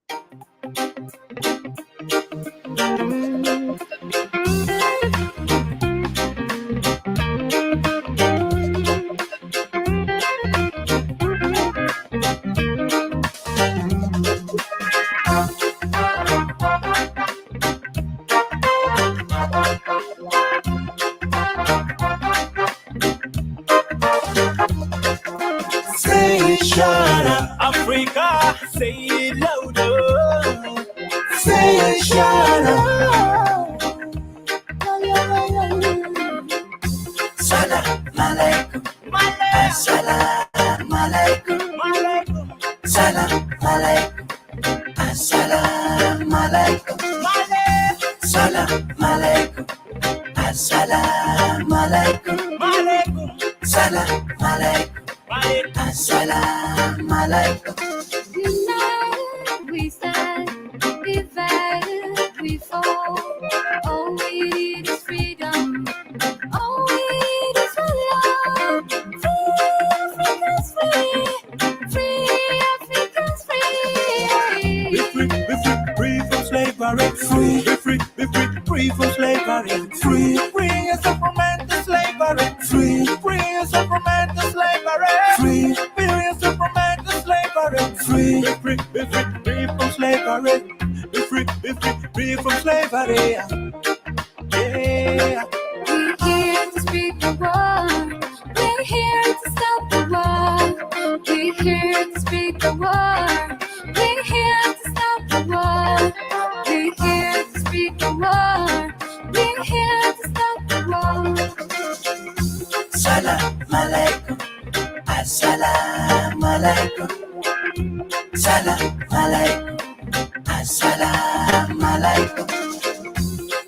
Say Shana, Africa, say it louder. Say Shana, Salam alaikum, Assalam alaikum, Salam alaikum, Assalam alaikum, Salam alaikum, Assalam alaikum, Salam alaikum. Assalamu alaikum. United we stand, divided we fall. All we need is freedom. All we need is love. Free Africans free. Be free, free from slavery. Free, be free, free from slavery. Free, free yourself from mental slavery. Free, free yourself from mental slavery. Free, free yourself from mental slavery. Free, be free, free from slavery. Be free, free from slavery. Yeah. We're here to speak the word. We're here to stop the war. We're here to speak the word. We're here to stop the war. We're here to speak the word. We're here to stop the war. Salam alaikum. Assalamu alaikum. Salam alaikum. Assalamu alaikum.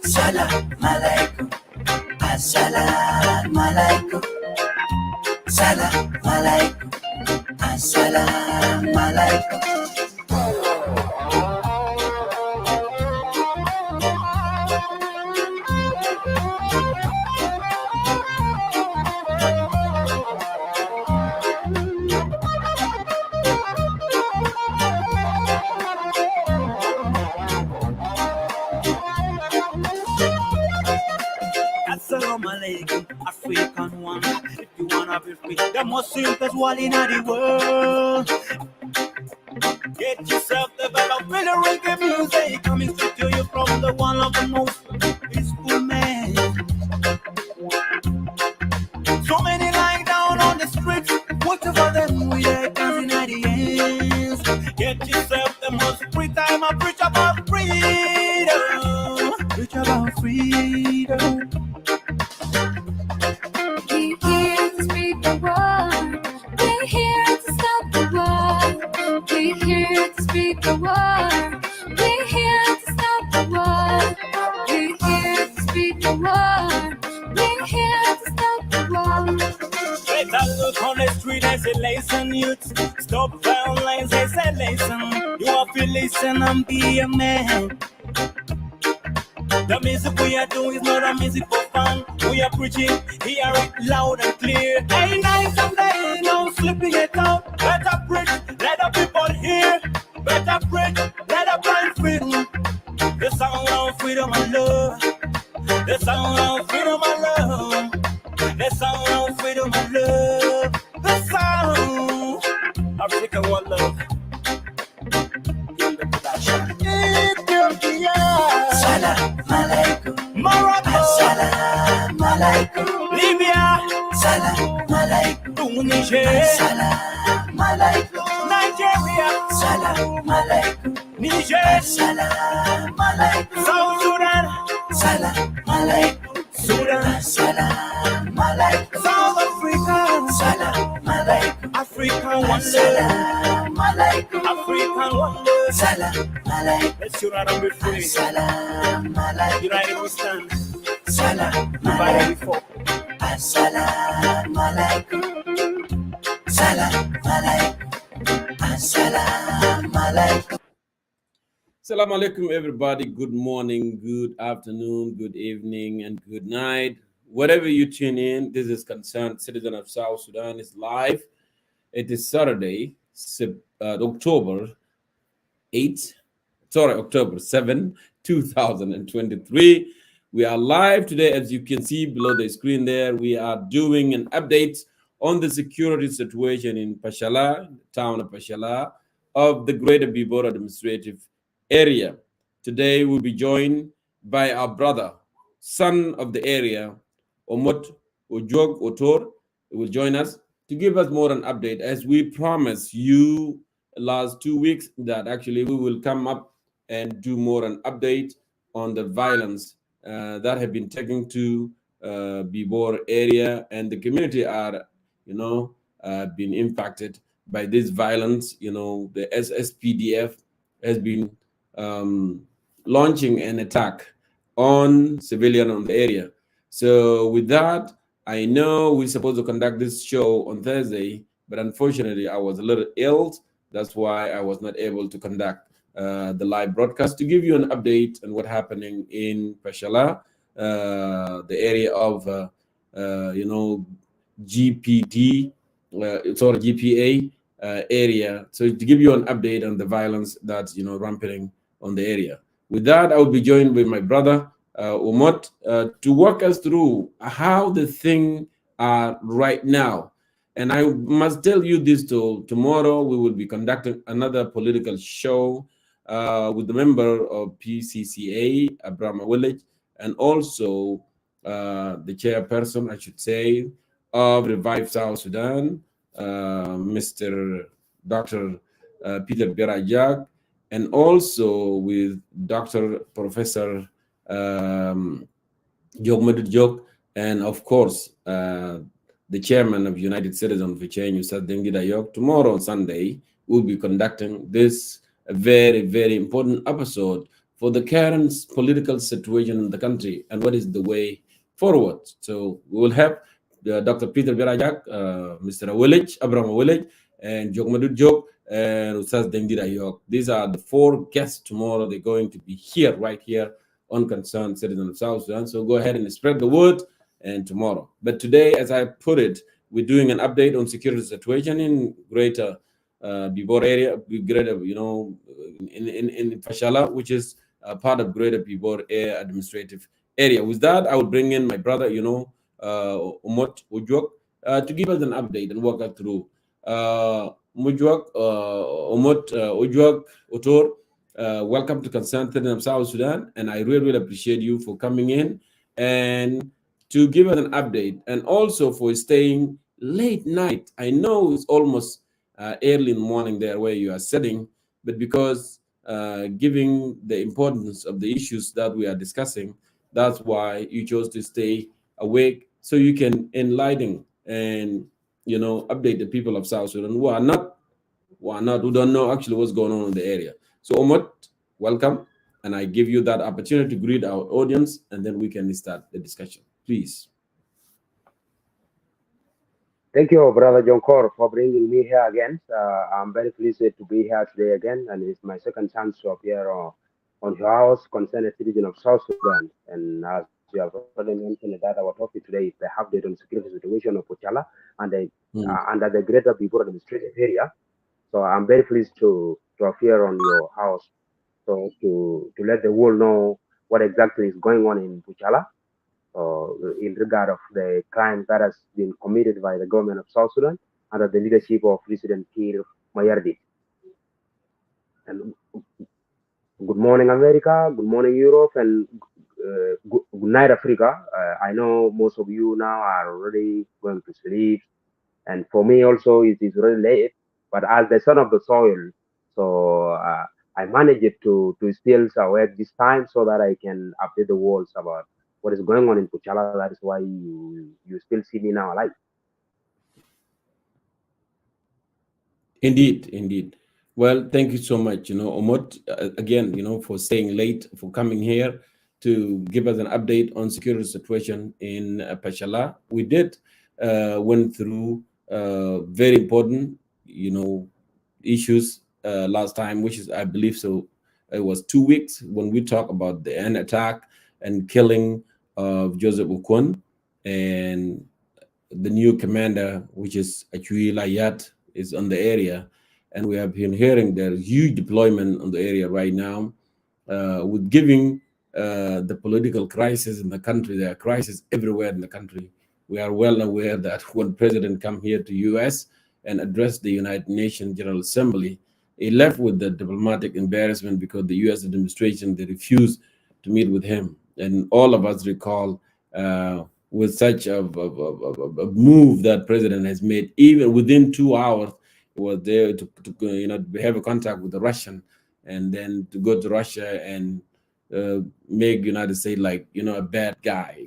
Salam alaikum. Assalamu alaikum. Salam alaikum. Assalamu alaikum. Assalamu alaikum, African one. If you wanna be free, the most simplest one in the world. Get yourself the better with the reggae music coming straight to you from the one of the most peaceful man. So many lying down on the streets, whatever them we are dancing at the ends. Get yourself the most free time. I preach about freedom. Preach about freedom. We're here to speak the word. We're here to stop the war. We're here to speak the word. We're here to stop the war. We're here to speak the word. We're here to stop the war. Better look on the street and say, listen, youth. Stop violence, they say, listen. You have to listen and be a man. The music we are doing is not a music for fun. We are preaching, hear it loud and clear. Ain't night someday, no slipping it out. Better preach, let the people hear. Better preach, let the blind freedom. The sound of freedom and love. The sound of freedom and love. The sound of freedom and love. The sound of African one love. Salam alaikum. Morocco. Salam alaikum. Libya. Salam alaikum. Tunisia. Salam alaikum. Nigeria. Salam alaikum. Niger. Salam alaikum. South Sudan. Salam alaikum. Sudan. Salam alaikum. South Africa. Salam alaikum. African wonder. Salam alaikum. African wonder. Salam alaikum. Let's unite and be free. Salam alaikum. United we stand. Salam divided we fall. Assalamu alaikum. Salam alaikum. Assalamu alaikum. Assalamu alaikum, everybody. Good morning, good afternoon, good evening, and good night. Wherever you tune in, this is Concerned Citizen of South Sudan is live. It is Saturday, October 8th, October 7, 2023. We are live today, as you can see below the screen there. We are doing an update on the security situation in Pochalla, town of Pochalla, of the Greater Pibor administrative area. Today we'll be joined by our brother, son of the area, Omot Ojog Otor, who will join us to give us more an update, as we promised you last 2 weeks that actually we will come up and do more an update on the violence that have been taken to Bibor area, and the community are, been impacted by this violence. The SSPDF has been um, launching an attack on civilian on the area. So with that, I know we're supposed to conduct this show on Thursday, but unfortunately I was a little ill. That's why I was not able to conduct the live broadcast to give you an update on what's happening in Pochalla, the area of GPD, GPA area. So to give you an update on the violence that's ramping on the area. With that, I will be joined by my brother Umot to walk us through how the thing are right now. And I must tell you this too. Tomorrow we will be conducting another political show with the member of PCCA, Abraham Village, and also the chairperson, I should say, of Revive South Sudan, Mr. Dr. Peter Birajak, and also with Dr. Professor Jog Jog, and of course, the chairman of United Citizens for Change, Ustad Dengi Dayok. Tomorrow on Sunday, we'll be conducting this very, very important episode for the current political situation in the country and what is the way forward. So we will have Dr. Peter Birajak, Mr. Abraham Awilej, and Jog Jog, and Ustaz Dengi Dayok. These are the four guests tomorrow. They're going to be here, right here, on Concerned Citizen of South Sudan. So go ahead and spread the word. And tomorrow, but today, as I put it, we're doing an update on security situation in Greater Pibor area, Greater, in Pochalla, which is part of Greater Pibor administrative area. With that, I will bring in my brother, Umot Ujok, to give us an update and walk us through. Mujwak, Umot Ujok Otor, welcome to Concerned Citizen of South Sudan, and I really, really appreciate you for coming in and to give us an update, and also for staying late night. I know it's almost early in the morning there where you are sitting, but because giving the importance of the issues that we are discussing, that's why you chose to stay awake so you can enlighten and update the people of South Sudan who don't know actually what's going on in the area. So Omot, welcome, and I give you that opportunity to greet our audience, and then we can start the discussion. Please. Thank you, Brother John Cor, for bringing me here again. I'm very pleased to be here today again, and it's my second chance to appear on your house concerned citizen of South Sudan. And as you have already mentioned, that our topic today is the update on security situation of Pochalla and under the Greater Pibor administrative area. So I'm very pleased to appear on your house, so to let the world know what exactly is going on in Pochalla. In regard of the crime that has been committed by the government of South Sudan under the leadership of President Kiir Mayardit. And good morning, America. Good morning, Europe, and good night, Africa. I know most of you now are already going to sleep, and for me also it is really late. But as the son of the soil, so I managed to still awake this time so that I can update the world about what is going on in Pochalla. That is why you still see me now alive. Indeed. Well, thank you so much, Omot, again, for staying late, for coming here to give us an update on security situation in Pochalla. We did went through very important, issues last time, which is, I believe, so it was 2 weeks when we talked about the end attack and killing of Joseph Ukon, and the new commander, which is Achui is on the area, and we have been hearing there's huge deployment on the area right now. with giving the political crisis in the country. There are crises everywhere in the country. We are well aware that when President come here to U.S. and address the United Nations General Assembly, he left with the diplomatic embarrassment because the U.S. administration, they refused to meet with him. And all of us recall with such a move that President has made, even within 2 hours, he was there to have a contact with the Russian, and then to go to Russia and make United States like a bad guy,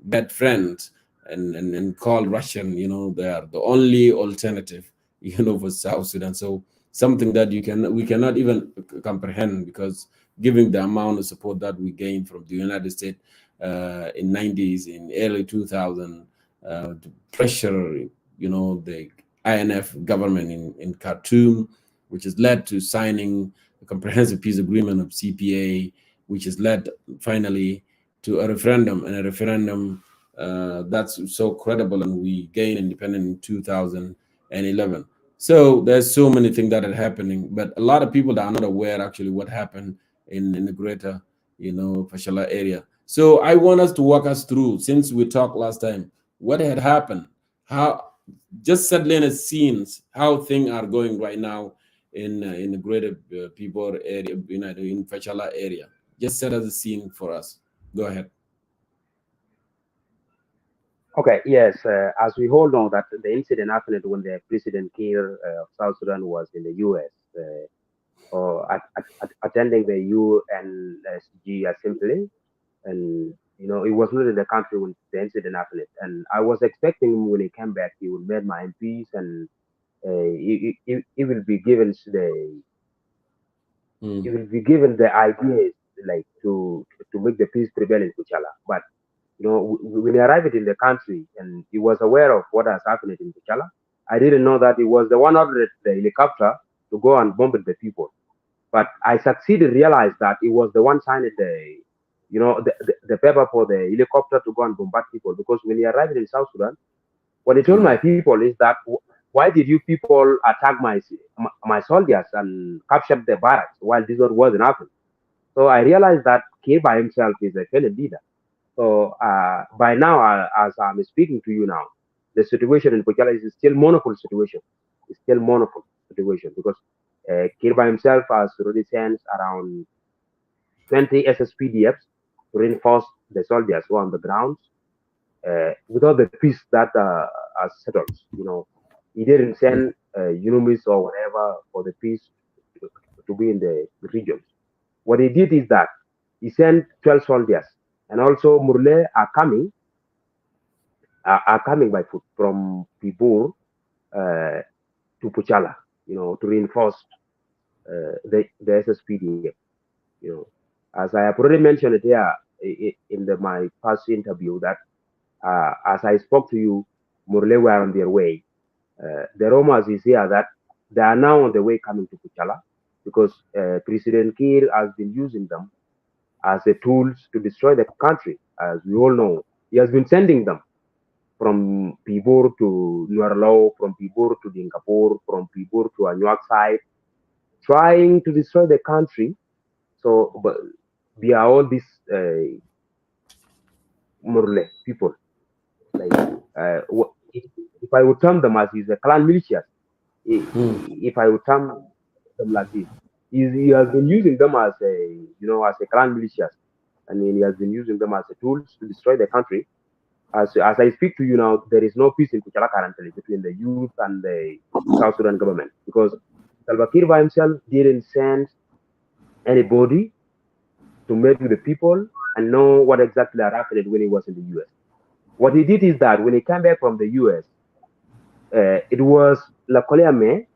bad friends, and call Russian, they are the only alternative, for South Sudan. So something that we cannot even comprehend, because giving the amount of support that we gained from the United States in 90s, in early 2000, to pressure, the INF government in Khartoum, which has led to signing a comprehensive peace agreement of CPA, which has led finally to a referendum, and a referendum that's so credible, and we gained independence in 2011. So there's so many things that are happening, but a lot of people that are not aware actually what happened in the greater, Pochalla area. So I want us to walk us through, since we talked last time, what had happened, how, just settling the scenes, how things are going right now in the greater Pibor area, in Pochalla area. Just set us the scene for us. Go ahead. Okay, yes, as we all know that the incident happened when the President Kiir of South Sudan was in the U.S. Or attending the UNSG assembly, and he was not in the country when the incident happened. And I was expecting him when he came back, he would meet my MPs, and he will be given the ideas, like to make the peace prevail in Kuchala. But when he arrived in the country and he was aware of what has happened in Pochalla, I didn't know that he was the one ordered the helicopter to go and bomb the people. But I succeeded, realized that he was the one signed the paper for the helicopter to go and bombard people. Because when he arrived in South Sudan, what he told my people is that, why did you people attack my soldiers and capture the barracks while this wasn't happening? So I realized that Kiir by himself is a failed leader. So by now, as I'm speaking to you now, the situation in Pochalla is still monopole situation. It's still monopole situation, because Kiir by himself has already sent around 20 SSPDFs to reinforce the soldiers who are on the ground without the peace that has settled. He didn't send UNUMIS or whatever for the peace to be in the regions. What he did is that he sent 12 soldiers, and also Murle are coming by foot from Pibor to Pochalla, to reinforce the SSPDF. As I have already mentioned it here in my past interview, that as I spoke to you, Murle were on their way. The rumors is here that they are now on the way coming to Pochalla, because President Kiir has been using them as a tools to destroy the country. As we all know, he has been sending them from Pibor to Nuarlo, from Pibor to Dingapur, from Pibor to Anuak side, trying to destroy the country. So, but we are all these Murle people. Like, if I would term them as his clan militias, if I would term them like this, he has been using them as a clan militias, and he has been using them as a tools to destroy the country. As I speak to you now, there is no peace in Pochalla currently between the youth and the South Sudan government, because Salva Kiir by himself didn't send anybody to meet with the people and know what exactly happened when he was in the US. What he did is that when he came back from the US, it was Lakoleame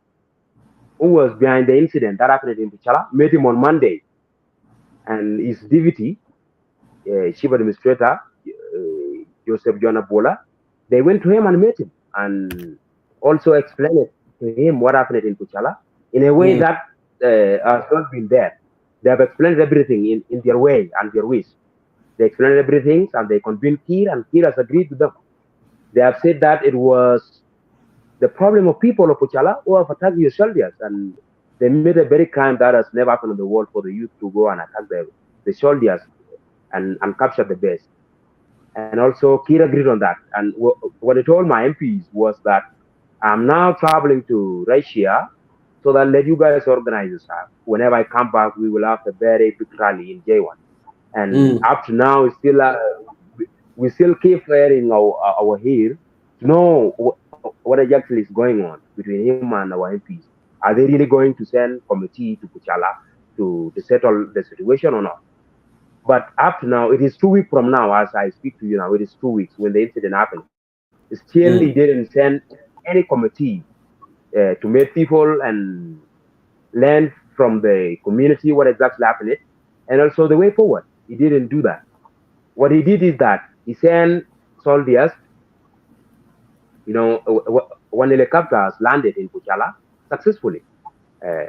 who was behind the incident that happened in Pochalla, met him on Monday, and his deputy, chief administrator, Joseph John Abola, they went to him and met him, and also explained to him what happened in Pochalla in a way that has not been there. They have explained everything in their way and their ways. They explained everything, and they convened Kiir, and Kiir has agreed with them. They have said that it was the problem of people of Pochalla who have attacked your soldiers, and They made a very crime that has never happened in the world for the youth to go and attack the soldiers and capture the base. And also, Kir agreed on that. And what I told my MPs was that I'm now traveling to Russia so that let you guys organize yourself. Whenever I come back, we will have a very big rally in J1. And Mm, up to now, it's still we still keep wearing our hair to know what exactly is going on between him and our MPs. Are they really going to send committee to Puchala to settle the situation or not? But up to now, it is 2 weeks from now, as I speak to you now, it is 2 weeks when the incident happened. Still, he mm. didn't send any committee to meet people and learn from the community what exactly happened, and also the way forward. He didn't do that. What he did is that he sent soldiers, one helicopter landed in Puchala successfully uh,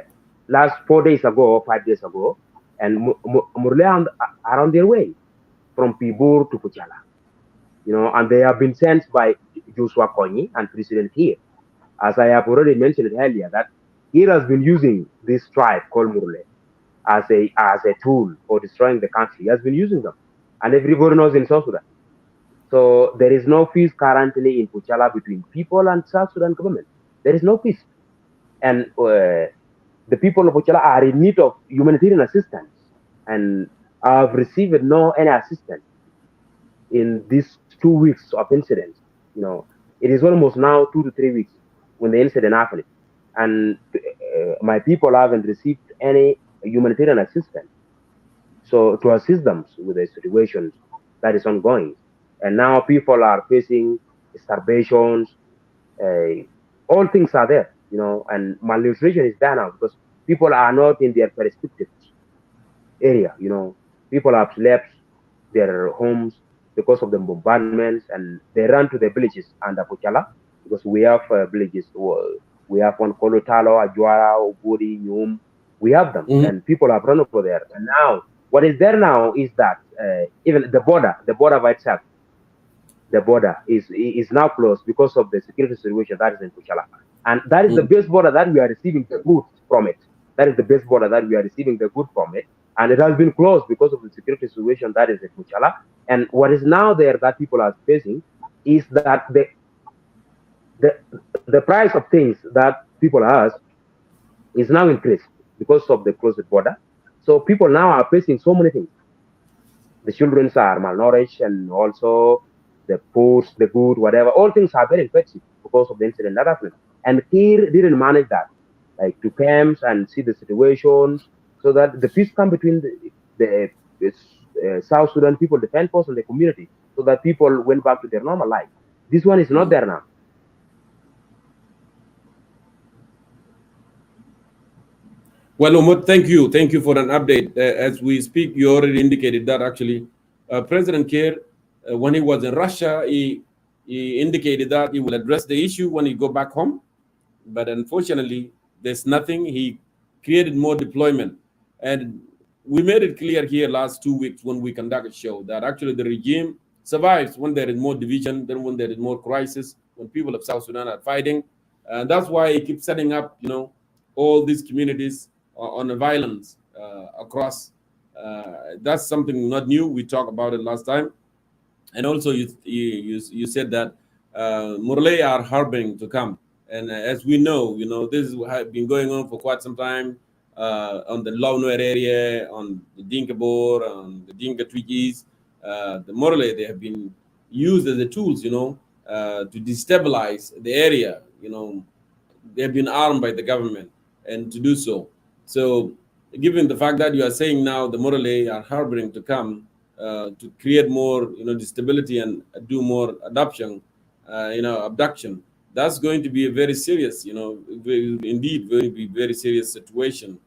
last 4 days ago or 5 days ago, and Murle are on their way from Pibor to Puchala. And they have been sent by Joshua Kony and President here. As I have already mentioned earlier, that he has been using this tribe called Murle as a tool for destroying the country. He has been using them, and everybody knows in South Sudan. So there is no peace currently in Puchala between people and South Sudan government. There is no peace, and the people of Puchala are in need of humanitarian assistance, and have received no any assistance in these 2 weeks of incidents. It is almost now 2 to 3 weeks when the incident happened, and my people haven't received any humanitarian assistance. So to assist them with the situation that is ongoing, and now people are facing starvations. Uh, all things are there, and malnutrition is there now because people are not in their perspective area. People have left their homes because of the bombardments, and they run to the villages under Pochala because we have villages. We have one Kolotalo, Ajwara, Oburi, Nyum. We have them, Mhm. and people have run over there. And now, what is there now is that even the border by itself, the border is now closed because of the security situation that is in Puchala. And that is the Mm. best border that we are receiving the goods from it. That is the best border that we are receiving the good from it. And it has been closed because of the security situation that is in Puchala. And what is now there that people are facing is that the, the price of things that people has is now increased because of the closed border. So people now are facing so many things. The children are malnourished, and also the foods, the good, whatever, all things are very expensive because of the incident that happened. And Kir didn't manage that, like to camps and see the situations so that the peace come between the South Sudan people, the defense force, and the community, so that people went back to their normal life. This one is not there now. Well, Umut, thank you. Thank you for an update. As we speak, you already indicated that actually President Kiir, when he was in Russia, he indicated that he will address the issue when he go back home. But unfortunately, there's nothing. He created more deployment. And we made it clear here last 2 weeks when we conduct a show that actually the regime survives when there is more division, then when there is more crisis, when people of South Sudan are fighting. And that's why he keeps setting up, all these communities on the violence across. That's something not new. We talked about it last time. And also, you said that Murle are harboring to come, and as we know, this has been going on for quite some time on the Lawnware area, on the Dinka Bor, on the Dinka Twiggies, the Murle they have been used as the tools, to destabilize the area. They've been armed by the government and to do so. So, given the fact that you are saying now the Morale are harboring to come to create more, stability and do more adoption, abduction, that's going to be a very serious, indeed, going to be very serious situation.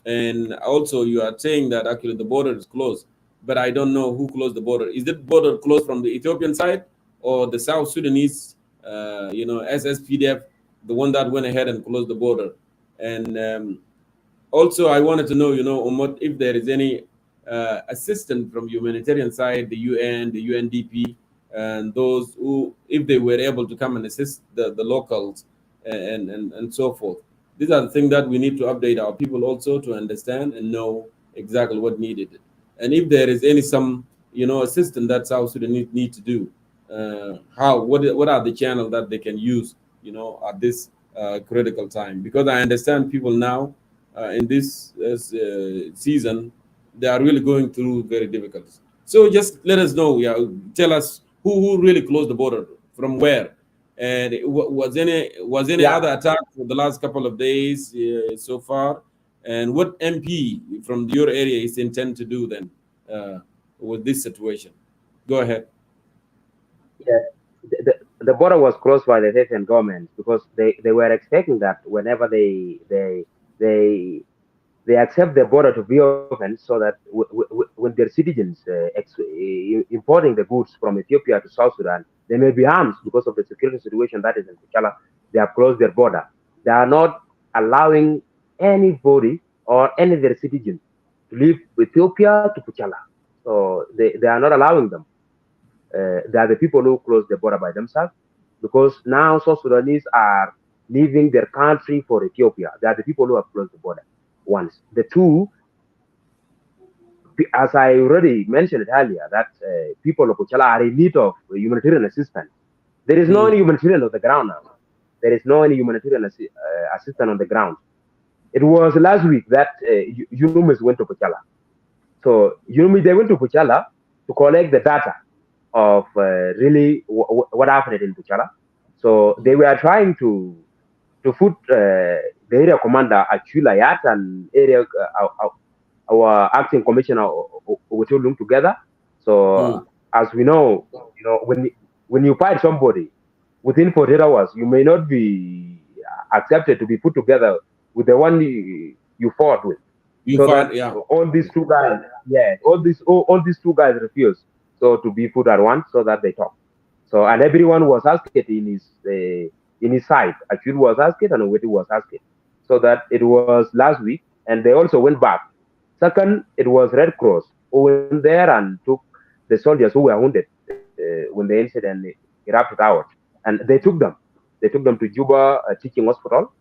And also, you are saying that actually the border is closed, but I don't know who closed the border. Is the border closed from the Ethiopian side or the South Sudanese, SSPDF, the one that went ahead and closed the border? And also, I wanted to know, Umut, if there is any assistance from humanitarian side, the UN, the UNDP, and those who, if they were able to come and assist the locals and so forth. These are the things that we need to update our people also to understand and know exactly what needed. And if there is any some assistance that South Sudan need to do, how what are the channels that they can use at this critical time? Because I understand people now in this season they are really going through very difficult. So just let us know. Yeah, tell us who really closed the border from where, and was any Yeah, other attack for the last couple of days so far, and what MP from your area is intend to do then with this situation? Go ahead. yeah. The border was closed by the Ethiopian government because they were expecting that whenever they they accept the border to be open so that when their citizens importing the goods from Ethiopia to South Sudan, they may be harmed because of the security situation that is in Pochalla. They have closed their border. They are not allowing anybody or any of their citizens to leave Ethiopia to Pochalla. So they are not allowing them. They are the people who close the border by themselves because now South Sudanese are leaving their country for Ethiopia. They are the people who have closed the border once. The two, as I already mentioned it earlier, that people of Puchala are in need of humanitarian assistance. There is no Mm, any humanitarian on the ground now. There is no any humanitarian assistance on the ground. It was last week that UNUMIS went to Puchala. So UNUMIS, they went to Puchala to collect the data of really what happened in Puchala. So they were trying to put the area commander Achula Yat and area our acting commissioner Wetulung together. So mm, as we know, when you fight somebody within 48 hours, you may not be accepted to be put together with the one you fought with. you So that find, yeah. all these two guys, yeah, all these two guys refused so to be put at once so that they talk. So and everyone was asked in his side. Achul was asked and Oweti was asked. So that it was last week, and they also went back. Second, it was Red Cross who went there and took the soldiers who were wounded when the incident erupted out, and they took them. They took them to Juba teaching hospital,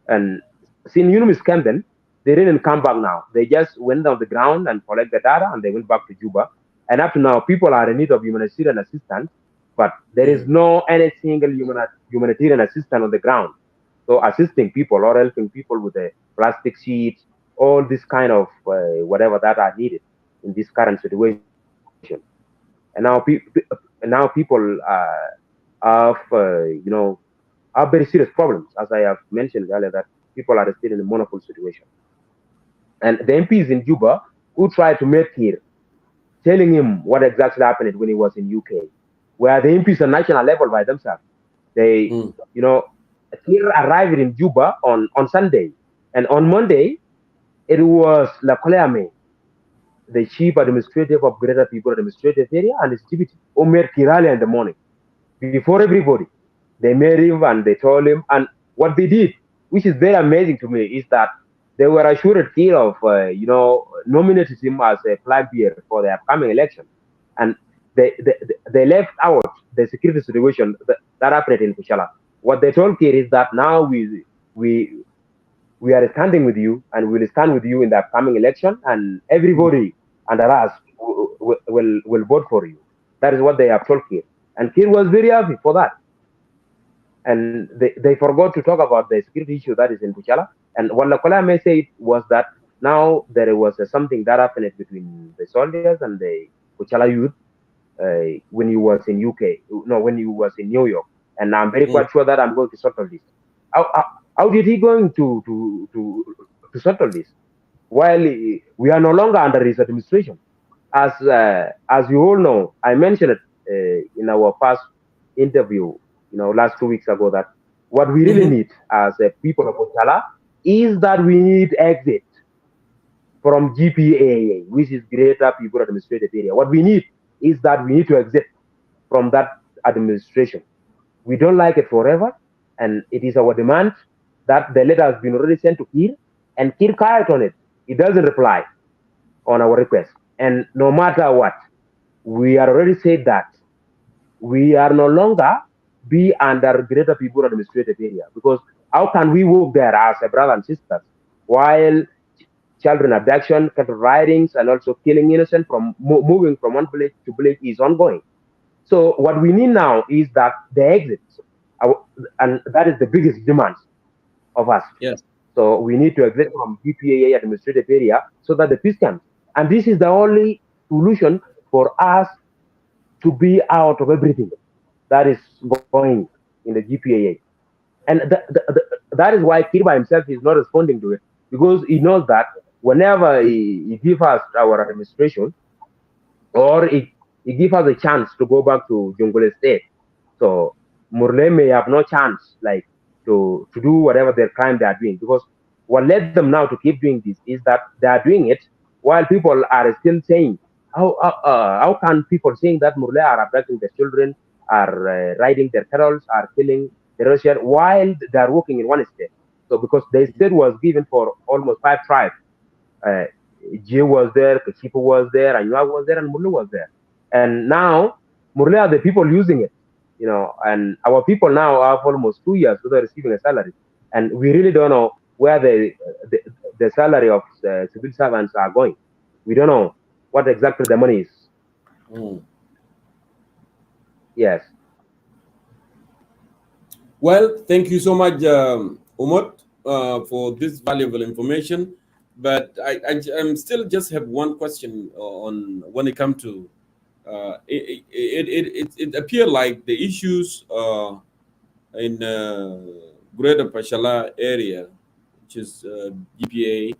and since UNIMIS came then, they didn't come back now. They just went on the ground and collect the data and they went back to Juba. And up to now, people are in need of humanitarian assistance, but there is Mm. no any single humanitarian assistance on the ground. So assisting people or helping people with the plastic sheets, all this kind of whatever that are needed in this current situation. And now people have have very serious problems, as I have mentioned earlier, that people are still in a monopoly situation. And the MPs in Juba who tried to meet here, telling him what exactly happened when he was in UK, where the MPs at national level by themselves, they, Mm. you know, here arrived in Juba on Sunday. And on Monday, it was Lakoleame, the chief administrative of Greater People Administrative Area, and his deputy, who met Kirali in the morning before everybody. They met him and they told him, and what they did, which is very amazing to me, is that they were assured Kir of, nominated him as a flag bearer for the upcoming election, and they left out the security situation that happened in Kushala. What they told Kir is that now we we are standing with you and we will stand with you in the upcoming election, and everybody under us will vote for you. That is what they have told Kir, and Kir was very happy for that. And they forgot to talk about the security issue that is in Puchala. And what Lakola may say was that now there was something that happened between the soldiers and the Puchala youth when he was in UK, no, when he was in New York. And I'm very Mm. quite sure that I'm going to settle this. How did he going to settle this while we are no longer under his administration? As you all know, I mentioned it in our past interview, last 2 weeks ago, that what we really Mhm. need as a people of Ochala is that we need exit from GPA, which is Greater People Administrative Area. What we need is that we need to exit from that administration. We don't like it forever, and it is our demand that the letter has been already sent to Kir, and Kir quiet on it. He doesn't reply on our request. And no matter what, we are already said that we are no longer be under Greater People Administrative Area because How can we work there as a brother and sisters while children abduction, cattle ridings, and also killing innocent from moving from one village to village is ongoing? So what we need now is that the exit, and that is the biggest demand of us. Yes. So we need to exit from GPAA administrative area so that the peace comes. And this is the only solution for us to be out of everything that is going in the GPAA. And that is why Kirba himself is not responding to it, because he knows that whenever he gives us our administration, or he gives us a chance to go back to Jungle State, so Murle may have no chance like to do whatever their crime they are doing, because what led them now to keep doing this is that they are doing it while people are still saying, how can people saying that Murle are abducting their children, are riding their carols, are killing the Russian while they are working in one state? So because the state was given for almost 5 tribes, uh, Jay was there, Kashipa was there, Anyuag was there, and Murle was there. And now Murle are the people using it, and our people now have almost 2 years without receiving a salary, and we really don't know where the, the salary of civil servants are going. We don't know what exactly the money is. Mm. Yes. Well, thank you so much, Umut, for this valuable information. But I'm still just have one question on when it comes to it appear like the issues in Greater Pashala area, which is GPA,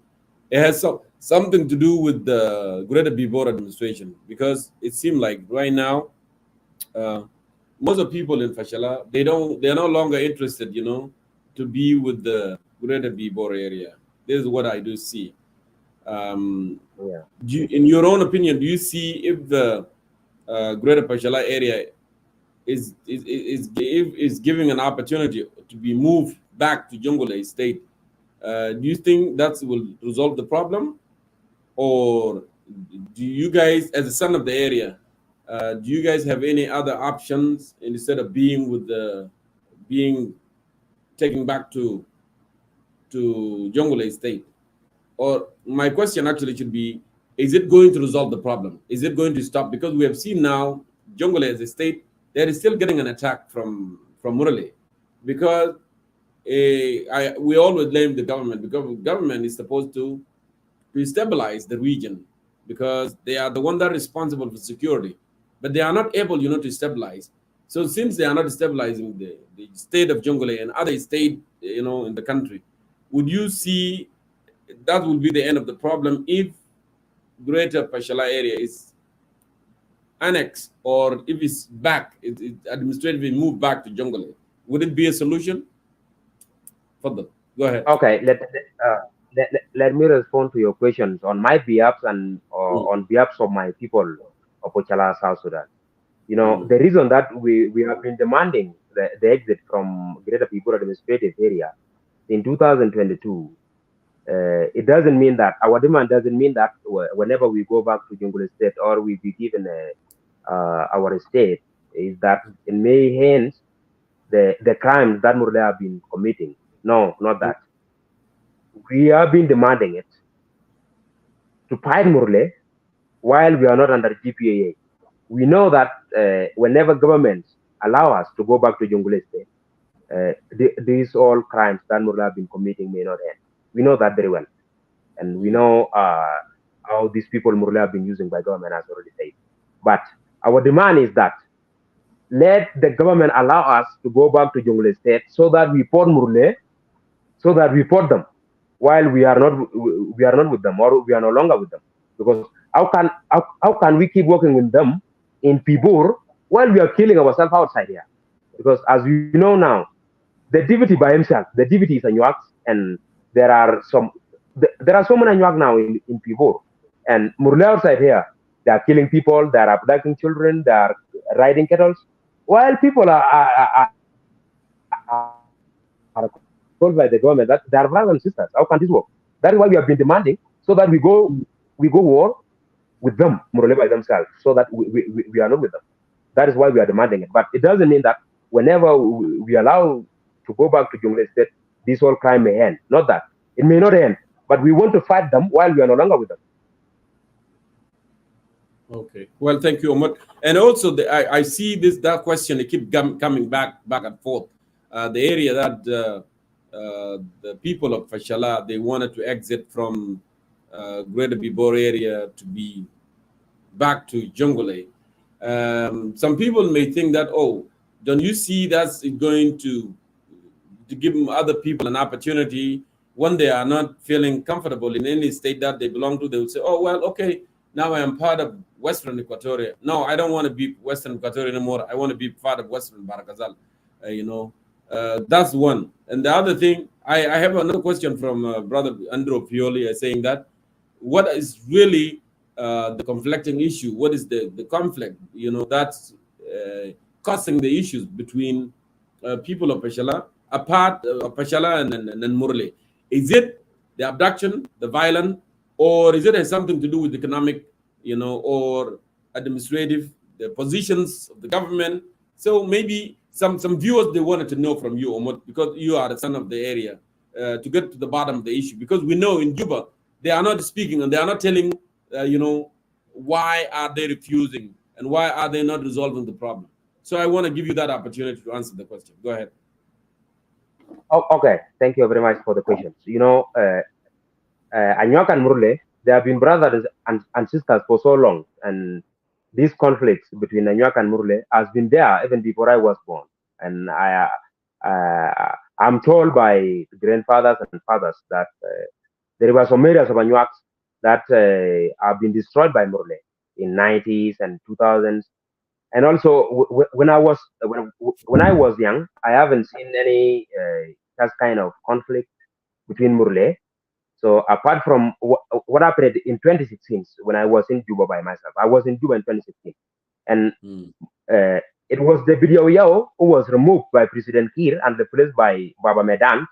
it has something to do with the Greater Pibor administration, because it seems like right now uh, most of people in Fashala, they're no longer interested, to be with the Greater Pibor area. This is what I do see. Um, Yeah. in your own opinion, do you see if the Greater Fashala area is giving an opportunity to be moved back to Jonglei State? Do you think that will resolve the problem, or do you guys, as a son of the area, do you guys have any other options instead of being with the being taken back to Jongle State? Or my question actually should be: is it going to resolve the problem? Is it going to stop? Because we have seen now Jongle as a state that is still getting an attack from Murale, because we always blame the government, because the government is supposed to stabilize the region, because they are the one that are responsible for security, but they are not able, to stabilize. So since they are not stabilizing the state of Jonglei and other state, in the country, would you see that will be the end of the problem if Greater Pashala area is annexed, or if it's back, it administratively moved back to Jonglei? Would it be a solution? Further, go ahead. Okay. Let me respond to your questions on my behalf and Mm, on behalf of my people of Pochalla, South Sudan. mm, The reason that we have been demanding the exit from Greater Pibor administrative area in 2022, it doesn't mean that our demand doesn't mean that whenever we go back to Jungle State or we be given our state, is that it may end the crimes that Murle have been committing. No, not mm, that. We have been demanding it to fight Murle while we are not under GPAA. We know that whenever governments allow us to go back to Jungle State, these all crimes that Murle have been committing may not end. We know that very well. And we mm. know how these people Murle have been using by government, as already said. But our demand is that let the government allow us to go back to Jungle State so that we port Murle, so that we port them while we are not with them, or we are no longer with them. Because how can we keep working with them in Pibor while we are killing ourselves outside here? Because as you know now, the deputy by himself, the deputy is a Nuak, and there are some there are so many Nuak now in Pibor. And Murle outside here, they are killing people, they are abducting children, they are riding cattle, while people are told by the government that they are brothers and sisters. How can this work? That is why we have been demanding, so that we go war with them, Murle by themselves, so that we are not with them. That is why we are demanding it. But it doesn't mean that whenever we allow to go back to Jungle State, this whole crime may end. Not that. It may not end, but we want to fight them while we are no longer with them. Okay. Well, thank you, Omar. And also, I see that question. It keep coming back and forth. The area that the people of Fashala, they wanted to exit from Greater Pibor area to be back to Jongole. Some people may think that, oh, don't you see that's going to give other people an opportunity when they are not feeling comfortable in any state that they belong to? They will say, oh, well, okay, now I am part of Western Equatoria. No, I don't want to be Western Equatoria anymore. I want to be part of Western Barakazal. That's one. And the other thing, I have another question from Brother Andrew Pioli saying that what is really the conflicting issue? What is the conflict, that's causing the issues between people of Peshala, apart of Peshala and Murle? Is it the abduction, the violence, or is it has something to do with economic, or administrative, the positions of the government? So maybe some viewers, they wanted to know from you, Omot, because you are the son of the area, to get to the bottom of the issue. Because we know in Juba, they are not speaking and they are not telling, why are they refusing and why are they not resolving the problem? So I want to give you that opportunity to answer the question. Go ahead. Oh, okay. Thank you very much for the questions. Anyuak and Murle, they have been brothers and sisters for so long. And this conflict between Anyuak and Murle has been there even before I was born. And I'm told by grandfathers and fathers that there were some areas of Anyuak that have been destroyed by Murle in 90s and 2000s. And also, when I was young, I haven't seen any such kind of conflict between Murle. So apart from what happened in 2016, when I was in Juba by myself, I was in Juba in 2016, and it was the video Yao who was removed by President Kiir and replaced by Baba Medan.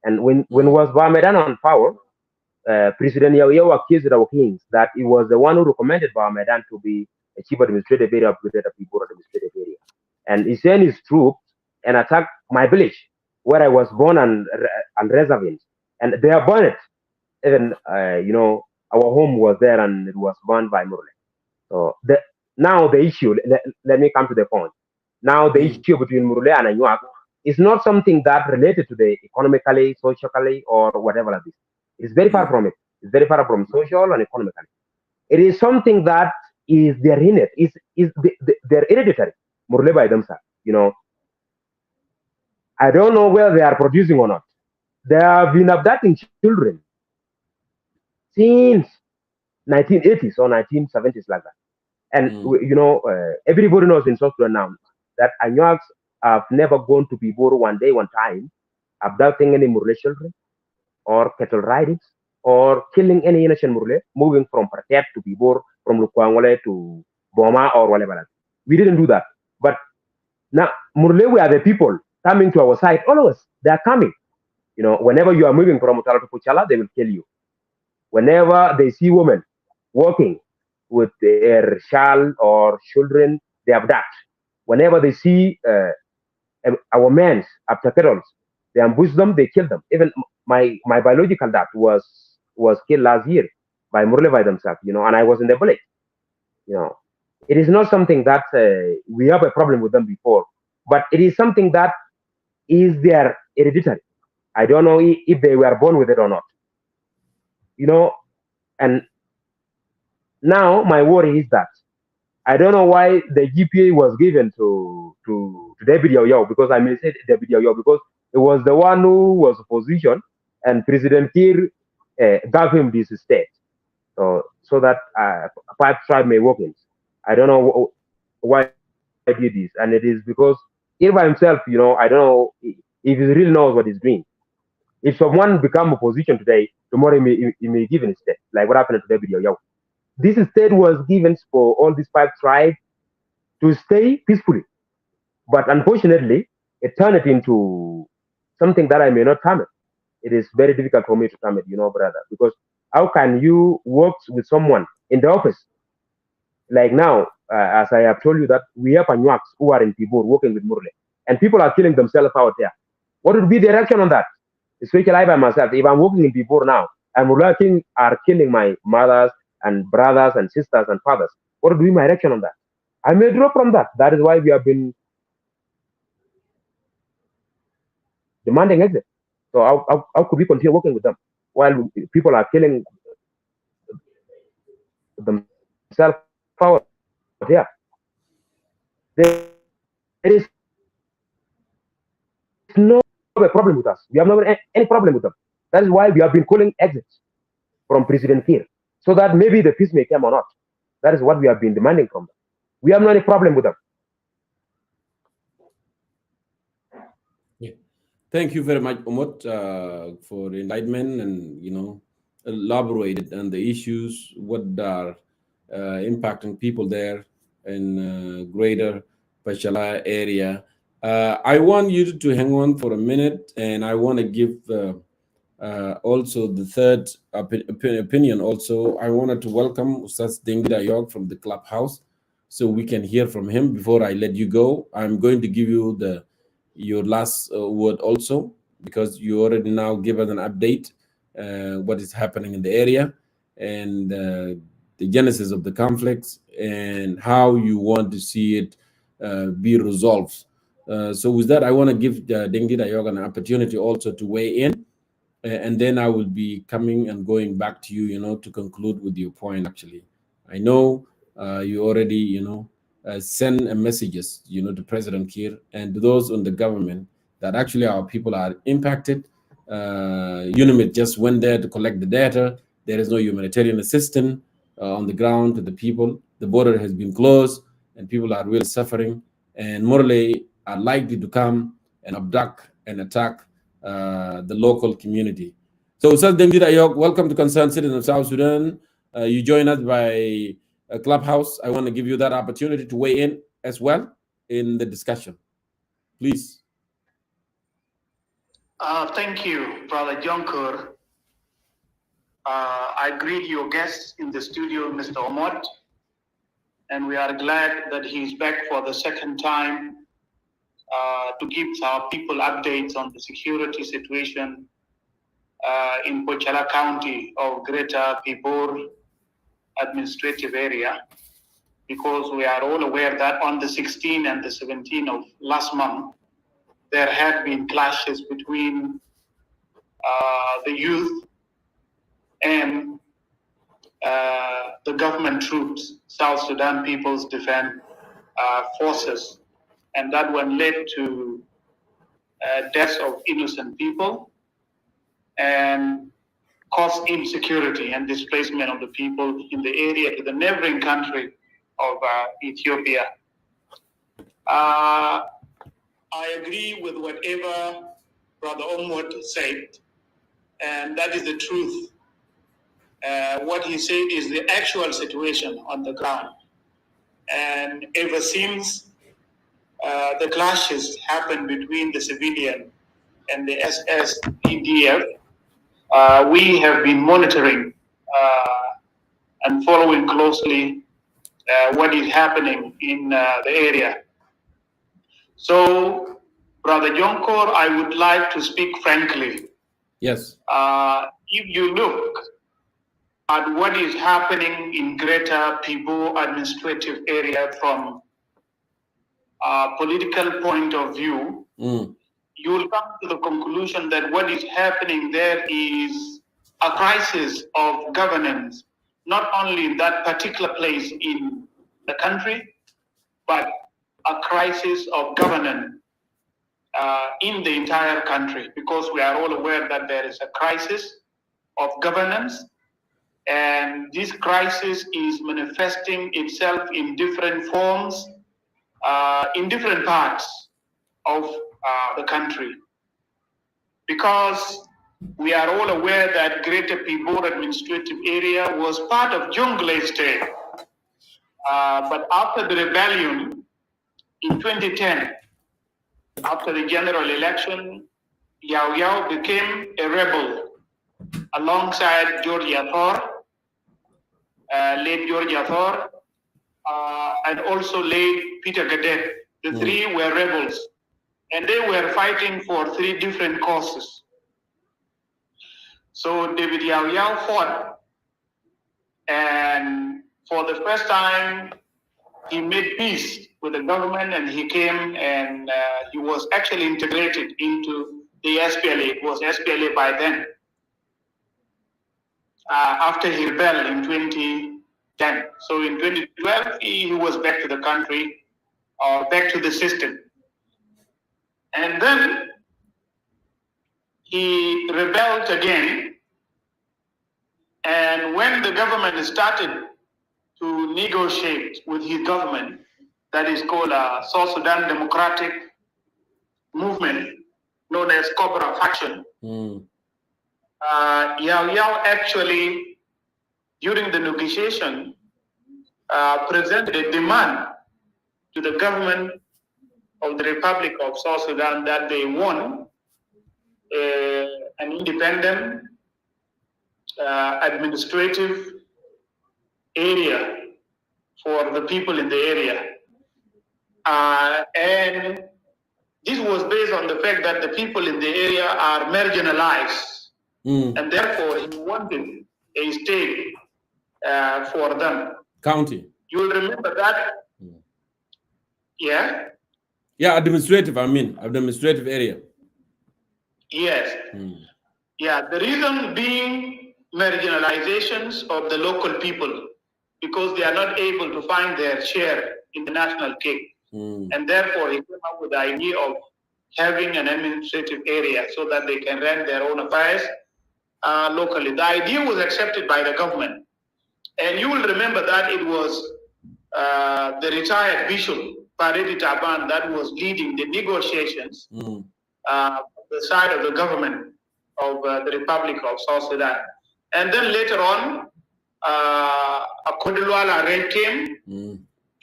And when was Baba Medan on power, President Yao accused our kings that he was the one who recommended Baba Medan to be a chief administrative area of the Pibor administrative area, and he sent his troops and attacked my village where I was born and reserved, and they are burned it. Even our home was there and it was burned by Murle. So now the issue, let me come to the point. Now the issue between Murle and Anyuak is not something that related to the economically, socially, or whatever like this. It's very far from it. It's very far from social and economically. It is something that is their innate, is their hereditary. Murle by themselves, I don't know whether they are producing or not. They have been abducting children since 1980s or 1970s like that. And, everybody knows in South Sudan now that Anyuaks have never gone to Pibor one time, abducting any Murle children or cattle ridings or killing any innocent Murle, moving from Pratet to Pibor, from Lukwangole to Boma or whatever. We didn't do that. But now, Murle, we are the people coming to our side. All of us, they are coming. Whenever you are moving from Pochalla to Pochalla, they will kill you. Whenever they see women walking with their child or children, they abduct. Whenever they see our men after kettles, they ambush them, they kill them. Even my biological dad was killed last year by Murle by themselves, and I was in the village. It is not something that we have a problem with them before, but it is something that is their hereditary. I don't know if they were born with it or not. And now my worry is that I don't know why the GPA was given to David Yao, because I may say David Yao because it was the one who was opposition and President Kiir gave him this state. So that five tribe may work in. I don't know why I did this, and it is because he by himself, I don't know if he really knows what he's doing. If someone become opposition today, tomorrow he may give a state, like what happened to David Yao. This state was given for all these five tribes to stay peacefully, but unfortunately, it turned it into something that I may not term it. It is very difficult for me to term it, brother, because how can you work with someone in the office? Like now, as I have told you that we have Anyuaks who are in Pibor working with Murle, and people are killing themselves out there. What would be the reaction on that? especially I by myself. If I'm working in Pibor now, I'm working are killing my mothers and brothers and sisters and fathers. What will be my reaction on that? I may draw from that. That is why we have been demanding exit. So how could we continue working with them while people are killing themselves out here? There is no problem with us. We have never any problem with them. That is why we have been calling exits from President Kiir, so that maybe the peace may come or not. That is what we have been demanding from them. We have no any problem with them. Yeah. Thank you very much, Umut, for the enlightenment and elaborated on the issues, what are impacting people there in greater Pachala area. I want you to hang on for a minute, and I want to give also the third opinion. Also, I wanted to welcome Ustaz Dengida York from the clubhouse, so we can hear from him before I let you go. I'm going to give you your last word also, because you already now give us an update what is happening in the area, and the genesis of the conflicts, and how you want to see it be resolved. So with that, I want to give Dengida York an opportunity also to weigh in, and then I will be coming and going back to you, to conclude with your point. Actually, I know you already, send messages, to President Kiir and to those on the government, that actually our people are impacted. UNIMIT just went there to collect the data. There is no humanitarian assistance on the ground to the people. The border has been closed, and people are really suffering, and morally are likely to come and abduct and attack the local community. So, Ustaz Dengida Ayok, welcome to Concerned Citizens of South Sudan. You join us by a clubhouse. I want to give you that opportunity to weigh in as well in the discussion. Please. Thank you, Brother Jonker. I greet your guest in the studio, Mr. Omot, and we are glad that he's back for the second time to give our people updates on the security situation in Pochalla County of Greater Pibor administrative area, because we are all aware that on the 16th and the 17th of last month, there had been clashes between the youth and the government troops, South Sudan People's Defense Forces, and that one led to deaths of innocent people and caused insecurity and displacement of the people in the area to the neighboring country of Ethiopia. I agree with whatever Brother Omwad said, and that is the truth. What he said is the actual situation on the ground. And ever since the clashes happened between the civilian and the SSPDF, we have been monitoring and following closely what is happening in the area. So, Brother Jonkor, I would like to speak frankly. Yes. If you look at what is happening in Greater Pibor administrative area from a political point of view, you will come to the conclusion that what is happening there is a crisis of governance, not only in that particular place in the country, but a crisis of governance in the entire country, because we are all aware that there is a crisis of governance, and this crisis is manifesting itself in different forms in different parts of the country. Because we are all aware that Greater Pibor administrative area was part of Jonglei state, but after the rebellion in 2010, after the general election, Yao Yao became a rebel alongside George Yathor, late George Yathor, and also late Peter Gadet. The three were rebels, and they were fighting for three different causes. So David Yao Yao fought, and for the first time, he made peace with the government, and he came and he was actually integrated into the SPLA. It was SPLA by then. After he rebelled in 2010. So in 2012, he was back to the country, or back to the system. And then he rebelled again. And when the government started to negotiate with his government, that is called South Sudan Democratic Movement, known as Cobra Faction, Yao Yao actually, during the negotiation, presented a demand to the government of the Republic of South Sudan that they want an independent administrative area for the people in the area. And this was based on the fact that the people in the area are marginalized, and therefore he wanted a state for them. County. You will remember that. Yeah. Yeah, administrative area. Yes. Yeah, the reason being marginalizations of the local people, because they are not able to find their share in the national cake. And therefore, he came up with the idea of having an administrative area so that they can run their own affairs locally. The idea was accepted by the government. And you will remember that it was the retired bishop, Paredi Taban, that was leading the negotiations the side of the government of the Republic of South Sudan. And then later on, Akodilwala Red came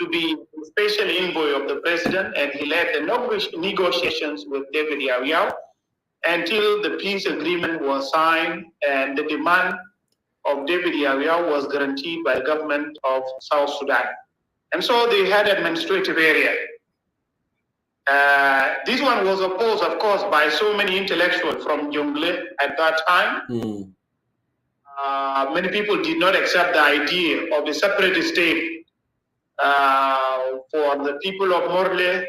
to be the special envoy of the president, and he led the negotiations with David Yao Yao until the peace agreement was signed and the demand of David Yao Yao was guaranteed by the government of South Sudan. And so they had administrative area. This one was opposed, of course, by so many intellectuals from Jonglei at that time. Many people did not accept the idea of a separate state for the people of Morle,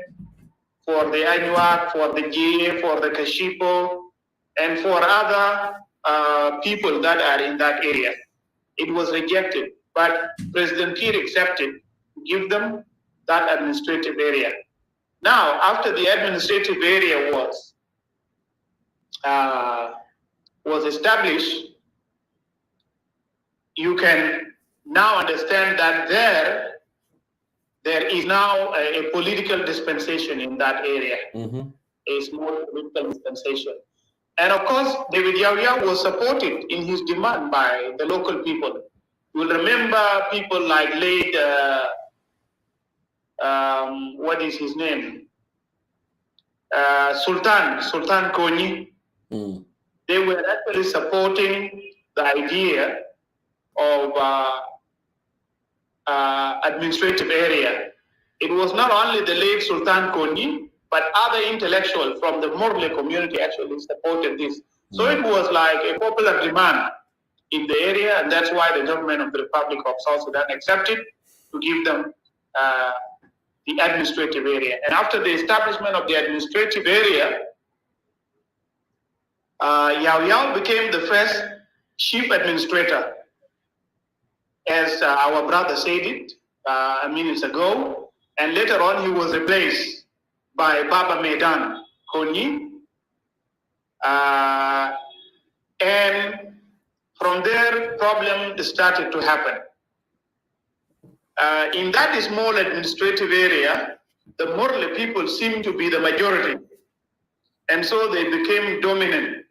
for the Anuak, for the Jie, for the Kashipo, and for other people that are in that area. It was rejected, but President Kiir accepted to give them that administrative area. Now, after the administrative area was established, you can now understand that there is now a political dispensation in that area, a small political dispensation. And of course, David Yao Yao was supported in his demand by the local people. You will remember people like late, what is his name? Sultan Konyi. They were actually supporting the idea of administrative area. It was not only the late Sultan Konyi, but other intellectuals from the Morle community actually supported this. So it was like a popular demand in the area, and that's why the government of the Republic of South Sudan accepted to give them the administrative area. And after the establishment of the administrative area, Yao Yao became the first chief administrator, as our brother said it minutes ago. And later on, he was replaced by Baba Medan Konyi. And from there, problems started to happen. In that small administrative area, the Morle people seemed to be the majority. And so they became dominant.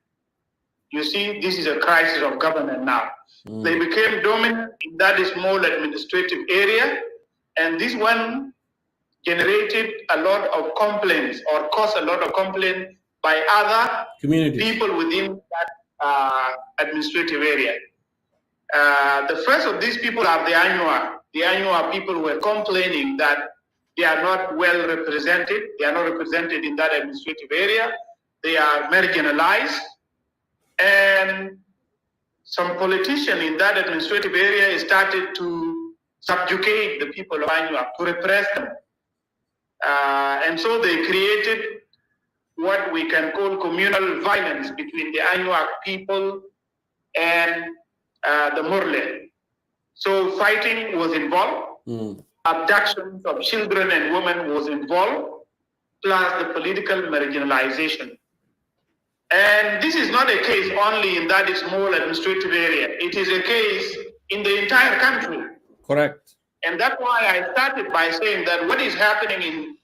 You see, this is a crisis of government now. They became dominant in that small administrative area, and this one generated a lot of complaints, or caused a lot of complaints by other people within that administrative area. The first of these people are the Anuak. The Anuak people were complaining that they are not well represented. They are not represented in that administrative area. They are marginalized. And some politician in that administrative area started to subjugate the people of Anuak, to repress them. And so they created what we can call communal violence between the Anuak people and the Murle. So fighting was involved, abductions of children and women was involved, plus the political marginalization. And this is not a case only in that small administrative area. It is a case in the entire country. Correct. And that's why I started by saying that what is happening in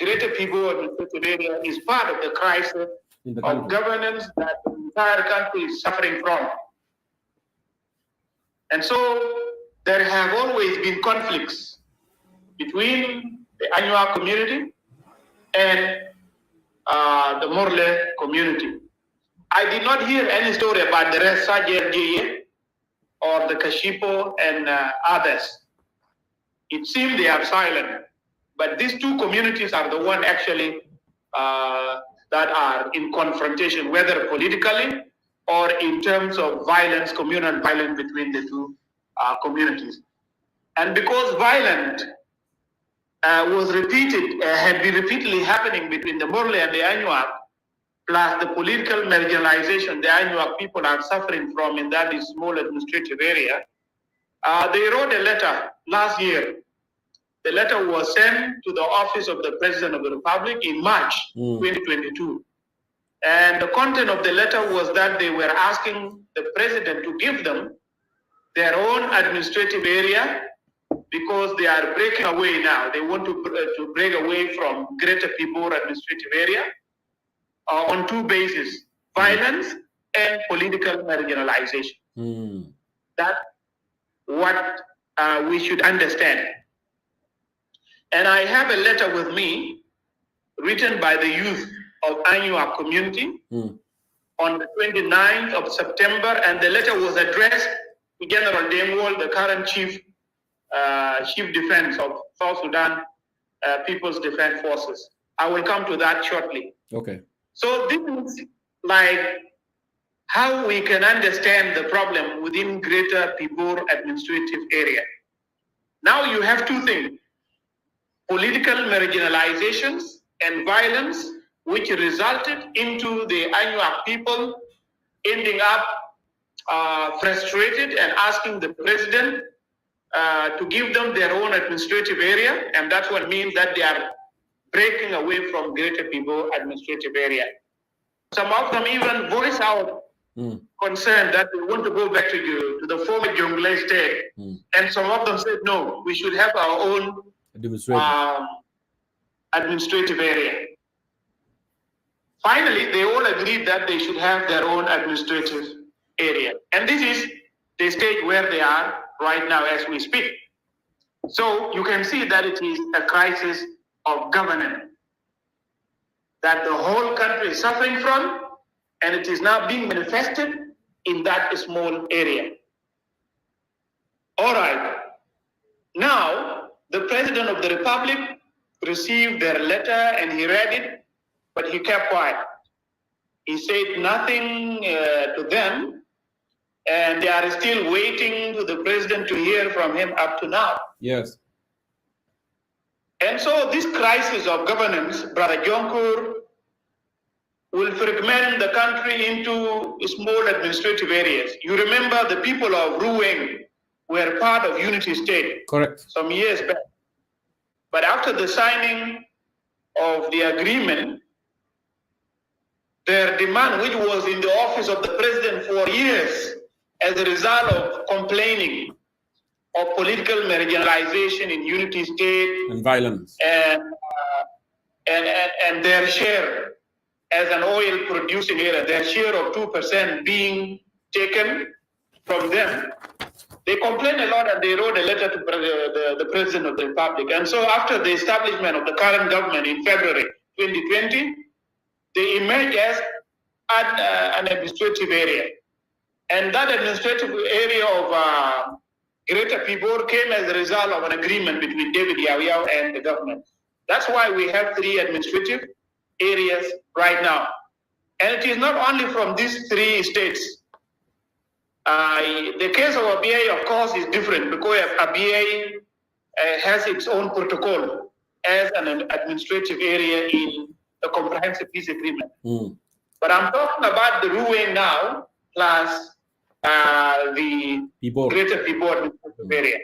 Greater Pibor administrative area is part of the crisis of governance that the entire country is suffering from. And so there have always been conflicts between the Anuak community and the Morle community. I did not hear any story about the rest, Sajer or the Kashipo and others. It seemed they are silent, but these two communities are the one actually that are in confrontation, whether politically or in terms of violence, communal violence between the two communities. And because violence was repeated, had been repeatedly happening between the Morle and the Anuak, plus the political marginalization the Anuak people are suffering from in that small administrative area, they wrote a letter last year. The letter was sent to the office of the President of the Republic in March 2022. And the content of the letter was that they were asking the President to give them their own administrative area because they are breaking away now. They want to break away from Greater Pibor administrative area on two bases, violence and political marginalization. That's what we should understand. And I have a letter with me written by the youth of Anuak community on the 29th of September, and the letter was addressed to General Demwall, the current chief defense of South Sudan People's Defense Forces. I will come to that shortly. Okay. So this is like how we can understand the problem within Greater Pibor administrative area. Now you have two things: political marginalizations and violence, which resulted into the Anuak people ending up frustrated and asking the president to give them their own administrative area, and that's what means that they are breaking away from Greater Pibor administrative area. Some of them even voice out concern that they want to go back to the former Jonglei state, and some of them said, no, we should have our own administrative area. Finally, they all agreed that they should have their own administrative area. And this is the stage where they are right now as we speak. So you can see that it is a crisis of governance that the whole country is suffering from, and it is now being manifested in that small area. All right. Now, the President of the Republic received their letter and he read it, but he kept quiet. He said nothing to them, and they are still waiting for the president to hear from him up to now. Yes. And so this crisis of governance, Brother Jonkur, will fragment the country into small administrative areas. You remember the people of Ruweng were part of Unity State. Correct. Some years back. But after the signing of the agreement, their demand, which was in the office of the president for years, as a result of complaining of political marginalization in Unity State and violence, and their share as an oil producing area, their share of 2% being taken from them. They complained a lot, and they wrote a letter to the President of the Republic. And so after the establishment of the current government in February 2020, they emerged as an administrative area. And that administrative area of Greater Pibor came as a result of an agreement between David Yawyao and the government. That's why we have 3 administrative areas right now. And it is not only from these 3 states. The case of ABA, of course, is different because ABA has its own protocol as an administrative area in the comprehensive peace agreement. But I'm talking about the Ruweng now, plus the Pibor. greater Pibor area.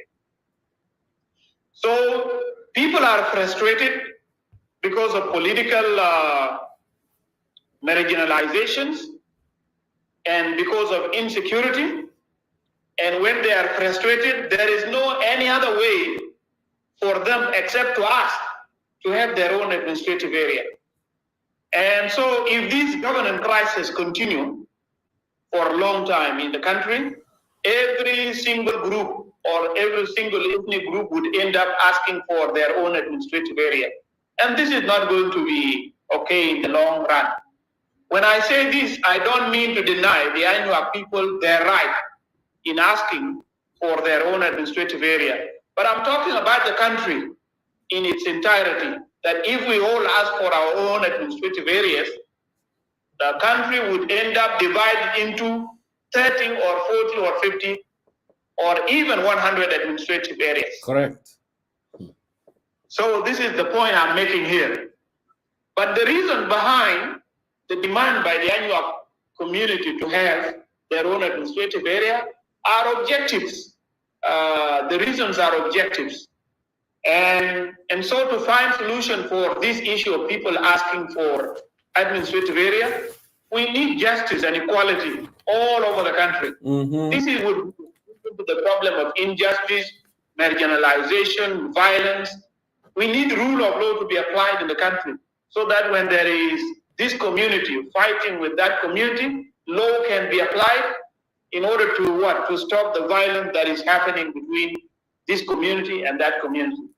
So people are frustrated because of political marginalizations and because of insecurity. And when they are frustrated, there is no any other way for them except to ask to have their own administrative area. And so if this governance crisis continue for a long time in the country, every single group or every single ethnic group would end up asking for their own administrative area. And this is not going to be okay in the long run. When I say this, I don't mean to deny the Anuak people their right in asking for their own administrative area. But I'm talking about the country in its entirety, that if we all ask for our own administrative areas, the country would end up divided into 30 or 40 or 50 or even 100 administrative areas. Correct. So this is the point I'm making here. But the reason behind the demand by the Anuak community to have their own administrative area are objectives. The reasons are objectives. And so to find solution for this issue of people asking for administrative area, we need justice and equality all over the country. This is what the problem of injustice, marginalization, violence. We need rule of law to be applied in the country so that when there is this community fighting with that community, law can be applied in order to what? To stop the violence that is happening between this community and that community.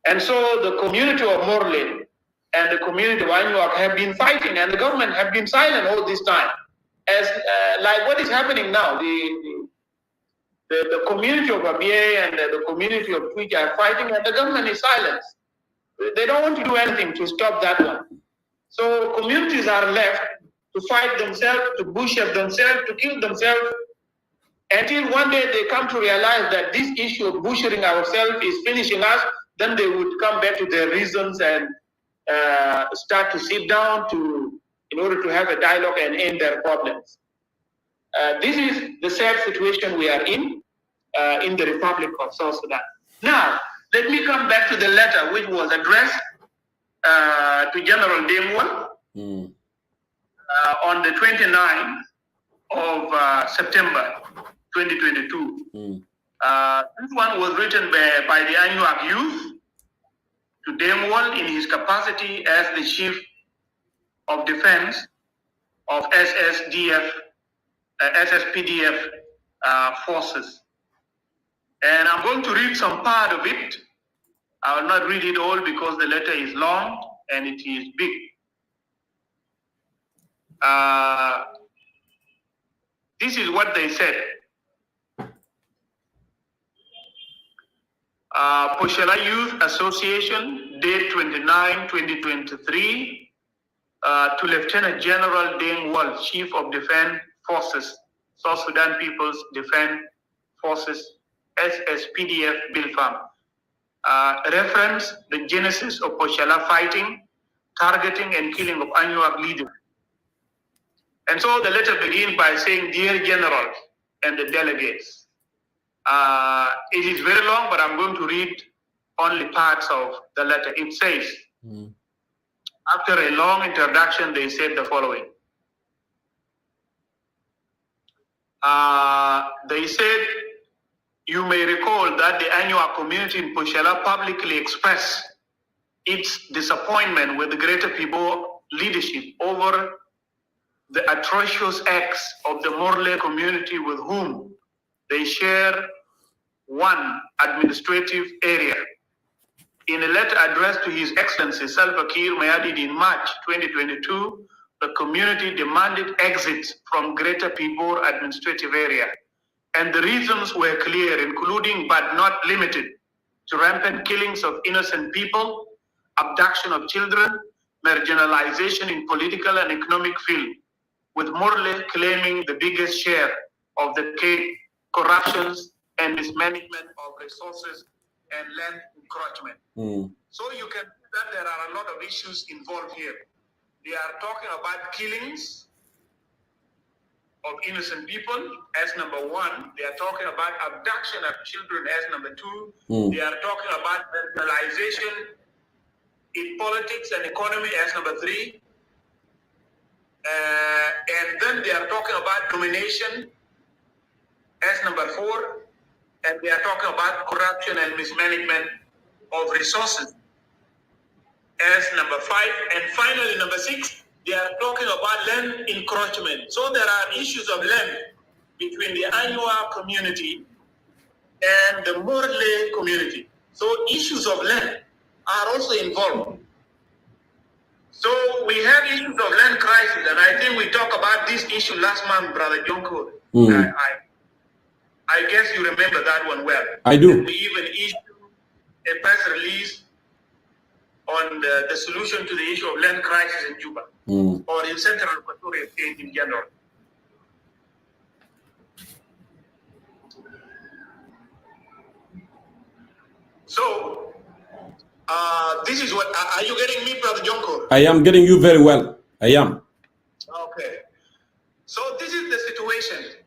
And so the community of Morley and the community of Anuak have been fighting, and the government have been silent all this time. As like what is happening now, the community of Abia and the community of Twitch are fighting, and the government is silent. They don't want to do anything to stop that one. So communities are left to fight themselves, to butcher themselves, to kill themselves, until one day they come to realize that this issue of butchering ourselves is finishing us. Then they would come back to their reasons and start to sit down in order to have a dialogue and end their problems. This is the sad situation we are in the Republic of South Sudan. Now, let me come back to the letter which was addressed to General Demwal on the 29th of September 2022. This one was written by the Anuak youth to Demwal in his capacity as the Chief of Defense of SSPDF forces. And I'm going to read some part of it. I will not read it all because the letter is long and it is big. This is what they said. Pochalla Youth Association, date 29, 2023, to Lieutenant General Deng Wal, Chief of Defense Forces, South Sudan People's Defense Forces, SSPDF Bilfam. Reference the genesis of Pochalla fighting, targeting and killing of Anuak leaders. And so the letter begins by saying, Dear General and the delegates, it is very long, but I'm going to read only parts of the letter. It says, after a long introduction, they said the following. They said, you may recall that the Anuak community in Pochalla publicly expressed its disappointment with the Greater Pibor leadership over the atrocious acts of the Morley community with whom they share one administrative area. In a letter addressed to His Excellency Salva Kiir Mayardit in March 2022, the community demanded exit from Greater Pibor administrative area. And the reasons were clear, including but not limited to rampant killings of innocent people, abduction of children, marginalization in political and economic field, with Morley claiming the biggest share of the case, corruptions and mismanagement of resources and land encroachment. So you can see that there are a lot of issues involved here. They are talking about killings of innocent people as number one. They are talking about abduction of children as number two. They are talking about centralization in politics and economy as number three. And then they are talking about domination as number four. And they are talking about corruption and mismanagement of resources as number five. And finally, number six, they are talking about land encroachment. So there are issues of land between the Anuak community and the Murle community. So issues of land are also involved. So we have issues of land crisis, and I think we talked about this issue last month, Brother Jonko. I guess you remember that one well. I do. We even issued a press release on the solution to the issue of land crisis in Juba or in Central Equatorial State in general. So, this is what, are you getting me, Brother Jonko? I am getting you very well. I am. Okay. So this is the situation.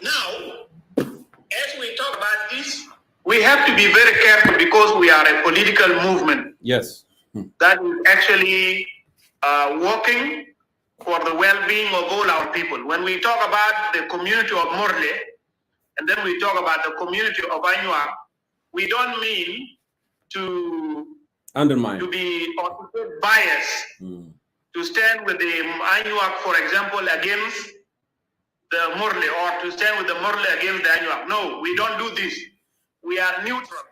Now, as we talk about this, we have to be very careful because we are a political movement. Yes. That is actually working for the well-being of all our people. When we talk about the community of Morle, and then we talk about the community of Anuak, we don't mean to undermine, to be biased, to stand with the Anuak, for example, against the Morle, or to stand with the Morle against the Anuak. No, we don't do this. We are neutral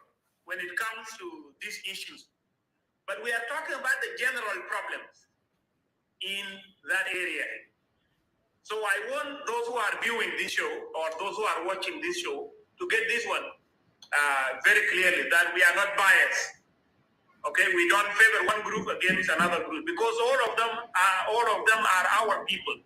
when it comes to these issues. But we are talking about the general problems in that area. So I want those who are viewing this show or those who are watching this show to get this one very clearly, that we are not biased. Okay, we don't favor one group against another group, because all of them are our people.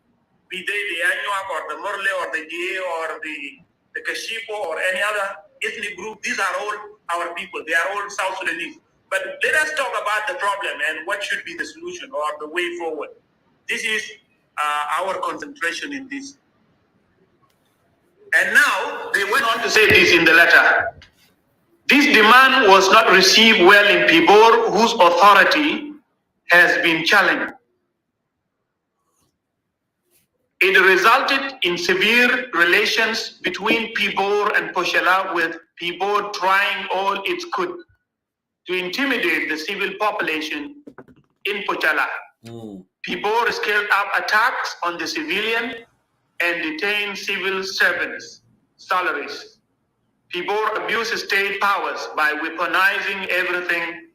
Be they the Anuak or the Morle or the Jie or the Kashipo or any other ethnic group, these are all our people. They are all South Sudanese. But let us talk about the problem and what should be the solution or the way forward. This is our concentration in this. And now they went on to say this in the letter. This demand was not received well in Pibor, whose authority has been challenged. It resulted in severe relations between Pibor and Pochalla, with Pibor trying all it could to intimidate the civil population in Pochalla. Pibor scaled up attacks on the civilian and detained civil servants' salaries. Pibor abused state powers by weaponizing everything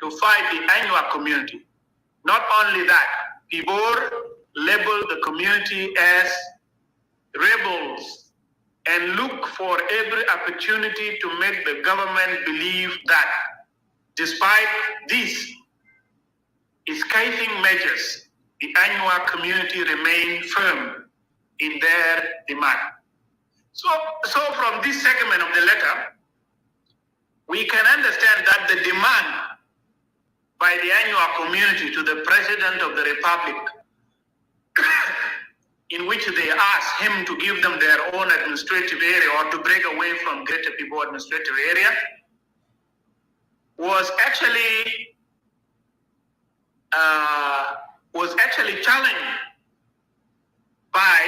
to fight the Anuak community. Not only that, Pibor labeled the community as rebels and looked for every opportunity to make the government believe that despite these scathing measures, the Anuak community remained firm in their demand. So from this segment of the letter, we can understand that the demand by the Anuak community to the President of the Republic, in which they asked him to give them their own administrative area or to break away from Greater Pibor administrative area, was actually challenged by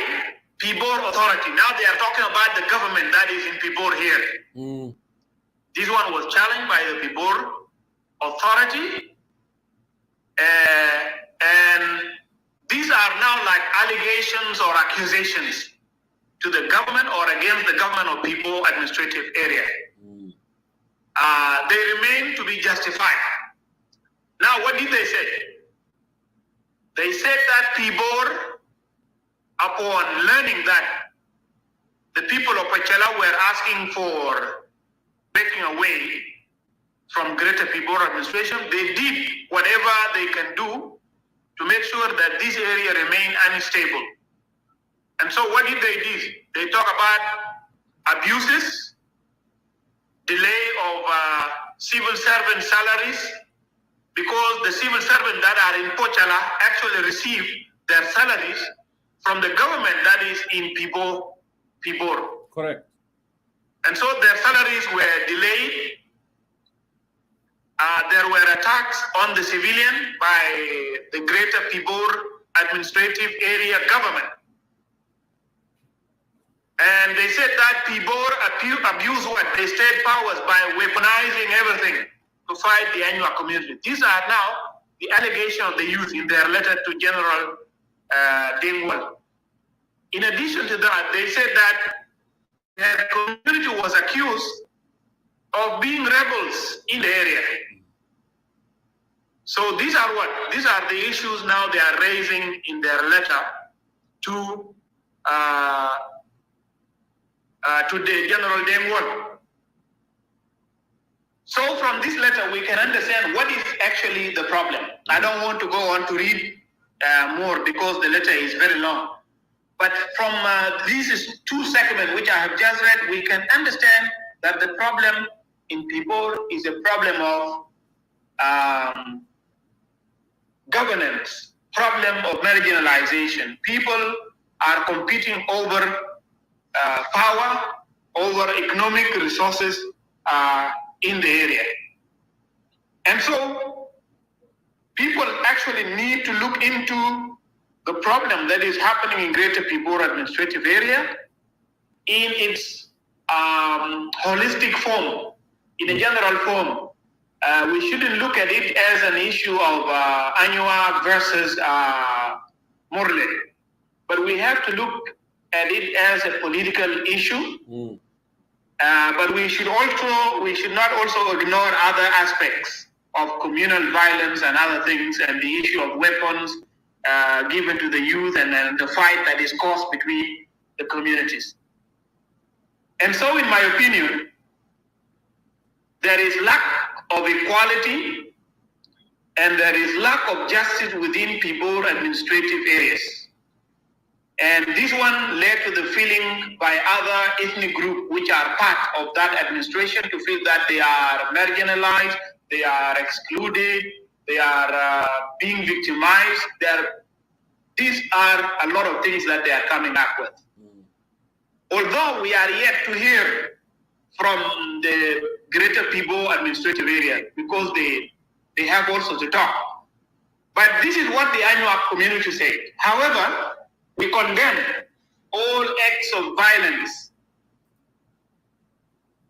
Pibor authority. Now they are talking about the government that is in Pibor here. This one was challenged by the Pibor authority, and these are now like allegations or accusations to the government or against the government of Pibor administrative area. They remain to be justified. Now, what did they say? They said that Pibor, upon learning that the people of Pochalla were asking for breaking away from Greater Pibor administration, they did whatever they can do to make sure that this area remain unstable. And so what did they do? They talk about abuses, delay of civil servant salaries, because the civil servants that are in Pochalla actually receive their salaries from the government that is in Pibor. Correct. And so their salaries were delayed. There were attacks on the civilian by the greater Pibor administrative area government. And they said that Pibor abused the state powers by weaponizing everything to fight the Anua community. These are now the allegations of the youth in their letter to General Dingwall. In addition to that, they said that the community was accused of being rebels in the area. So these are what? These are the issues now they are raising in their letter to the General Dingwall. So from this letter, we can understand what is actually the problem. I don't want to go on to read more because the letter is very long. But from these two segments which I have just read, we can understand that the problem in Pibor is a problem of governance, problem of marginalization. People are competing over power, over economic resources in the area. And so people actually need to look into the problem that is happening in Greater Pibor administrative area in its holistic form, in a general form. We shouldn't look at it as an issue of Anua versus Morley, but we have to look at it as a political issue. But we should not also ignore other aspects of communal violence and other things, and the issue of weapons given to the youth, and the fight that is caused between the communities. And so, in my opinion, there is lack of equality and there is lack of justice within Pibor administrative areas. And this one led to the feeling by other ethnic groups which are part of that administration to feel that they are marginalized, they are excluded, they are being victimized. These are a lot of things that they are coming up with. Although we are yet to hear from the Greater Pibor administrative area, because they have also to talk. But this is what the Anua community said. However, we condemn all acts of violence,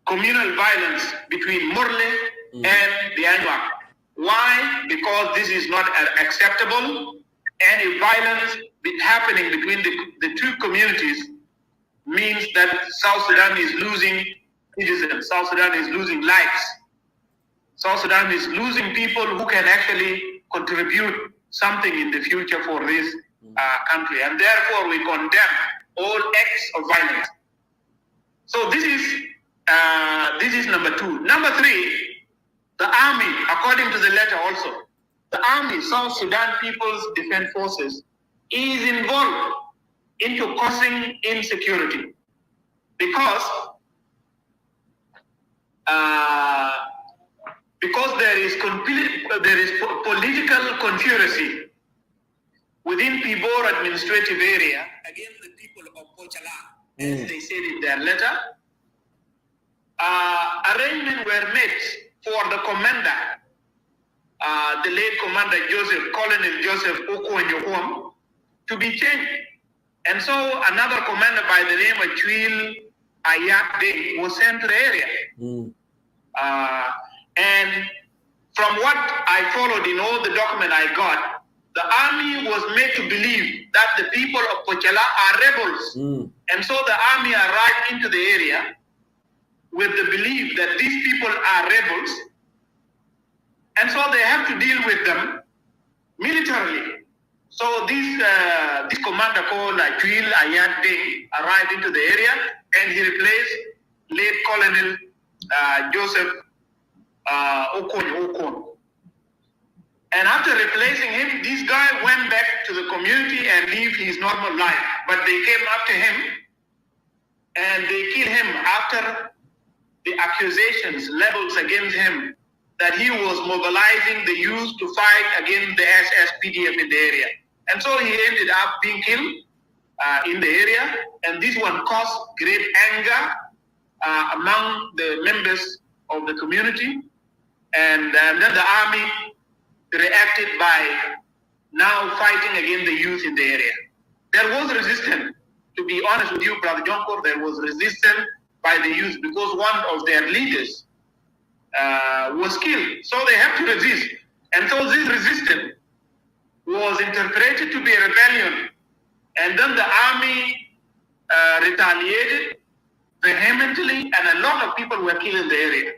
communal violence between Morley and the Anua. Why? Because this is not acceptable. Any violence happening between the two communities means that South Sudan is losing citizens. South Sudan is losing lives. South Sudan is losing people who can actually contribute something in the future for this country. And therefore, we condemn all acts of violence. So this is number two. Number three, the army, according to the letter also, the army, South Sudan People's Defense Forces, is involved into causing insecurity because there is political conspiracy within Pibor administrative area against the people of Pochalla, as they said in their letter. Arrangements were made for the commander, the late commander Colonel Joseph Okonjo, to be changed. And so another commander by the name of Chwil Ayat Day was sent to the area. And from what I followed in all the documents I got, the army was made to believe that the people of Pochalla are rebels. And so the army arrived into the area with the belief that these people are rebels. And so they have to deal with them militarily. So this commander called Chwil Ayat Day arrived into the area and he replaced late Colonel Joseph Okonjo. And after replacing him, this guy went back to the community and lived his normal life. But they came after him and they killed him after the accusations leveled against him that he was mobilizing the youth to fight against the SSPDF in the area. And so he ended up being killed in the area. And this one caused great anger among the members of the community. And then the army reacted by now fighting against the youth in the area. There was resistance, to be honest with you, Brother Jonkor, there was resistance by the youth because one of their leaders was killed. So they have to resist. And so this resistance was interpreted to be a rebellion. And then the army retaliated vehemently, and a lot of people were killed in the area.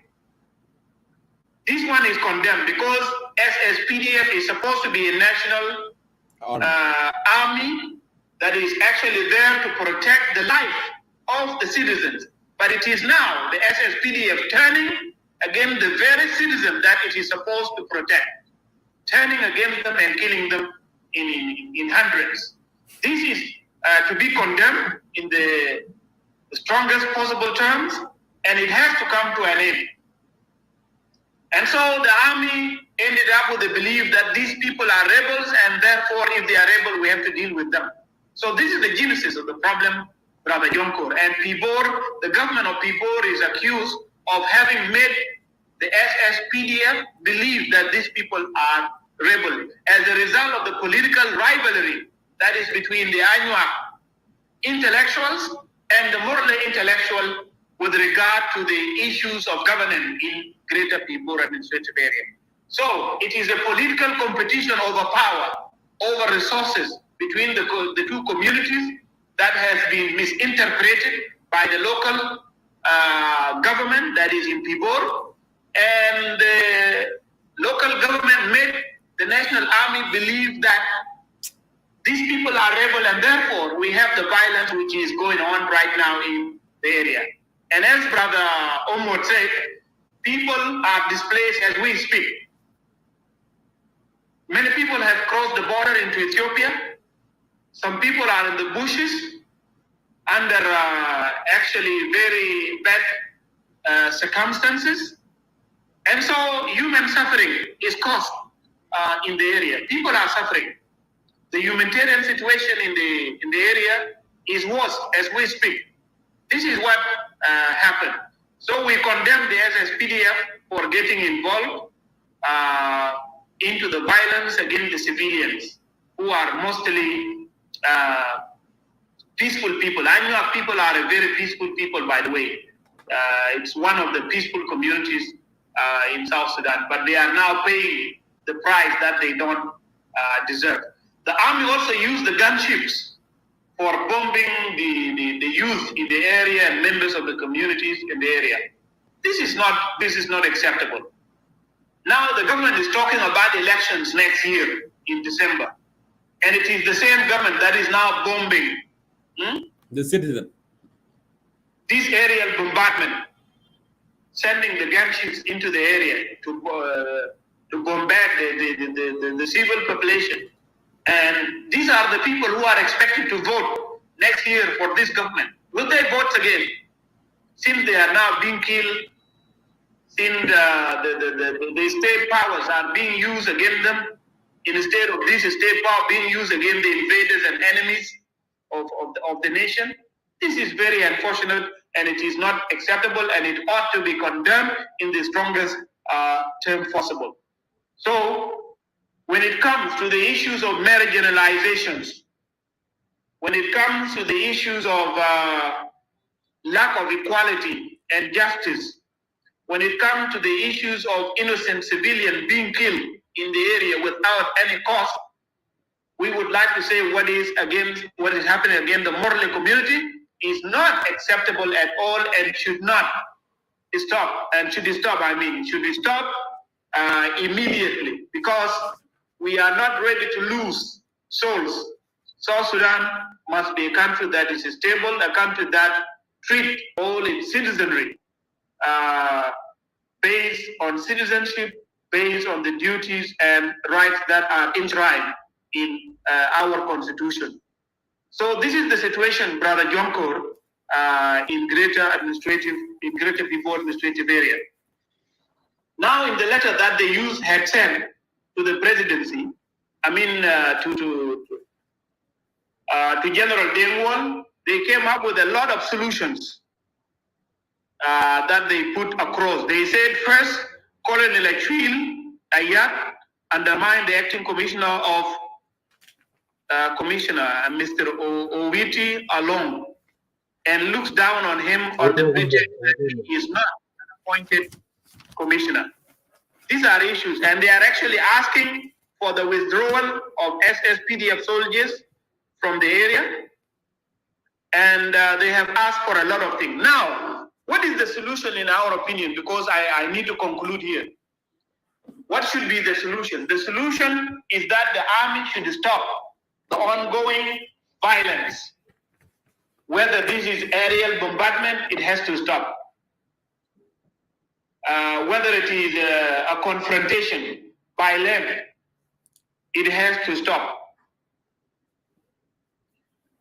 This one is condemned because SSPDF is supposed to be a national army that is actually there to protect the life of the citizens. But it is now the SSPDF turning against the very citizens that it is supposed to protect, turning against them and killing them in hundreds. This is to be condemned in the strongest possible terms, and it has to come to an end. And so the army ended up with the belief that these people are rebels, and therefore, if they are rebels, we have to deal with them. So this is the genesis of the problem, Brother Jonkor. And Pibor, the government of Pibor is accused of having made the SSPDF believe that these people are rebels as a result of the political rivalry that is between the Anuak intellectuals and the Morley intellectual with regard to the issues of governance in Greater Pibor administrative area. So it is a political competition over power, over resources between the two communities that has been misinterpreted by the local government that is in Pibor, and the local government made the national army believe that these people are rebel, and therefore we have the violence which is going on right now in the area. And as Brother Omar said, people are displaced as we speak. Many people have crossed the border into Ethiopia. Some people are in the bushes under actually very bad circumstances. And so human suffering is caused in the area. People are suffering. The humanitarian situation in the area is worse as we speak. This is what happened. So we condemn the SSPDF for getting involved into the violence against the civilians, who are mostly peaceful people. I know people are a very peaceful people, by the way. It's one of the peaceful communities in South Sudan, but they are now paying the price that they don't deserve. The army also used the gunships for bombing the youth in the area and members of the communities in the area. This is not acceptable. Now the government is talking about elections next year in December, and it is the same government that is now bombing the citizen. This aerial bombardment, sending the gunships into the area to bombard the civil population. And these are the people who are expected to vote next year for this government. Will they vote again? Since they are now being killed, since the state powers are being used against them, instead of this state power being used against the invaders and enemies of the nation, this is very unfortunate, and it is not acceptable, and it ought to be condemned in the strongest term possible. So, when it comes to the issues of marriage generalizations, when it comes to the issues of lack of equality and justice, when it comes to the issues of innocent civilians being killed in the area without any cause, we would like to say what is happening against the Morley community is not acceptable at all and should not stop. And should stop, should stop immediately, because we are not ready to lose souls. South Sudan must be a country that is stable, a country that treats all its citizenry based on citizenship, based on the duties and rights that are enshrined in our constitution. So this is the situation, Brother Jonkor, in Greater Pibor administrative area. Now, in the letter that they had sent to the presidency, I mean to General Dengwon, they came up with a lot of solutions that they put across. They said first, Colonel Achille Ayat undermined the acting commissioner of Mr. Owiti alone and looks down on him on the pretext that he is not an appointed commissioner. These are issues, and they are actually asking for the withdrawal of SSPDF soldiers from the area, and they have asked for a lot of things. Now, what is the solution in our opinion? Because I need to conclude here. What should be the solution? The solution is that the army should stop the ongoing violence. Whether this is aerial bombardment, it has to stop. Whether it is a confrontation by land, it has to stop.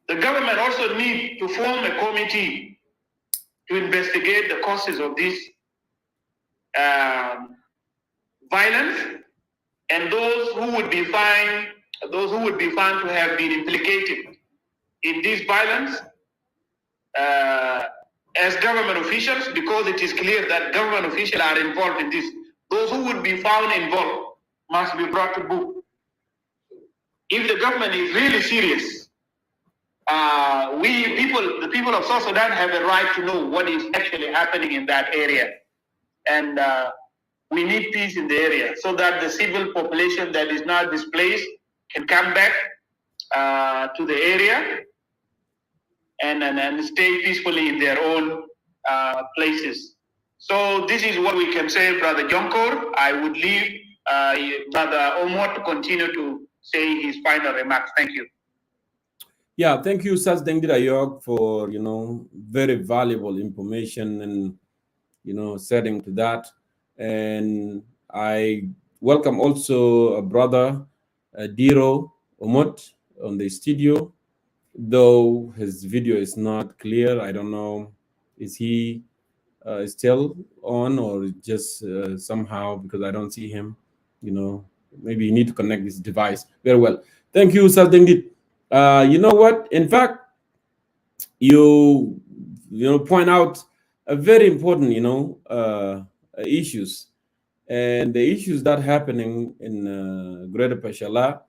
The government also needs to form a committee to investigate the causes of this violence, and those who would be found to have been implicated in this violence as government officials, because it is clear that government officials are involved in this. Those who would be found involved must be brought to book. If the government is really serious, the people of South Sudan have a right to know what is actually happening in that area. And we need peace in the area so that the civil population that is now displaced can come back to the area and stay peacefully in their own places. So this is what we can say, Brother Jonkor. I would leave Brother Omar to continue to say his final remarks. Thank you. Yeah, thank you, Sas Dengdira York, for very valuable information and setting to that. And I welcome also a brother Diro Omot on the studio, though his video is not clear. I don't know, is he still on or just somehow, because I don't see him, maybe you need to connect this device. Very well. Thank you, Sas Dengdit. You know what? In fact, you point out a very important, issues, and the issues that happening in Greater Pochalla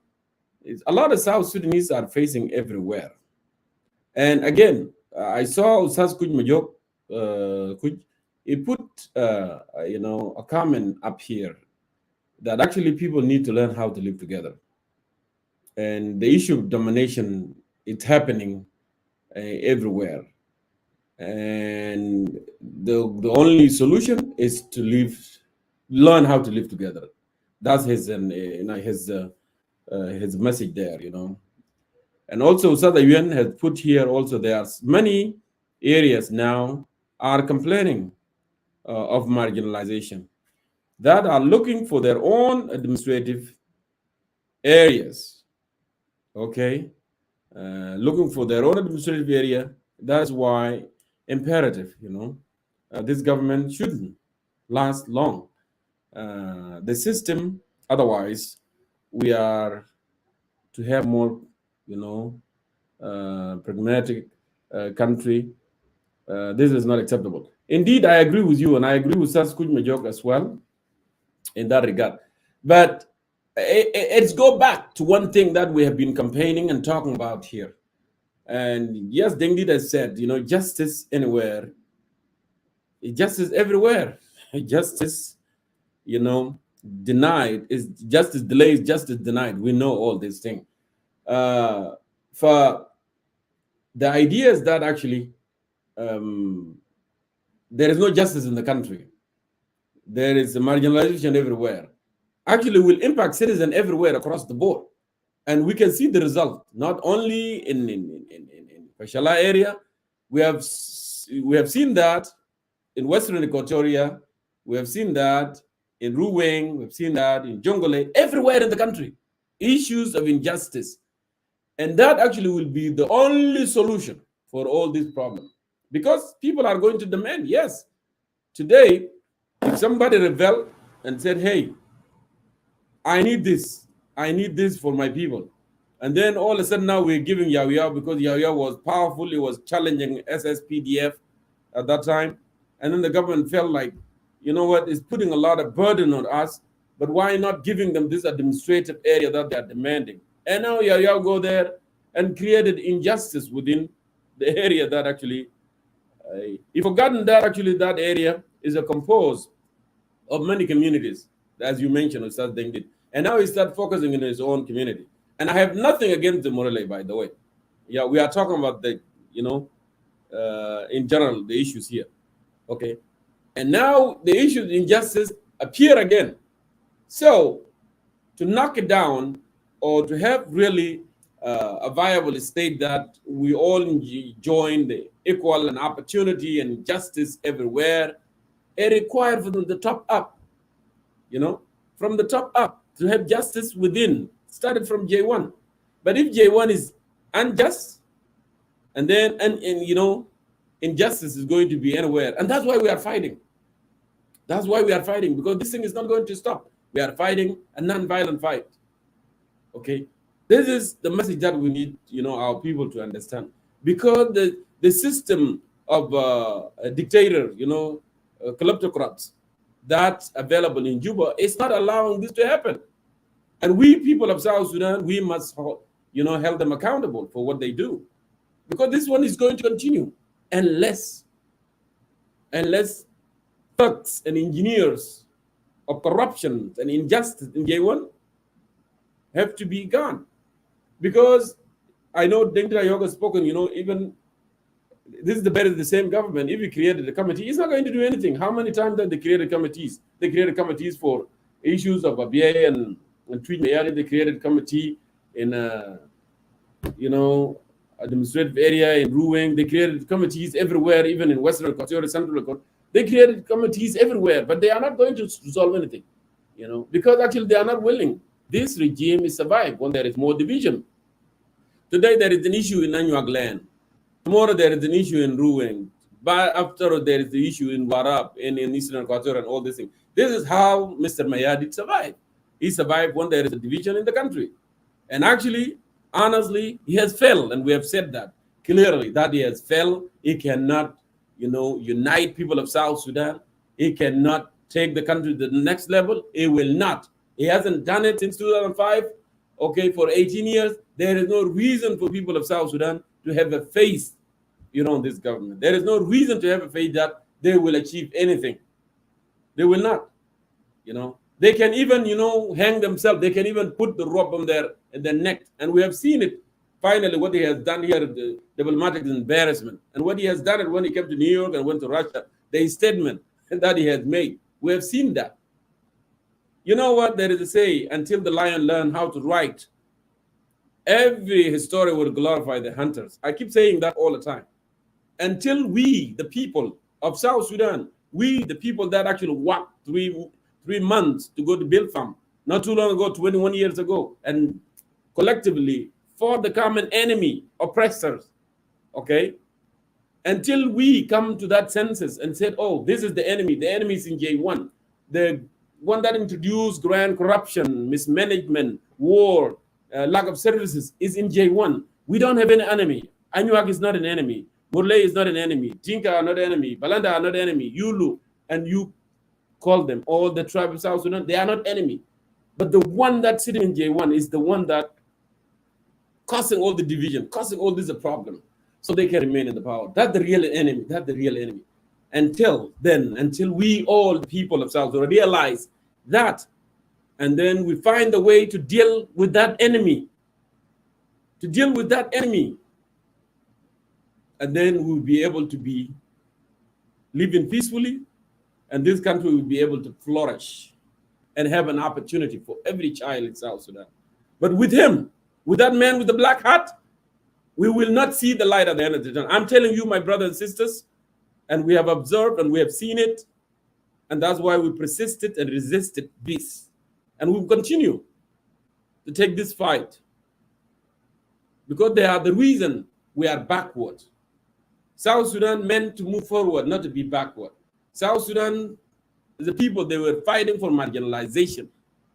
is a lot of South Sudanese are facing everywhere. And again, I saw Ustaz Kuj Majok, he put a comment up here that actually people need to learn how to live together. And the issue of domination, it's happening everywhere. And the only solution is to learn how to live together. That's his message there, And also, South UN has put here also there are many areas now are complaining of marginalization that are looking for their own administrative areas. Okay, looking for their own administrative area. That's why imperative, this government shouldn't last long. The system, otherwise, we are to have more, pragmatic country. This is not acceptable. Indeed, I agree with you, and I agree with Sas Kuj Majok as well in that regard. But let's go back to one thing that we have been campaigning and talking about here. And yes, Dengdida said, justice anywhere, justice everywhere. Justice, denied is justice delayed, justice denied. We know all these things. For the idea is that actually there is no justice in the country. There is marginalization everywhere. Actually will impact citizens everywhere across the board. And we can see the result, not only in Pochalla area. We have seen that in Western Equatoria. We have seen that in Ruweng, we've seen that in Jongole, everywhere in the country. Issues of injustice. And that actually will be the only solution for all these problems. Because people are going to demand, yes, today, if somebody rebelled and said, hey, I need this for my people. And then all of a sudden now we're giving Yahya because Yahya was powerful, he was challenging SSPDF at that time. And then the government felt like, you know what, it's putting a lot of burden on us, but why not giving them this administrative area that they're demanding? And now Yahya go there and created injustice within the area that actually, you've forgotten that actually that area is a composed of many communities, as you mentioned, Ustaz Deng did. And now he started focusing on his own community. And I have nothing against the Morale, by the way. Yeah, we are talking about the, in general, the issues here. Okay. And now the issues of injustice appear again. So to knock it down or to have really a viable state that we all join the equal and opportunity and justice everywhere, it requires from the top up, from the top up to have justice within, started from J1. But if J1 is unjust, and then, injustice is going to be anywhere. And that's why we are fighting. That's why we are fighting, because this thing is not going to stop. We are fighting a non-violent fight. Okay? This is the message that we need, our people to understand. Because the system of a dictator, kleptocrats that's available in Juba is not allowing this to happen. And we people of South Sudan, we must, hold them accountable for what they do. Because this one is going to continue unless thugs and engineers of corruption and injustice in J1 have to be gone. Because I know Deng Yoga has spoken, even this is the same government. If he created a committee, it's not going to do anything. How many times have they created committees? They created committees for issues of ABA and Tweet Mayari. They created committee in, administrative area in Ruweng. They created committees everywhere, even in Western Equatorial, Central Equatorial. They created committees everywhere, but they are not going to resolve anything, because actually they are not willing. This regime is survived when there is more division. Today there is an issue in Nanyuag land. Tomorrow there is an issue in Ruweng. But after there is the issue in Warab, in Eastern Equatorial and all these things. This is how Mr. Mayadit survived. He survived when there is a division in the country. And actually, honestly, he has failed, and we have said that clearly, that he has failed. He cannot, unite people of South Sudan. He cannot take the country to the next level. He will not. He hasn't done it since 2005. Okay, for 18 years, there is no reason for people of South Sudan to have a faith, in this government. There is no reason to have a faith that they will achieve anything. They will not, They can even, hang themselves. They can even put the rope on their neck. And we have seen it. Finally, what he has done here, the diplomatic embarrassment. And what he has done it when he came to New York and went to Russia, the statement that he has made. We have seen that. You know what? There is a say, until the lion learn how to write, every historian will glorify the hunters. I keep saying that all the time. Until we, the people of South Sudan, we, the people that actually walked 3 months to go to Bill Farm, not too long ago, 21 years ago, and collectively fought the common enemy, oppressors, okay? Until we come to that census and said, oh, this is the enemy is in J1, the one that introduced grand corruption, mismanagement, war, lack of services is in J1. We don't have any enemy. Anuak is not an enemy. Murle is not an enemy. Jinka are not an enemy. Balanda are not an enemy. Yulu, and you call them, all the tribes of South Sudan, they are not enemy. But the one that's sitting in J1 is the one that causing all the division, causing all this a problem, so they can remain in the power. That's the real enemy. That's the real enemy. Until then, until we all, the people of South Sudan, realize that, and then we find a way to deal with that enemy, and then we'll be able to be living peacefully, and this country will be able to flourish and have an opportunity for every child in South Sudan. But with him, with that man with the black hat, we will not see the light at the end of the tunnel. I'm telling you, my brothers and sisters, and we have observed and we have seen it, And that's why we persisted and resisted this. And we will continue to take this fight because they are the reason we are backward. South Sudan meant to move forward, not to be backward. South Sudan, the people, they were fighting for marginalization,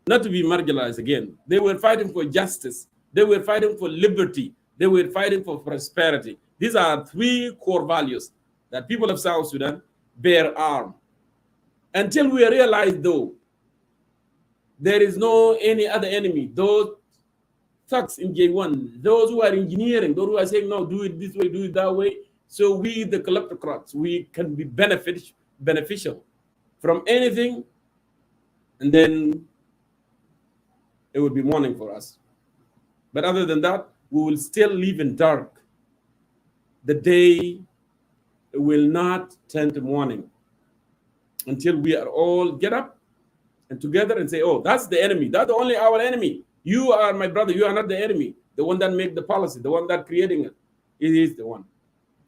not to be marginalized again. They were fighting for justice. They were fighting for liberty. They were fighting for prosperity. These are three core values that people of South Sudan bear arm. Until we realize, though, there is no any other enemy. Those thugs in J1, those who are engineering, those who are saying, no, do it this way, do it that way. So we, the kleptocrats, we can be beneficial from anything, and then it would be morning for us. But other than that, we will still live in dark. The day will not turn to morning until we are all get up and together and say, oh, that's the enemy. That's only our enemy. You are my brother. You are not the enemy. The one that make the policy, the one that creating it. It is the one.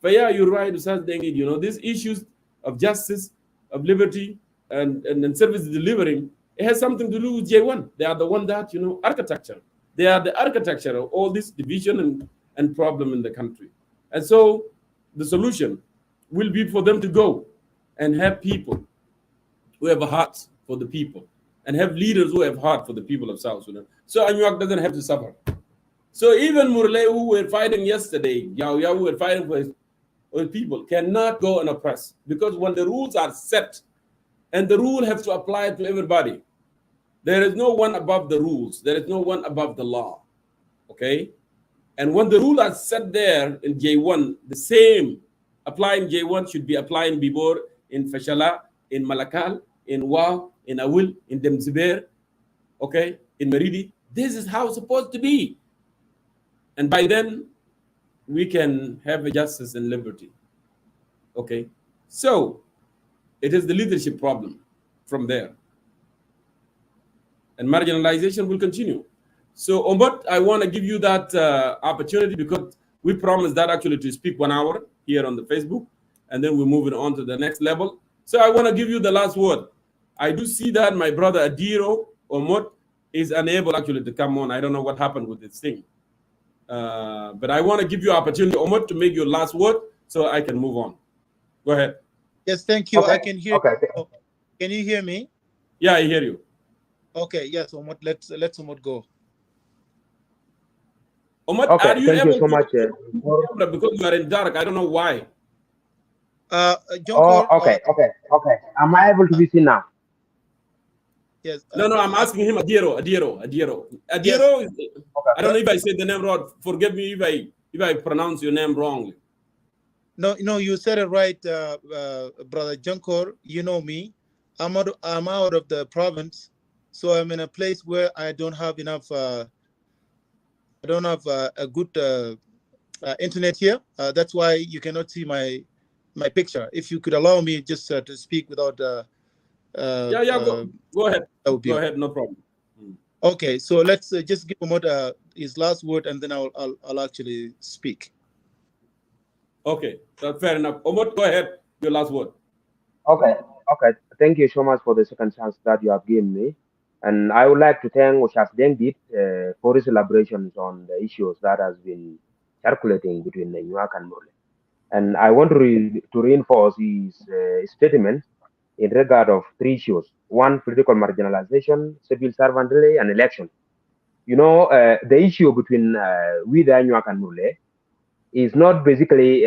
But yeah, you're right, Ustaz Dengi. You know, these issues of justice, of liberty, and service delivering, it has something to do with J1. They are the one that, you know, architecture. They are the architecture of all this division and problem in the country. And so the solution will be for them to go and have people who have a heart for the people and have leaders who have heart for the people of South Sudan. So Anyuak doesn't have to suffer. So even Murle, who were fighting yesterday, Yao who were fighting for his people, cannot go and oppress, because when the rules are set and the rule has to apply to everybody, there is no one above the rules. There is no one above the law. Okay? And when the rules are set there in J1, the same applying J1 should be applying Pibor, in Pochalla, in Malakal, in Wa, in Awil, in Demziber, okay, in Meridi. This is how it's supposed to be. And by then, we can have a justice and liberty. Okay? So, it is the leadership problem from there. And marginalization will continue. So, Ombot, I want to give you that opportunity, because we promised that actually to speak 1 hour here on the Facebook, and then we're moving on to the next level. So I want to give you the last word. I do see that my brother Adiro Omot is unable actually to come on. I don't know what happened with this thing. But I want to give you opportunity, Omot, to make your last word so I can move on. Go ahead. Yes, thank you. Okay. I can hear you. Can you hear me? Yeah, I hear you. Okay, yes, Omot, let's Omot go. Omot, Okay, are you thank able you so much. because you are in dark? I don't know why. John okay. Am I able to be seen now? Yes. No, I'm asking him Adiro. Yes. Is, I don't know if I said the name wrong. Forgive me if I pronounce your name wrongly. No, you said it right, brother Junkor. You know me. I'm out of the province, so I'm in a place where I don't have enough. I don't have a good internet here. That's why you cannot see my picture. If you could allow me just to speak without. Go ahead. That would be go ahead. No problem. Okay, so let's just give him his last word, and then I'll actually speak. Okay, that's fair enough. Omot, go ahead. Your last word. Okay. Thank you so much for the second chance that you have given me. And I would like to thank Oshas Dengit for his elaborations on the issues that has been circulating between Nenuak and Murle. And I want to reinforce his statement in regard of 3 issues. 1, political marginalization, civil servantry, and election. You know, the issue between we, the Nenuak and Murle, is not basically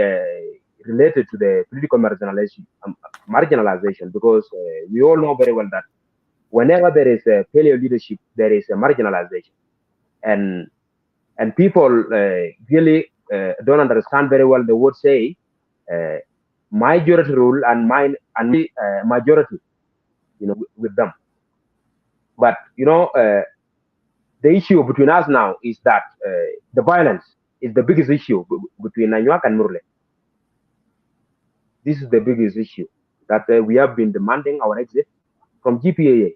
related to the political marginalization, because we all know very well that whenever there is a failure leadership, there is a marginalization, and people really don't understand very well the word say majority rule and majority, you know, with them. But you know, the issue between us now is that the violence is the biggest issue between Nanyuak and Murle. This is the biggest issue that we have been demanding our exit from GPAA.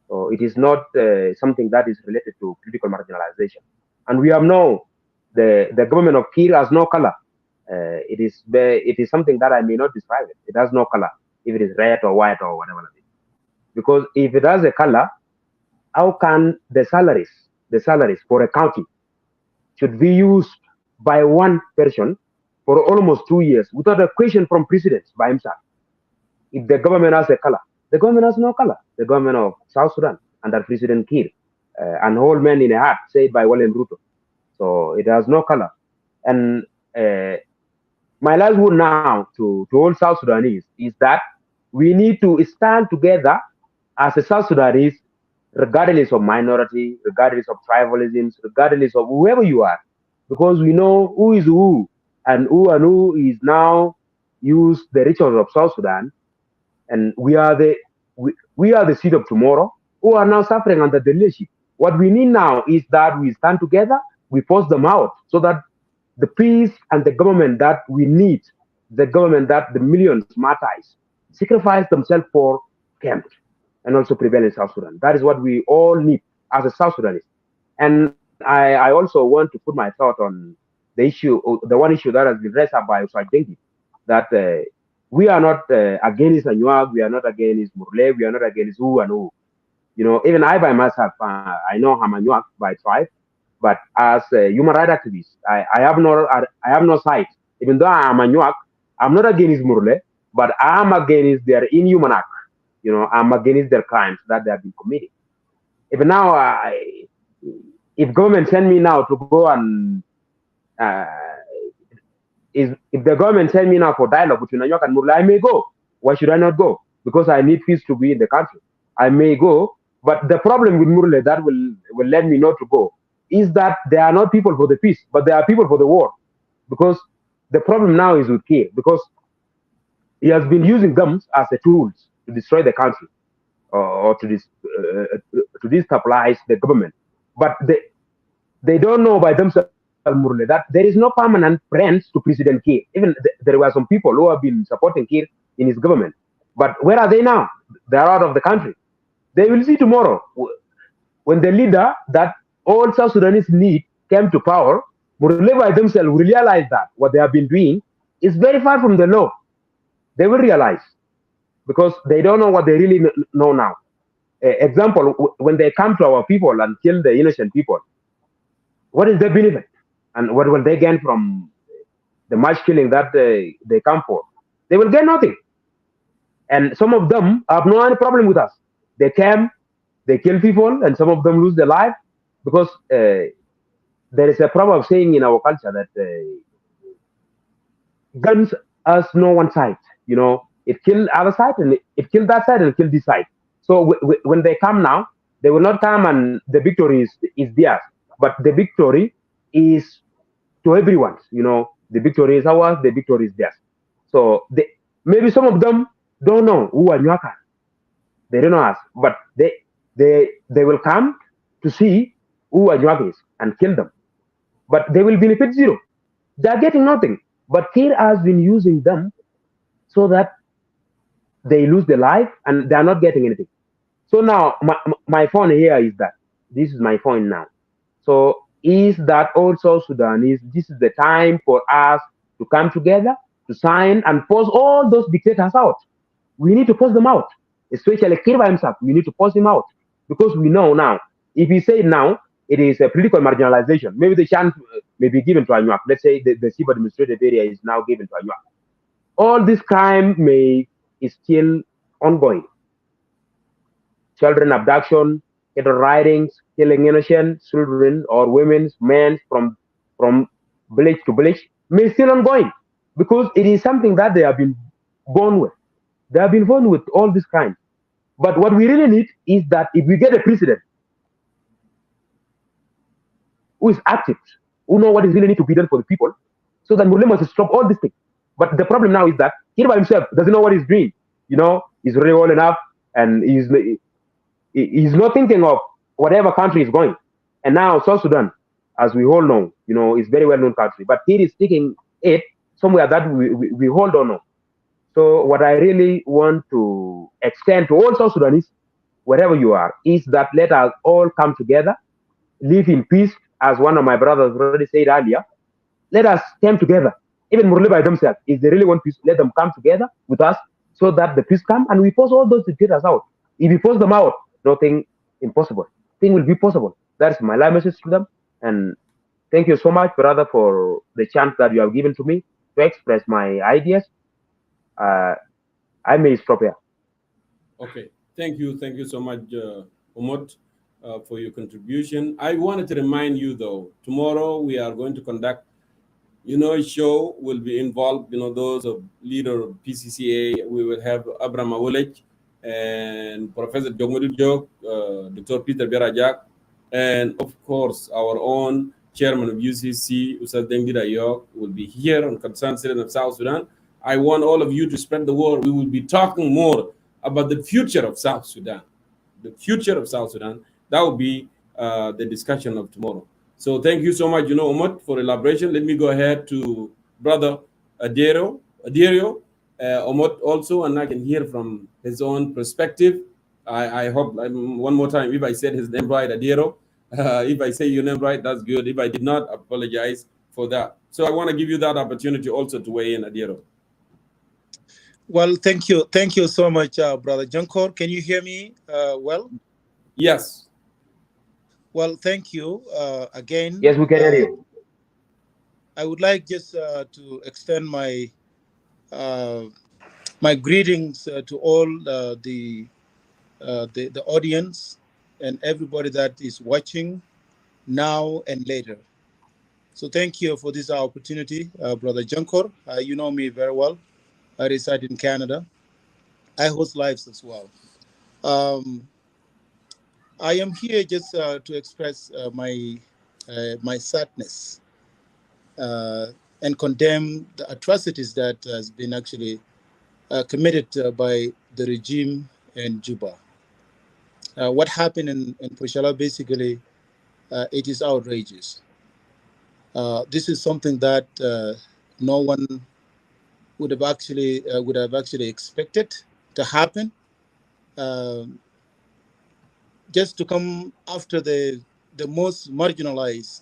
So it is not something that is related to political marginalization. And we have known the government of Kir has no color. It is something that I may not describe it. It has no color, if it is red or white or whatever. Because if it has a color, how can the salaries for a county should be used by one person for almost 2 years without a question from president by himself? If the government has a color, the government has no color. The government of South Sudan under President Kiir, an old man in a hat, said by William Ruto. So it has no color. And my last word now to all South Sudanese is that we need to stand together as a South Sudanese, regardless of minority, regardless of tribalisms, regardless of whoever you are, because we know who is who who is now use the rituals of South Sudan, and we are the seed of tomorrow who are now suffering under the leadership. What we need now is that we stand together, we force them out, so that the peace and the government that we need, the government that the millions martyrs sacrifice themselves for, can and also prevail in South Sudan. That is what we all need as a South Sudanese. And I also want to put my thought on the issue, the one issue that has been raised up by Usai Dengi, that we are not against Anyuag, we are not against Murle, we are not against who and who. You know, even I by myself, I know I'm Anyuag by tribe, but as a human rights activist, I have no side. Even though I am Anyuag, I'm not against Murle, but I am against their inhuman act. You know, I'm against their crimes that they have been committing. Even now, if government send me now to go and if the government send me now for dialogue between Anyuag and Murle, I may go. Why should I not go? Because I need peace to be in the country. I may go, but the problem with Murle that will let me not to go is that they are not people for the peace, but they are people for the war. Because the problem now is with Kiir, because he has been using them as a tools to destroy the country or to destabilize the government. But they don't know by themselves, Murle, that there is no permanent friends to President Kiir. Even there were some people who have been supporting Kiir in his government. But where are they now? They are out of the country. They will see tomorrow when the leader that all South Sudanese need came to power. Murle by themselves will realize that what they have been doing is very far from the law. They will realize because they don't know what they really know now. Example, when they come to our people and kill the innocent people, what is the benefit? And what will they gain from the mass killing that they come for? They will get nothing. And some of them have no any problem with us. They came, they kill people, and some of them lose their life because there is a proverb saying in our culture that guns has no one side. You know, it killed other side and it killed that side and it killed this side. So when they come now, they will not come and the victory is theirs, but the victory is to everyone. You know, the victory is ours, the victory is theirs. So maybe some of them don't know who Anyuag are. They don't know us, but they will come to see who Anyuag is and kill them. But they will benefit zero. They are getting nothing. But Kiir has been using them so that they lose their life and they are not getting anything. So now my point here is that this is my point now. So is that also Sudanese? This is the time for us to come together to sign and force all those dictators out. We need to force them out, especially Kiir by himself. We need to force him out because we know now. If he say now it is a political marginalization, maybe the chance may be given to Anyuag. Let's say the Siba administrative area is now given to Anyuag. All this crime is still ongoing. Children abduction, cattle ridings, killing innocent children or women, men from village to village may still ongoing because it is something that they have been born with. They have been born with all these crimes. But what we really need is that if we get a president who is active, who know what is really need to be done for the people, so that Murle must stop all these things. But the problem now is that he by himself doesn't know what he's doing. You know, he's really old enough and he's not thinking of whatever country is going. And now South Sudan, as we all know, you know, is very well-known country. But he is taking it somewhere that we all don't know. So what I really want to extend to all South Sudanese, wherever you are, is that let us all come together, live in peace, as one of my brothers already said earlier. Let us come together. Even Murle by themselves, if they really want peace, let them come together with us so that the peace come and we force all those dictators out. If you force them out, nothing impossible. Thing will be possible. That's my live message to them. And thank you so much, brother, for the chance that you have given to me to express my ideas. Uh, I may stop here. Okay, thank you so much, Umut, for your contribution. I wanted to remind you, though, tomorrow we are going to conduct, show will be involved, those of leader of PCCA. We will have Abraham Awolech and Professor Jogmudu Jok, Dr. Peter Berajak, and of course, our own chairman of UCC, Ustaz Dengida Yok, will be here on Concerned Citizen of South Sudan. I want all of you to spread the word. We will be talking more about the future of South Sudan. The future of South Sudan. That will be the discussion of tomorrow. So thank you so much, Umut, for elaboration. Let me go ahead to Brother Adierio, Umut also, and I can hear from his own perspective. I hope one more time, if I said his name right, Adierio. If I say your name right, that's good. If I did not, apologize for that. So I want to give you that opportunity also to weigh in, Adierio. Well, thank you so much, Brother Jankor. Can you hear me well? Yes. Well, thank you again. Yes, we can hear you. I would like just to extend my my greetings to all the audience and everybody that is watching now and later. So thank you for this opportunity, Brother Jankor. You know me very well. I reside in Canada. I host lives as well. I am here just to express my sadness and condemn the atrocities that has been actually committed by the regime in Juba. What happened in Pochalla, basically, it is outrageous. This is something that no one would have actually expected to happen. Just to come after the most marginalized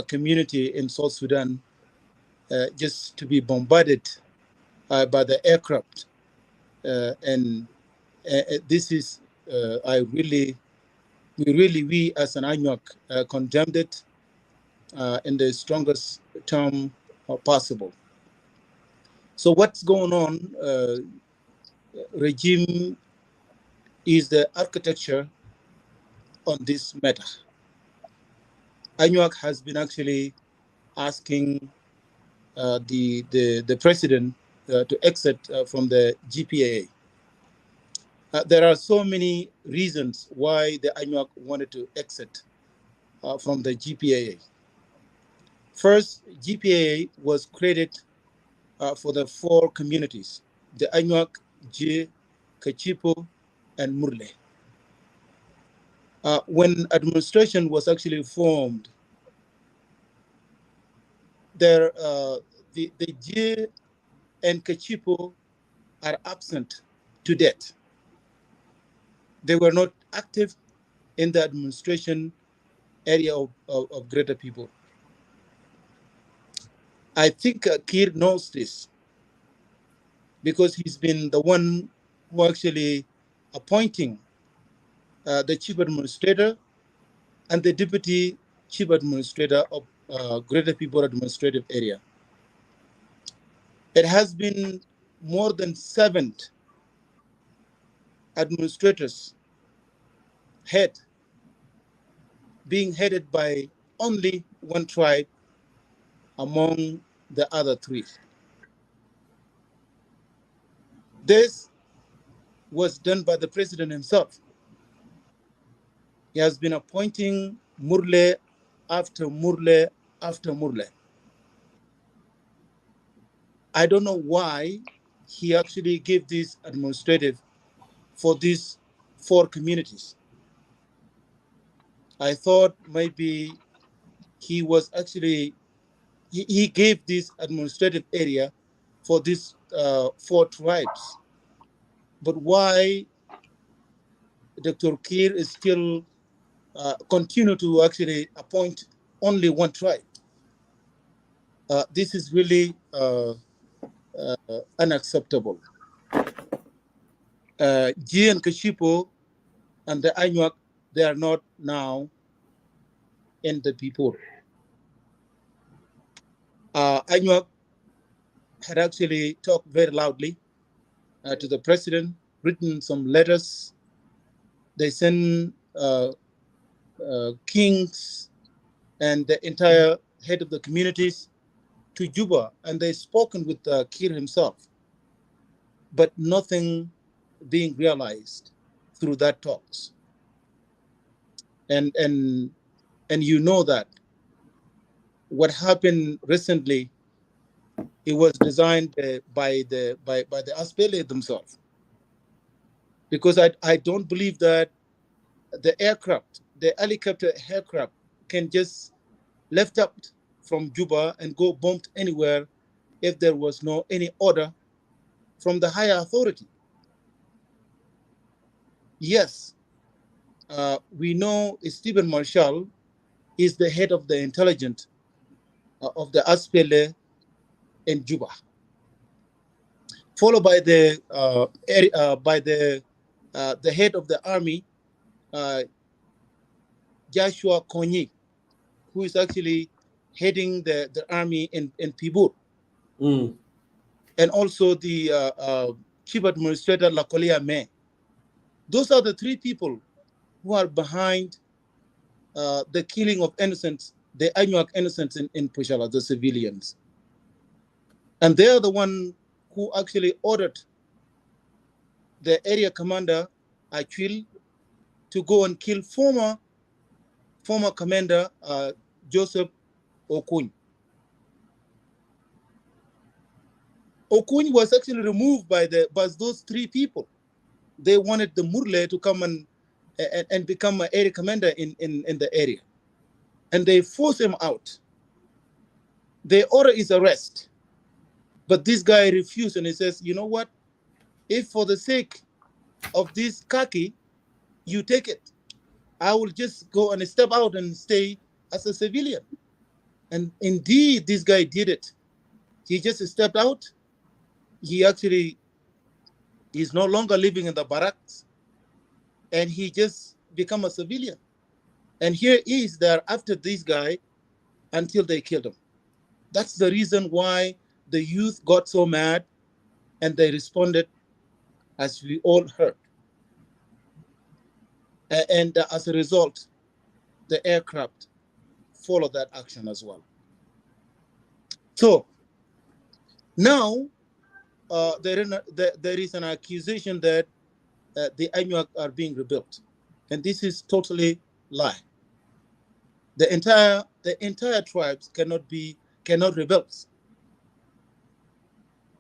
community in South Sudan, just to be bombarded by the aircraft, and this is we as an Anuak condemned it in the strongest term possible. So what's going on? Regime is the architecture on this matter. Anuak has been actually asking the president to exit from the GPAA. There are so many reasons why the Anuak wanted to exit from the GPAA. First, GPAA was created for the four communities: the Anuak, J, Kachipo, and Murle. When administration was actually formed, the J and Kachipo are absent to date. They were not active in the administration area of Greater People. I think Kir knows this because he's been the one who actually appointing the chief administrator and the deputy chief administrator of Greater People Administrative Area. It has been more than 7 administrators being headed by only one tribe among the other 3. This was done by the president himself. He has been appointing Murle after Murle after Murle. I don't know why he actually gave this administrative for these 4 communities. I thought maybe he was actually, he gave this administrative area for these 4 tribes. But why Dr. Kir is still continue to actually appoint only one tribe? This is really unacceptable. G and Kashipo and the Anuak, they are not now in the Pibor. Anuak had actually talked very loudly to the president, written some letters. They sent kings and the entire head of the communities to Juba, and they spoken with Kir himself, but nothing being realized through that talks. And you know that what happened recently, it was designed by the Aspele themselves, because I don't believe that the aircraft, the helicopter aircraft, can just left up from Juba and go bombed anywhere if there was no any order from the higher authority. Yes, we know Stephen Marshall is the head of the intelligence of the Aspele in Juba, followed by the head of the army, Joshua Kony, who is actually heading the army in Pibor, and also the chief administrator Lakolia May. Those are the three people who are behind the killing of innocents, the Anuak innocents in Pochalla, the civilians. And they are the one who actually ordered the area commander, Achil, to go and kill former commander Joseph Okuny. Okuny was actually removed by those three people. They wanted the Murle to come and become an area commander in the area. And they forced him out. The order is arrest. But this guy refused, and he says, you know what? If for the sake of this khaki, you take it, I will just go and step out and stay as a civilian. And indeed, this guy did it. He just stepped out. He actually is no longer living in the barracks, and he just become a civilian. And here he is there after this guy until they killed him. That's the reason why the youth got so mad, and they responded, as we all heard. And as a result, the aircraft followed that action as well. So now there is an accusation that the Anuak are being rebuilt, and this is totally lie. The entire tribes cannot rebel.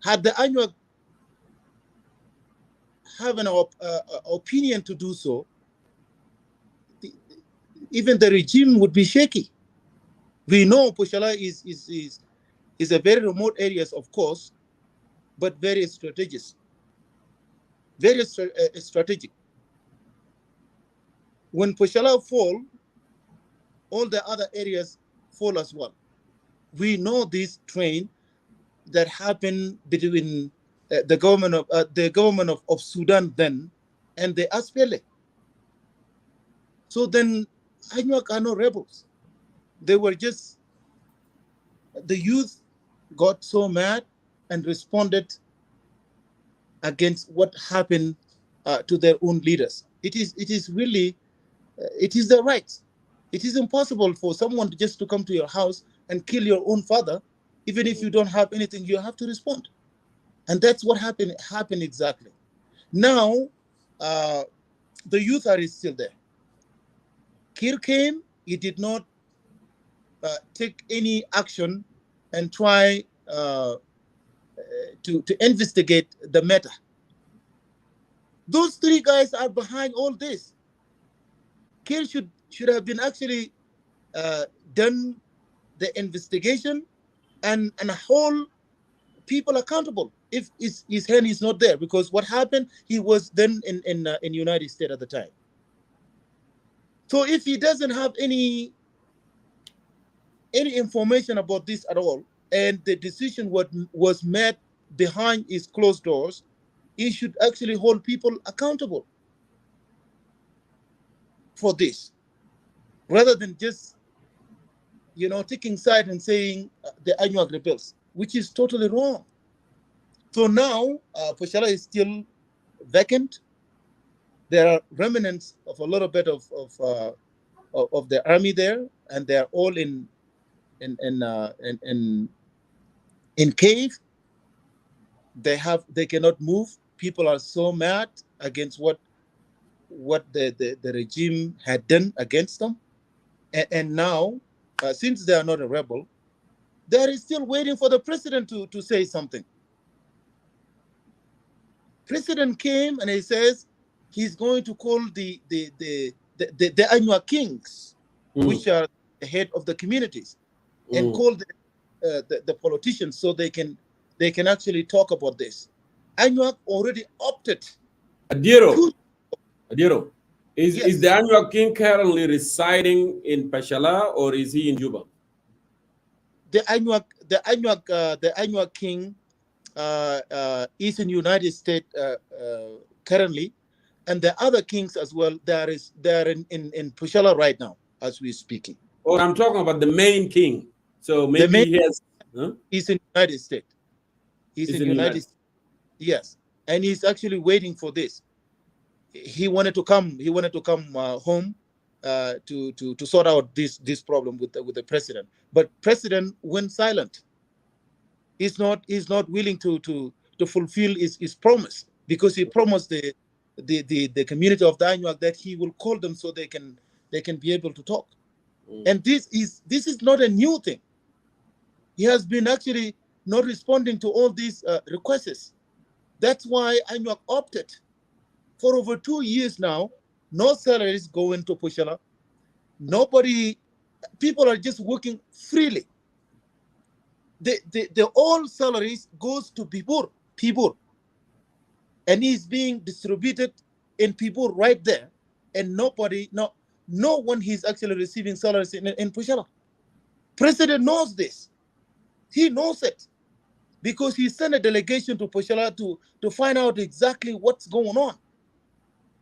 Had the Anuak have an opinion to do so, even the regime would be shaky. We know Pochalla is a very remote areas, of course, but very strategic. Very strategic. When Pochalla fall, all the other areas fall as well. We know this trend that happened between the government of Sudan then and the SPLA. So then Anuak are no rebels. They were just, the youth got so mad and responded against what happened to their own leaders. It is really, it is their right. It is impossible for someone just to come to your house and kill your own father. Even if you don't have anything, you have to respond. And that's what happened exactly. Now, the youth are still there. Kir came, he did not take any action and try to investigate the matter. Those three guys are behind all this. Kir should have been actually done the investigation and hold people accountable if his hand is not there, because what happened, he was then in United States at the time. So if he doesn't have any information about this at all, and the decision was made behind his closed doors, he should actually hold people accountable. for this, rather than just, taking side and saying the Anuak rebels, which is totally wrong. So now, Pochalla is still vacant. There are remnants of a little bit of the army there, and they are all in cave. They cannot move. People are so mad against what the regime had done against them, and now, since they are not a rebel, they are still waiting for the president to say something. President came and he says he's going to call the Anuak kings, which are the head of the communities, and call the politicians so they can actually talk about this. Anuak already opted. Adiro, Yes. is the Anuak king currently residing in Pochalla or is he in Juba? The Anuak king is in United States currently, and the other kings as well. They are in Pochalla right now as we're speaking. Oh, I'm talking about the main king. So maybe he has. Huh? He's in United States. He's in United States. Yes, and he's actually waiting for this. He wanted to come. He wanted to come home to sort out this problem with the president. But president went silent. He's not willing to fulfill his promise, because he promised the community of the Anuak that he will call them so they can be able to talk. And this is not a new thing. He has been actually not responding to all these requests. That's why Anuak opted. For over 2 years now, no salaries go into Pochalla. People are just working freely. The all salaries goes to Pibor, and he's being distributed in Pibor right there, and no one is actually receiving salaries in Pochalla. President knows this. He knows it, because he sent a delegation to Pochalla to find out exactly what's going on.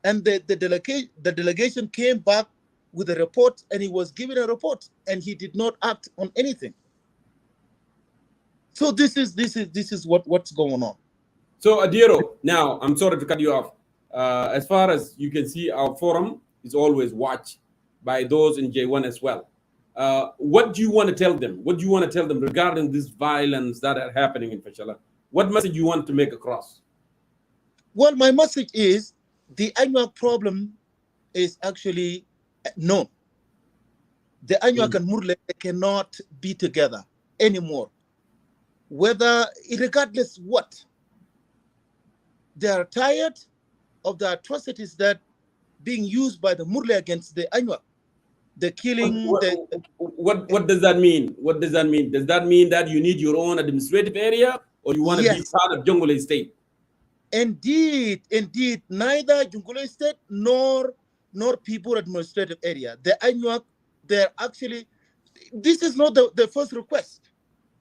And the delegation came back with a report, and he was given a report, and he did not act on anything. So this is what's going on. So Adiro, now I'm sorry to cut you off. As far as you can see, our forum is always watched by those in J1 as well. What do you want to tell them? What do you want to tell them regarding this violence that are happening in Pochalla? What message you want to make across? Well, my message is the Anuak problem is actually known. The Anuak and Murle cannot be together anymore. Regardless what, they are tired of the atrocities that being used by the Murle against the Anuak. The killing. What does that mean? What does that mean? Does that mean that you need your own administrative area, or you want to be part of Jungle State? Indeed, neither Jungle State nor Pibor administrative area. The Anuak, they're actually, this is not the first request.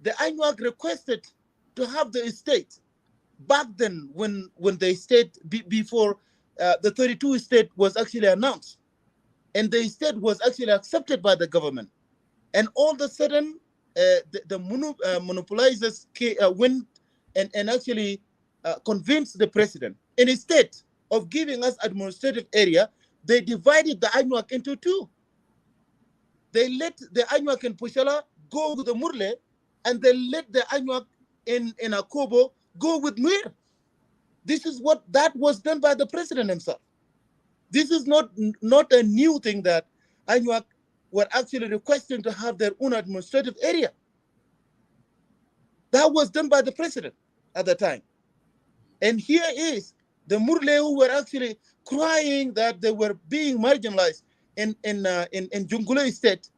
The Anuak requested to have the estate back then when the estate, before the 32 estate was actually announced. And the estate was actually accepted by the government. And all of a sudden, the monopolizers went and actually convinced the president. And instead of giving us administrative area, they divided the Anuak into two. They let the Anuak in Pochalla go with the Murle, and they let the Anuak in Akobo go with Nuer. This is that was done by the president himself. This is not a new thing that Anuak were actually requesting to have their own administrative area. That was done by the president at the time. And here is the Murle who were actually crying that they were being marginalized in Jungule State.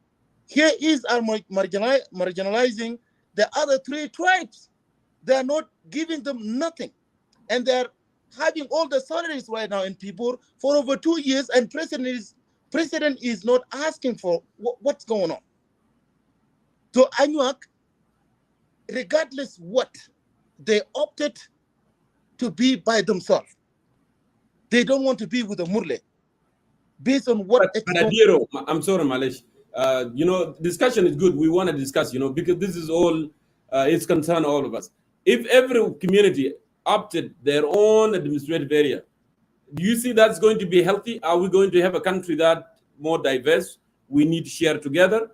Here is our marginalizing the other three tribes. They are not giving them nothing. And they're having all the salaries right now in Pibor for over 2 years, and president is not asking for what's going on. So Anuak, regardless what, they opted to be by themselves. They don't want to be with the Murle. based on what But Adiro, I'm sorry, Malish. You know, discussion is good. We want to discuss, you know, because this is all, it's concern all of us. If every community opted their own administrative area, do you see that's going to be healthy? Are we going to have a country that more diverse? We need to share together,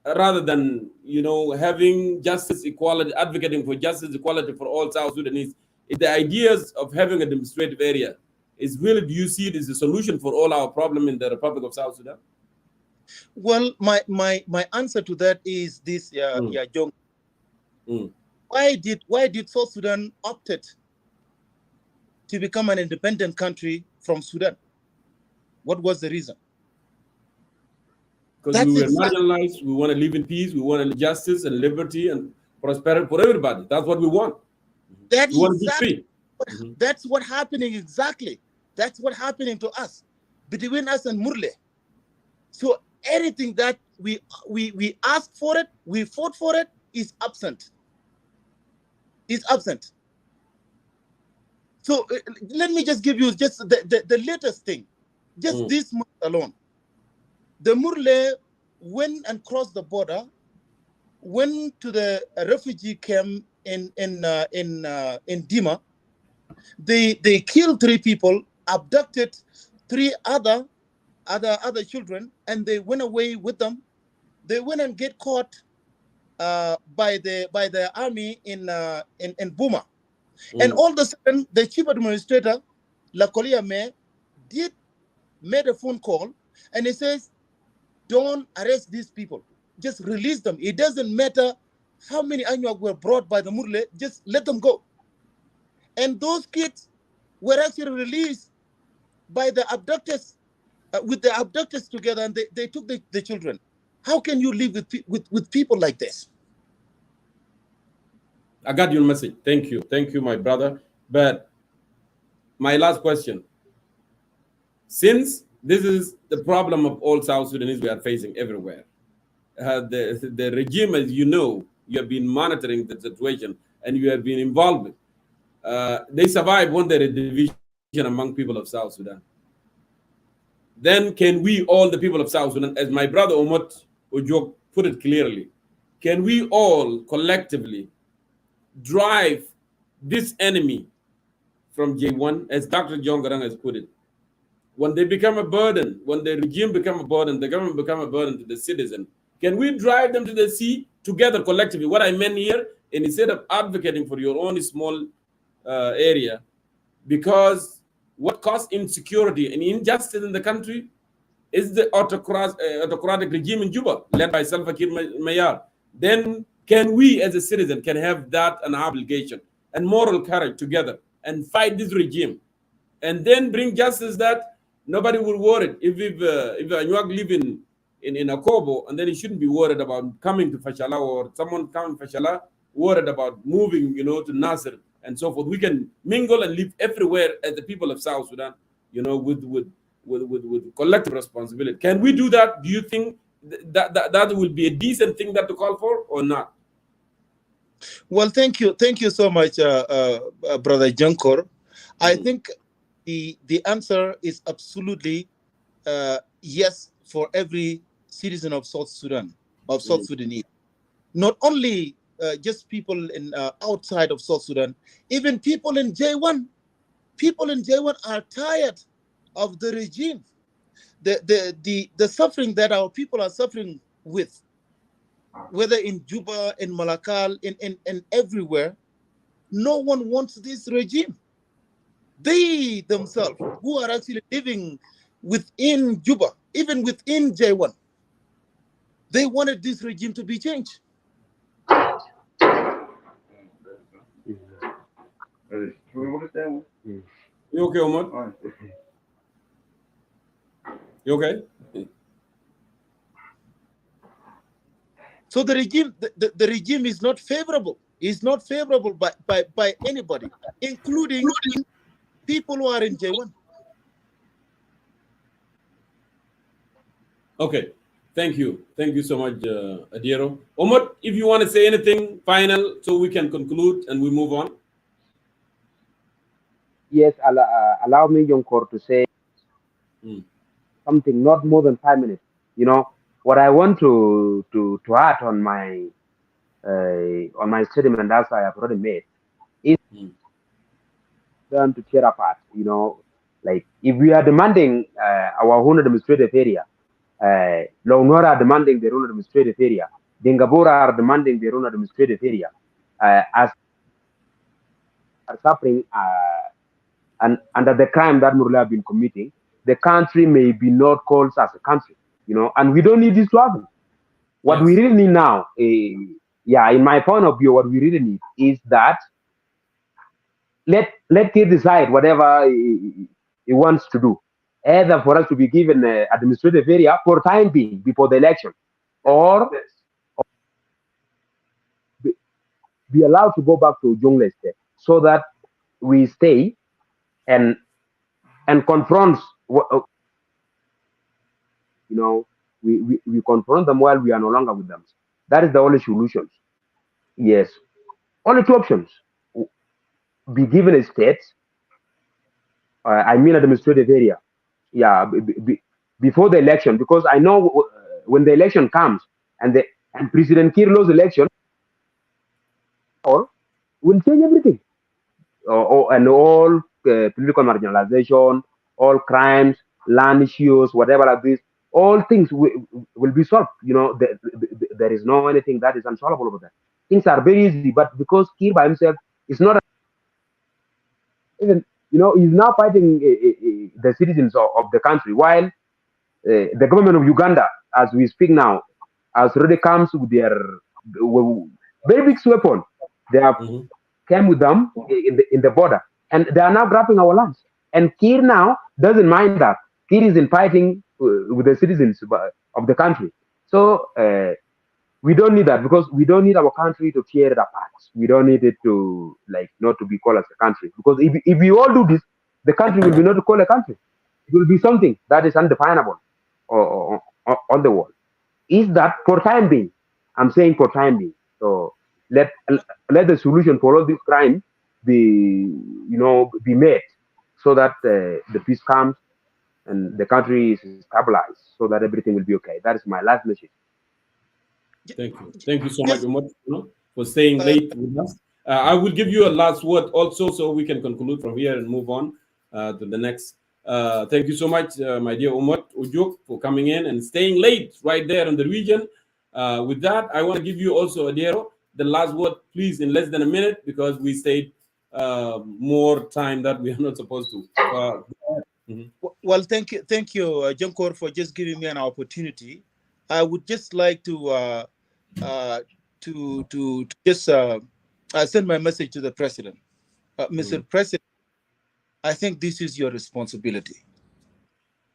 rather than, you know, having justice, equality, advocating for justice, equality for all South Sudanese. If the ideas of having a administrative area is really, do you see it as a solution for all our problem in the Republic of South Sudan? Well, my answer to that is this, Jong. Why did South Sudan opted to become an independent country from Sudan? What was the reason? Because we were marginalized. We want to live in peace. We want justice and liberty and prosperity for everybody. That's what we want. That's we want to be free. That's what happening exactly. That's what happening to us, between us and Murle. So anything that we asked for it, we fought for it, is absent. Is absent. So let me just give you just the latest thing. Just this month alone, the Murle went and crossed the border, went to the refugee camp in Dima. They killed 3 people, abducted 3 other children, and they went away with them. They went and get caught by the army in Buma. And all of a sudden, the chief administrator, Lakolia Mayor, made a phone call, and he says, don't arrest these people. Just release them. It doesn't matter how many Anuak were brought by the Murle, just let them go. And those kids were actually released by the abductors, with the abductors together, and they took the children. How can you live with people like this? I got your message. Thank you. Thank you, my brother. But my last question. Since this is the problem of all South Sudanese we are facing everywhere, the regime, as you know, you have been monitoring the situation and you have been involved with. They survive when there is division among people of South Sudan. Then can we, all the people of South Sudan, as my brother Omot Ojok put it clearly, can we all collectively drive this enemy from J1, as Dr. John Garang has put it? When they become a burden, when the regime become a burden, the government become a burden to the citizen, can we drive them to the sea together collectively? What I meant here, and instead of advocating for your own small area, because what causes insecurity and injustice in the country is the autocratic regime in Juba, led by Salva Kiir Mayar. Then can we as a citizen can have that an obligation and moral courage together and fight this regime, and then bring justice that nobody will worry. If Anyuak live in Akobo, and then he shouldn't be worried about coming to Pochalla, or someone coming to Pochalla worried about moving, to Nasser and so forth. We can mingle and live everywhere as the people of South Sudan, with collective responsibility. Can we do that? Do you think that will be a decent thing that to call for, or not? Well, thank you so much, Brother Jankor. I think the answer is absolutely yes for every citizen of South Sudan, of South Sudanese. Not only just people in outside of South Sudan, even people in J1. People in J1 are tired of the regime, the suffering that our people are suffering with, whether in Juba, in Malakal, in everywhere. No one wants this regime. They themselves, who are actually living within Juba, even within J1, they wanted this regime to be changed. You okay, Omar? You okay? So the regime is not favorable. It's not favorable by anybody, including people who are in J1. Okay. Thank you. Thank you so much, Adiero. Omar, if you want to say anything final so we can conclude and we move on. Yes, allow me, Yonkor, to say. something, not more than 5 minutes. You know, what I want to add on my statement as I have already made is them to tear apart. You know, like if we are demanding our own administrative area, Launora are demanding their own administrative area, Dingabora are demanding their own administrative area, as are suffering and under the crime that Murla have been committing, the country may be not called as a country, you know, and we don't need this to happen. What we really need now, yeah, in my point of view, what we really need is that let Kir decide whatever he wants to do, either for us to be given an administrative area for time being before the election, or be allowed to go back to Jongle State so that we stay and confront you know, we confront them while we are no longer with them. That is the only solution. Yes, only two options: be given a state, I mean administrative area, yeah, before the election, because I know when the election comes and President Kir loses election, or will change everything, and all political marginalization, all crimes, land issues, whatever like this, all things will be solved. You know, there is no anything that is unsolvable over there. Things are very easy, but because Kir by himself is not even, you know, he's now fighting the citizens of the country, while the government of Uganda, as we speak now, has already comes with their very big weapon. They have came with them in the border, and they are now grabbing our lands. And Kir now doesn't mind that. Kir is in fighting with the citizens of the country. So we don't need that, because we don't need our country to tear it apart. We don't need it to, like, not to be called as a country. Because if we all do this, the country will be not called a country. It will be something that is undefinable on the world. Is that for time being? I'm saying for time being. So let the solution for all this crime be made, so that the peace comes and the country is stabilized, so that everything will be okay. That is my last message. Thank you so much, Umar, for staying late with us. I will give you a last word also, so we can conclude from here and move on to the next. Thank you so much, my dear Umar Ujuk, for coming in and staying late right there in the region. With that, I want to give you also, Adero, the last word, please, in less than a minute, because we stayed more time that we are not supposed to. Well, thank you, Jankor, for just giving me an opportunity. I would just like to just send my message to the president. Mr. President, I think this is your responsibility.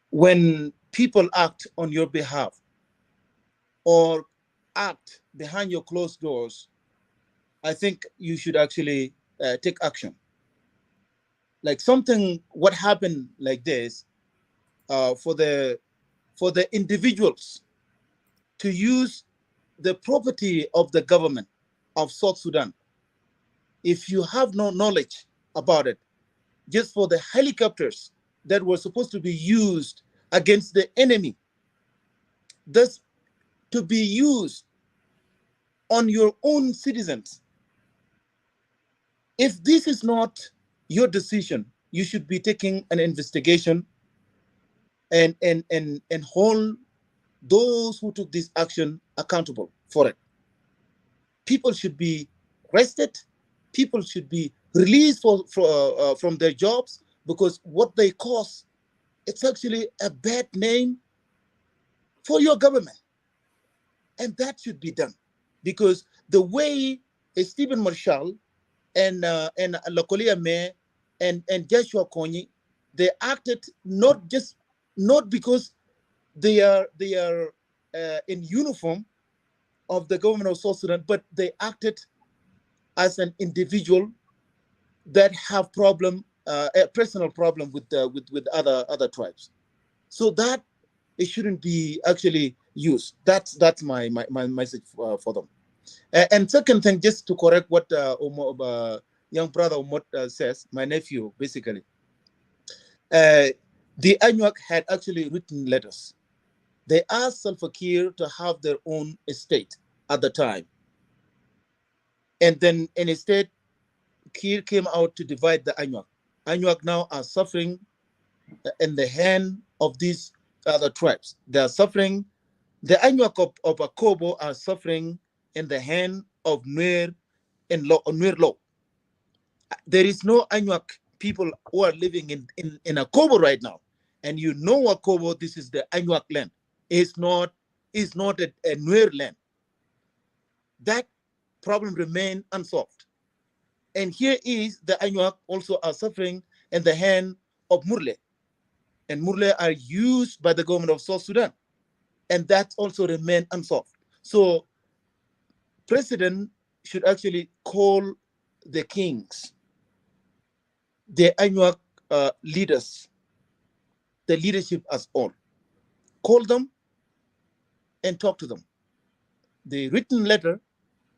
When people act on your behalf or act behind your closed doors, I think you should actually take action. Like what happened like this, for the individuals to use the property of the government of South Sudan, if you have no knowledge about it, just for the helicopters that were supposed to be used against the enemy, thus to be used on your own citizens. If this is not your decision, you should be taking an investigation and hold those who took this action accountable for it. People should be arrested. People should be released from their jobs, because what they cause, it's actually a bad name for your government. And that should be done, because the way Stephen Marshall and Lokolia May and Joshua Kony, they acted not because they are in uniform of the government of South Sudan, but they acted as an individual that have a personal problem with other tribes. So that it shouldn't be actually used. That's my message for them. And second thing, just to correct what young brother Umot says, my nephew, basically. the Anuak had actually written letters. They asked Salva Kiir to have their own estate at the time. And then instead, Kiir came out to divide the Anuak. Anuak now are suffering in the hand of these other tribes. They are suffering. The Anuak of Akobo are suffering in the hand of Nuer and Nuer Law. There is no Anuak people who are living in Akobo right now. And you know Akobo, this is the Anuak land. It's not a Nuer land. That problem remains unsolved. And here is the Anuak also are suffering in the hand of Murle. And Murle are used by the government of South Sudan. And that also remains unsolved. So president should actually call the kings, the Anuak leaders, the leadership as all. Call them and talk to them. They written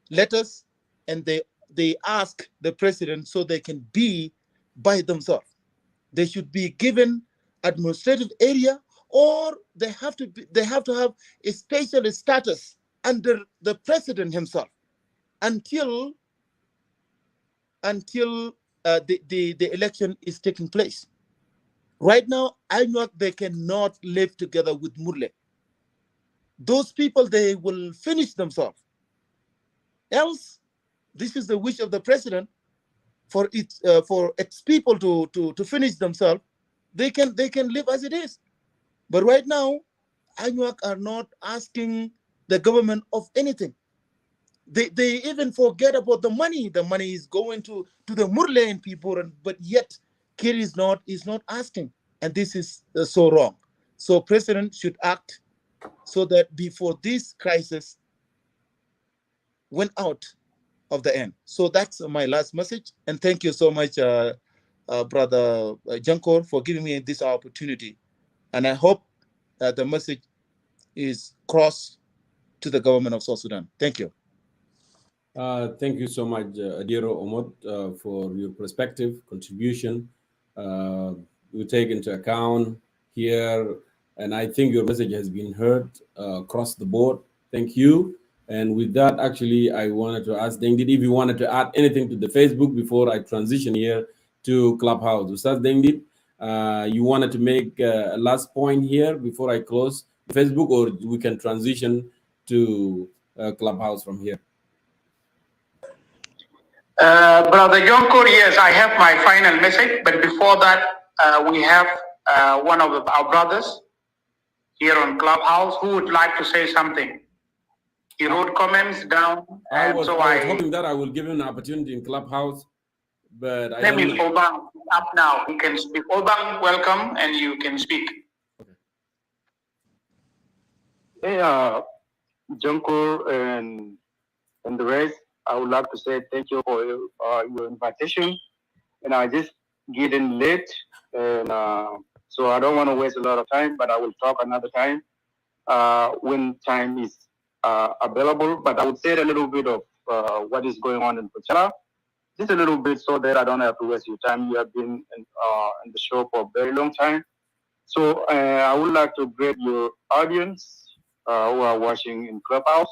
letters, and they ask the president so they can be by themselves. They should be given administrative area, or they have to have a special status under the president himself until the election is taking place. Right now, Anuak, they cannot live together with Murle. Those people, they will finish themselves. Else, this is the wish of the president for its people to finish themselves. They can live as it is. But right now, Anuak are not asking the government of anything. They even forget about the money. The money is going to the Murle and people, but yet Kir is not asking, and this is so wrong. So president should act so that before this crisis went out of the end. So that's my last message, and thank you so much, brother Jankor, for giving me this opportunity, and I hope the message is crossed to the government of South Sudan. Thank you. Thank you so much, Adiro Omot, for your perspective, contribution. We take into account here, and I think your message has been heard across the board. Thank you. And with that, actually, I wanted to ask Dengdit if you wanted to add anything to the Facebook before I transition here to Clubhouse. Ustaz Dengdit, you wanted to make a last point here before I close Facebook, or we can transition to Clubhouse from here? Brother Jonko, yes, I have my final message, but before that, we have one of our brothers here on Clubhouse who would like to say something. He wrote comments down, I was hoping that I will give him an opportunity in Clubhouse, but I don't know. Obang up now. He can speak. Obang, welcome, and you can speak. Okay. Hey, Junko and the rest, I would like to say thank you for your invitation. And I just get in late, and so I don't want to waste a lot of time, but I will talk another time when time is available. But I would say a little bit of what is going on in Pochalla, just a little bit, so that I don't have to waste your time. You have been in the show for a very long time. So I would like to greet your audience who are watching in Clubhouse.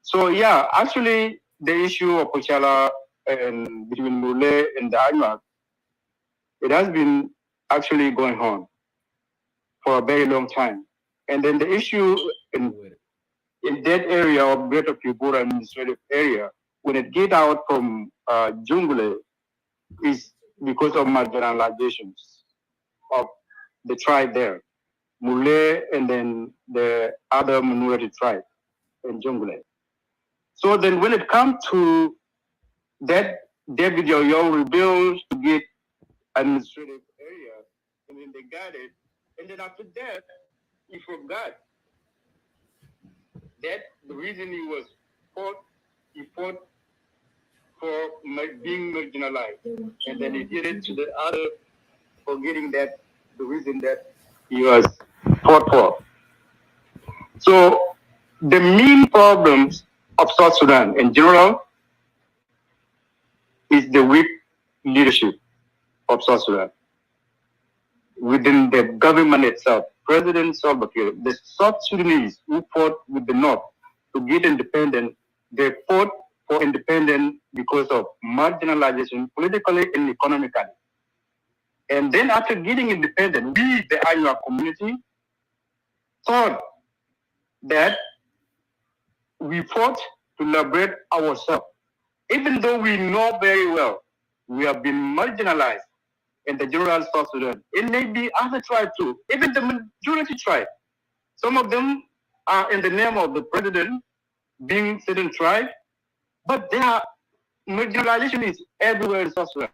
So yeah, actually, the issue of Pochalla and between Murle and the Anuak, it has been actually going on for a very long time. And then the issue in that area of Greater Pibor administrative area, when it get out from Jungle, is because of marginalizations of the tribe there, Murle, and then the other minority tribe in Jungle. So then when it comes to that, David Yoyo rebuilt to get administrative area, and then they got it. And then after that, he forgot that the reason he fought for being marginalized. And then he did it to the other, forgetting that the reason that he was fought for. So the main problems of South Sudan in general is the weak leadership of South Sudan. within the government itself. President Salva Kiir, the South Sudanese who fought with the North to get independent, they fought for independence because of marginalization, politically and economically. And then after getting independent, we, the Anua community, thought that we fought to liberate ourselves, even though we know very well we have been marginalized in the general South Sudan. It may be other tribes too, even the majority tribe. Some of them are in the name of the president being certain tribe, but their marginalization is everywhere in South Sudan.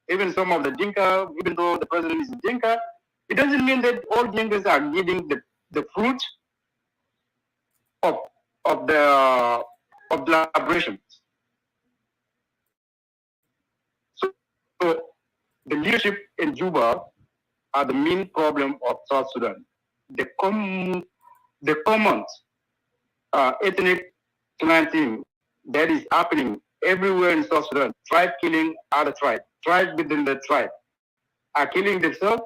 Even some of the Dinka, even though the president is Dinka, it doesn't mean that all Dinkas are getting the fruit of the liberation. So the leadership in Juba are the main problem of South Sudan. The common ethnic cleansing that is happening everywhere in South Sudan, tribe killing other tribe, tribe within the tribe are killing themselves.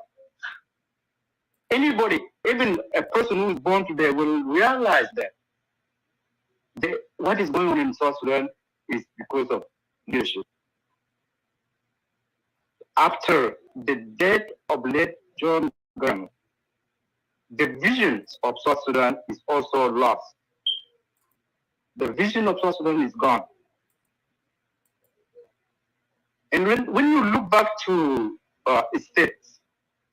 Anybody, even a person who is born today, will realize that what is going on in South Sudan is because of leadership. After the death of late John Garang, the vision of South Sudan is also lost. The vision of South Sudan is gone. And when you look back to states,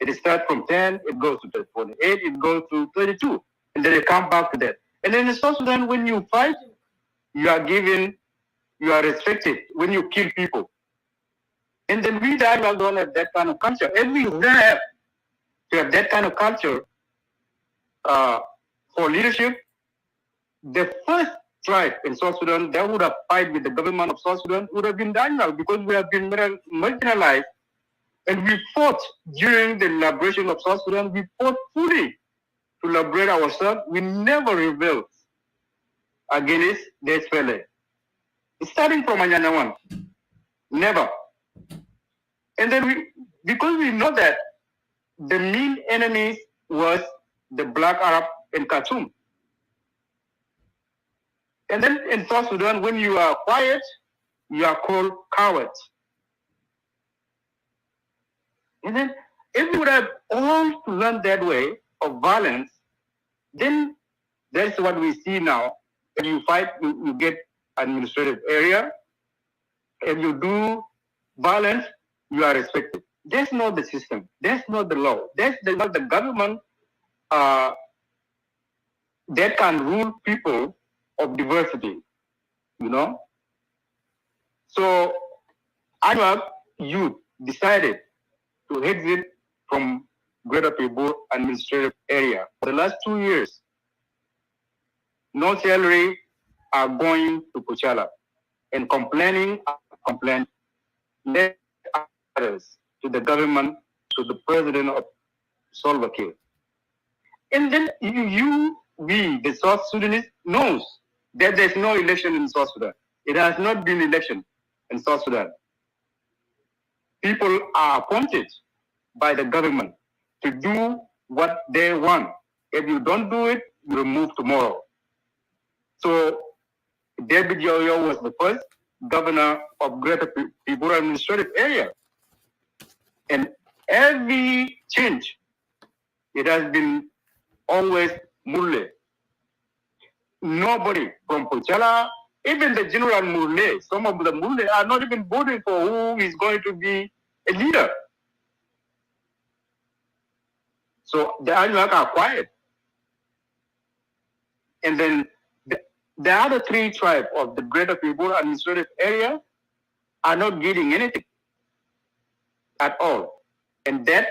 it starts from 10, it goes to 48, it goes to 32, and then it comes back to that. And then in South Sudan, when you fight, you are given, you are respected when you kill people. And then we don't have that kind of culture. And we have to have that kind of culture for leadership. The first tribe in South Sudan that would have fight with the government of South Sudan would have been Daniel, because we have been marginalized. And we fought during the liberation of South Sudan. We fought fully to liberate ourselves. We never rebelled against the SPLA. Starting from Anyanawan, never. And then because we know that the main enemies was the Black Arab in Khartoum. And then in South Sudan, when you are quiet, you are called cowards. And then if we would have all learned that way of violence, then that's what we see now. When you fight, you get administrative area. If you do violence, you are respected. That's not the system. That's not the law. That's not the government that can rule people of diversity, you know? So Anwar youth decided to exit from Greater Pibor administrative area. For the last 2 years, no salary are going to Pochalla and complaining letters to the government, to the president of Salva Kiir. And then we, the South Sudanese, knows that there's no election in South Sudan. It has not been election in South Sudan. People are appointed by the government to do what they want. If you don't do it, you will move tomorrow. So David Yoyo was the first governor of Greater Pibor administrative area. And every change, it has been always Murle. Nobody from Pochalla, even the General Murle, some of the Murle are not even voting for who is going to be a leader. So the Anuak are quiet. And then the other three tribes of the Greater Pibor administrative area are not getting anything at all. And that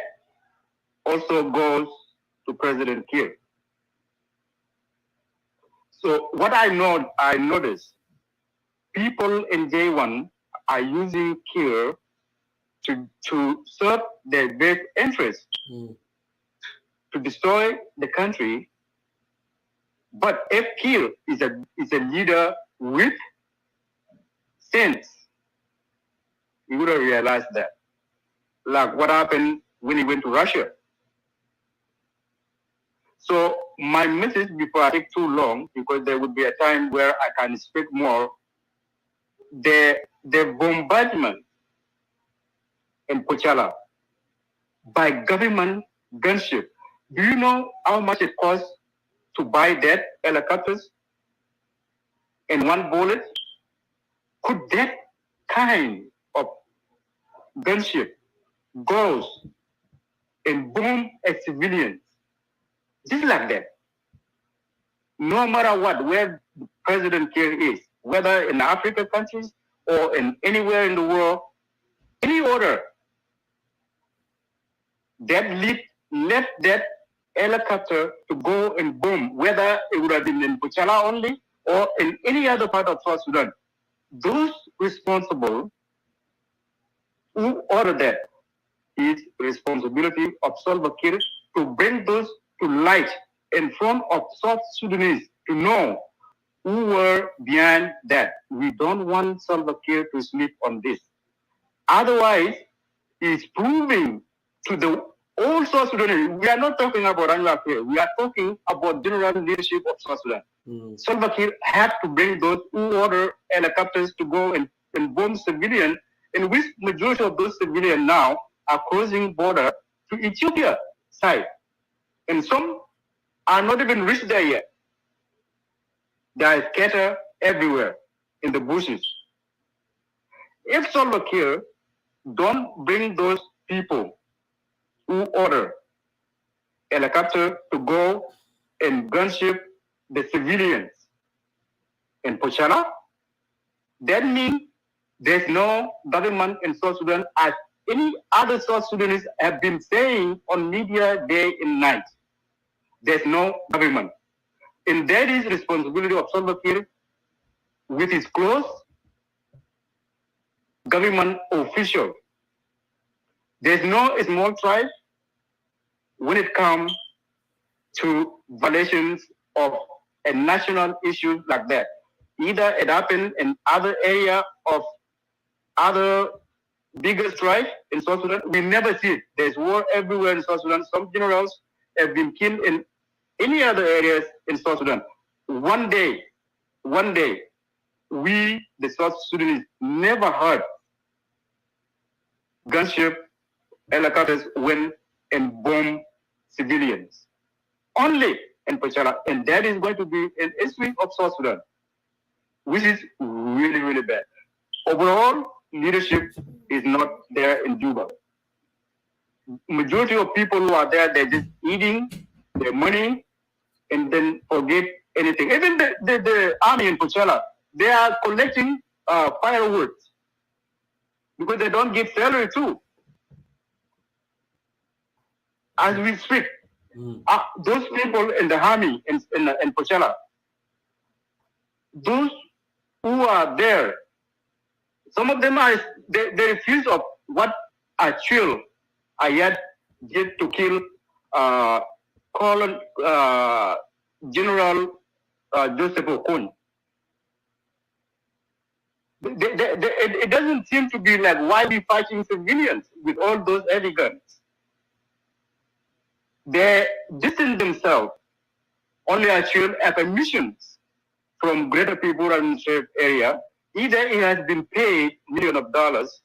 also goes to President Kiir. So what I noticed, people in J1 are using Kiir to serve their best interest, to destroy the country. But if Kiir is a leader with sense, he would have realized that. Like what happened when he went to Russia. So my message, before I take too long, because there would be a time where I can speak more, the bombardment in Pochalla by government gunship. Do you know how much it costs to buy that helicopters in one bullet? Could that kind of gunship goes and bomb a civilian just like that? No matter what, where the President Kiir is, whether in African countries or in anywhere in the world, any order that left that helicopter to go and bomb, whether it would have been in Pochalla only or in any other part of South Sudan, those responsible who ordered that is responsibility of Salva Kiir to bring those to light in front of South Sudanese to know who were behind that. We don't want Salva Kiir to sleep on this. Otherwise, he's proving to the all South Sudanese. We are not talking about Anwar here. We are talking about general leadership of South Sudan. Salva Kiir had to bring those who order helicopters to go and bomb civilians, in which majority of those civilians now are crossing border to Ethiopia side. And some are not even reached there yet. They are scattered everywhere in the bushes. If Salva Kiir don't bring those people who order helicopter to go and gunship the civilians in Pochalla, that means there's no government in South Sudan, as any other South Sudanese have been saying on media day and night. There's no government. And that is responsibility of Salva Kiir with his close government official. There's no small tribe when it comes to violations of a national issue like that. Either it happened in other area of other bigger tribe in South Sudan. We never see it. There's war everywhere in South Sudan. Some generals have been killed in any other areas in South Sudan. One day, we, the South Sudanese, never heard gunship helicopters went and bomb civilians. Only in Pochalla. And that is going to be an history of South Sudan, which is really, really bad. Overall, leadership is not there in Juba. Majority of people who are there, they're just eating their money and then forget anything. Even the army in Pochalla, they are collecting fireworks because they don't get salary too. As we speak, those people in the army in Pochalla, those who are there, some of them are they refuse of what Achille Ayad did to kill General Joseph Okon. It doesn't seem to be like, why we fighting civilians with all those heavy guns? They distance themselves. Only Achille have missions from Greater Pibor administrative area. Either he has been paid millions of dollars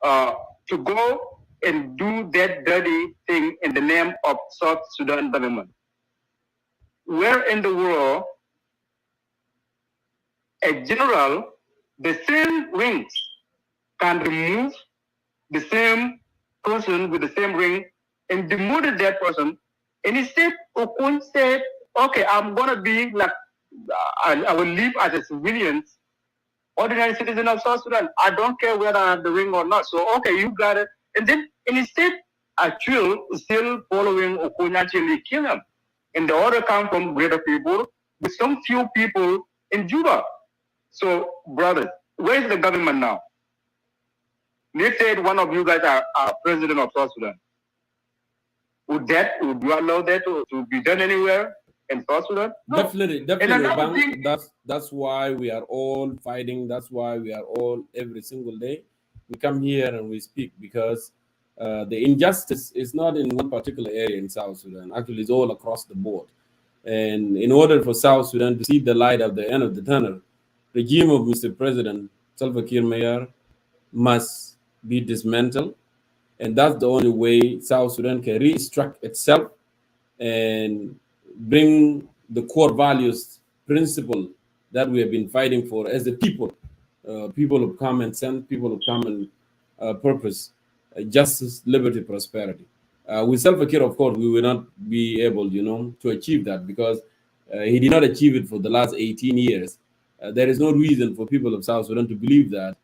to go and do that dirty thing in the name of South Sudan government. Where in the world a general, the same rings, can remove the same person with the same ring and demoted that person, and instead Okun said, okay, I'm gonna be like, I will live as a civilian, ordinary citizen of South Sudan. I don't care whether I have the ring or not. So okay, you got it. And then instead, Achille is still following Okun until he kill him. And the order comes from Greater People with some few people in Juba. So brothers, where is the government now? Let's say one of you guys are president of South Sudan. Would you allow that to be done anywhere in South Sudan? No. Definitely, Bang, that's why we are all fighting. That's why we are all every single day. We come here and we speak because the injustice is not in one particular area in South Sudan. Actually, it's all across the board. And in order for South Sudan to see the light at the end of the tunnel, regime of Mr. President Salva Kiir Mayar must be dismantled, and that's the only way South Sudan can restructure itself and bring the core values, principle that we have been fighting for as a people, people of common sense, people of common purpose, justice, liberty, prosperity. With Salva Kiir, of course, we will not be able, to achieve that because he did not achieve it for the last 18 years. There is no reason for people of South Sudan to believe that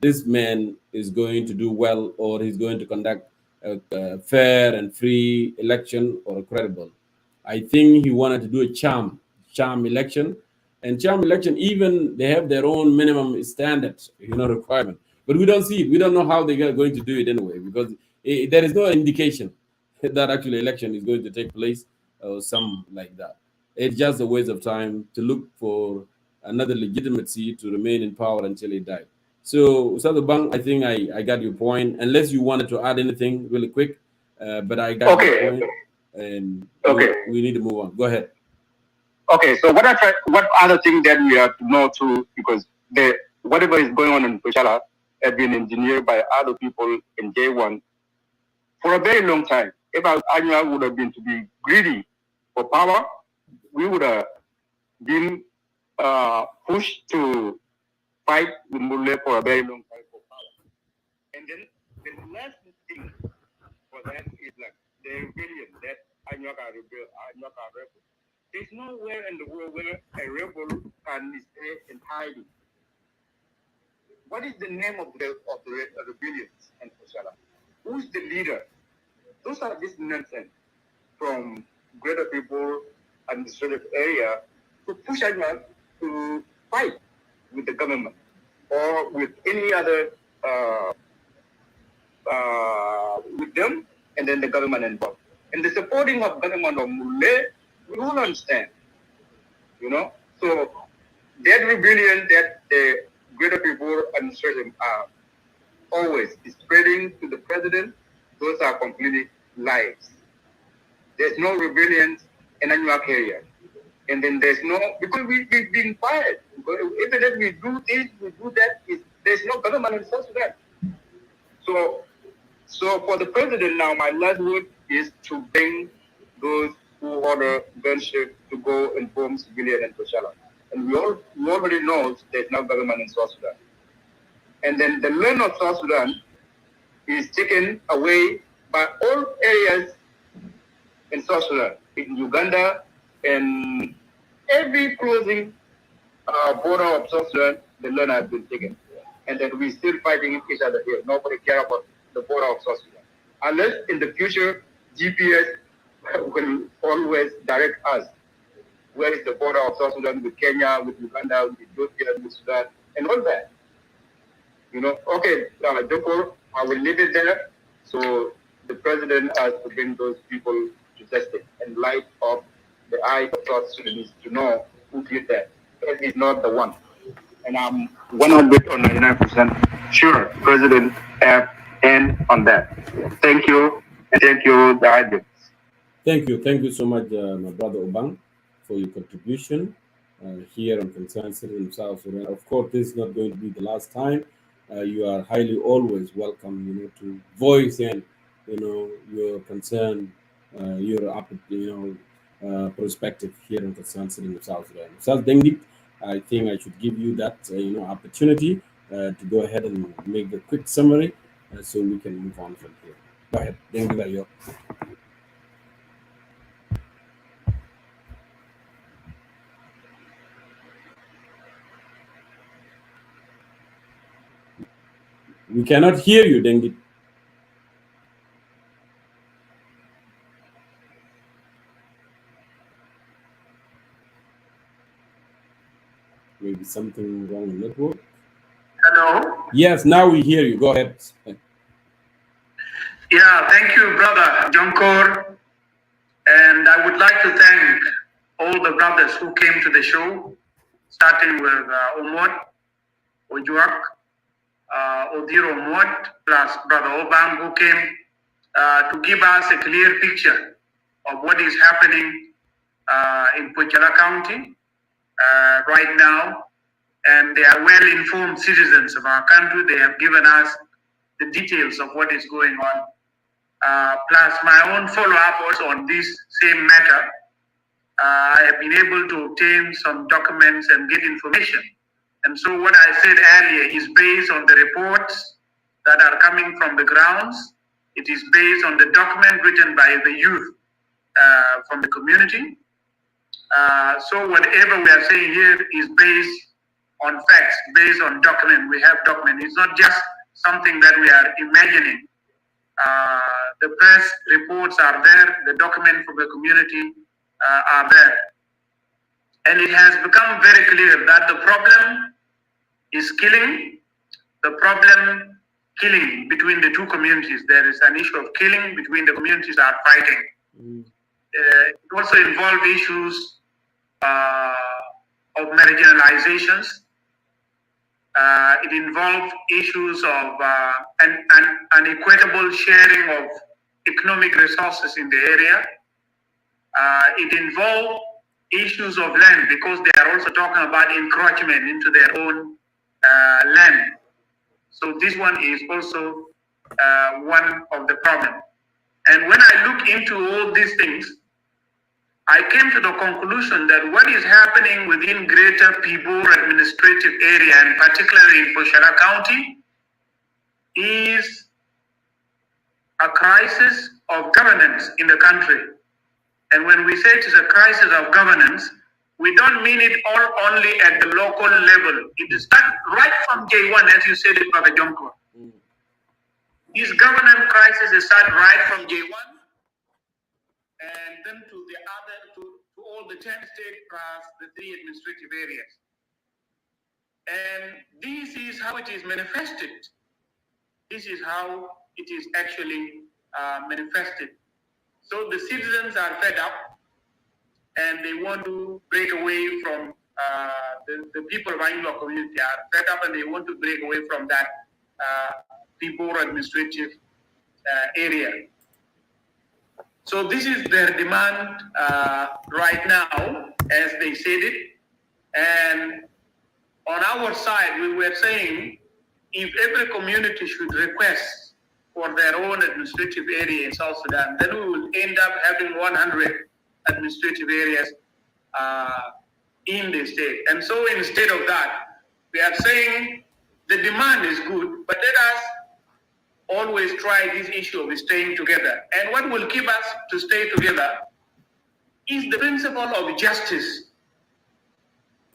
this man is going to do well or he's going to conduct a fair and free election or a credible. I think he wanted to do a charm election, and charm election even they have their own minimum standards, requirement. But we don't see it. We don't know how they are going to do it anyway because there is no indication that actually election is going to take place or some like that. It's just a waste of time to look for another legitimacy to remain in power until he died. So, Ustaz Bang, I think I got your point. Unless you wanted to add anything really quick, but I got your point, and we need to move on. Go ahead. Okay, so what other thing that we have to know too, because whatever is going on in Pochalla has been engineered by other people in J1 for a very long time. If Anya would have been to be greedy for power, we would have been pushed to fight with Mule for a very long time for power. And then the last thing for that is like the rebellion that Anyaka rebel. There's nowhere in the world where a rebel can stay in hiding. What is the name of the rebellions in Pochalla? Who's the leader? Those are this nonsense from greater people administrative area to push Anyaka to fight with the government or with any other with them, and then the government involved. And the supporting of government of Mule, we all understand, So that rebellion that the greater people administration are always spreading to the president, those are completely lies. There's no rebellions in Anuak area. And then there's no, because we've been fired. Because even if we do this, we do that, there's no government in South Sudan. So for the president now, my last word is to bring those who order gunship to go and form civilian in Pochalla. And we already know there's no government in South Sudan. And then the land of South Sudan is taken away by all areas in South Sudan, in Uganda, and every closing border of South Sudan, the land has been taken. And then we're still fighting each other here. Nobody cares about the border of South Sudan. Unless in the future, GPS will always direct us. Where is the border of South Sudan with Kenya, with Uganda, with Ethiopia, with Sudan, and all that. Okay, therefore, I will leave it there. So the president has to bring those people to justice in light of the eye of South Sudanese to know who did that. That is not the one. And I'm 199% sure President have hand on that. Thank you, and thank you, the audience. Thank you so much, my brother Obang, for your contribution here on Concerned Citizen South Sudan. Of course, this is not going to be the last time. You are highly always welcome, to voice in, your concern, your perspective here on Concerned Citizen South Sudan. South Dengit, I think I should give you that, opportunity to go ahead and make the quick summary so we can move on from here. Go ahead, Dengit. We cannot hear you, Dengit. Maybe something wrong with network. Hello? Yes, now we hear you. Go ahead. Yeah, thank you, brother Jonkor. And I would like to thank all the brothers who came to the show, starting with Omot, Ojuak, Odiro Mott, plus Brother Obang, who came to give us a clear picture of what is happening in Pochalla County right now. And they are well-informed citizens of our country. They have given us the details of what is going on. Plus my own follow-up also on this same matter. I have been able to obtain some documents and get information. And so what I said earlier is based on the reports that are coming from the grounds. It is based on the document written by the youth from the community. So whatever we are saying here is based on facts, based on document. We have document. It's not just something that we are imagining. The press reports are there, the document from the community are there. And it has become very clear that the problem is killing, between the two communities. There is an issue of killing between the communities that are fighting. It also involves issues of marginalizations. It involves issues of an equitable sharing of economic resources in the area. It involves issues of land, because they are also talking about encroachment into their own land. So this one is also one of the problems. And when I look into all these things, I came to the conclusion that what is happening within Greater Pibor administrative area, and particularly in Pochalla County, is a crisis of governance in the country. And when we say it is a crisis of governance, we don't mean it all only at the local level. It starts right from day one, as you said it, Brother Jonko. This governance crisis starts right from day one, and then to the other, to all the 10 states plus the 3 administrative areas. And this is how it is manifested. This is how it is actually manifested. So the citizens are fed up, and they want to break away from the people of Anglo community are fed up, and they want to break away from that Pibor administrative area. So this is their demand right now, as they said it. And on our side, we were saying if every community should request for their own administrative area in South Sudan, then we will end up having 100 administrative areas in the state. And so instead of that, we are saying the demand is good, but let us always try this issue of staying together. And what will keep us to stay together is the principle of justice.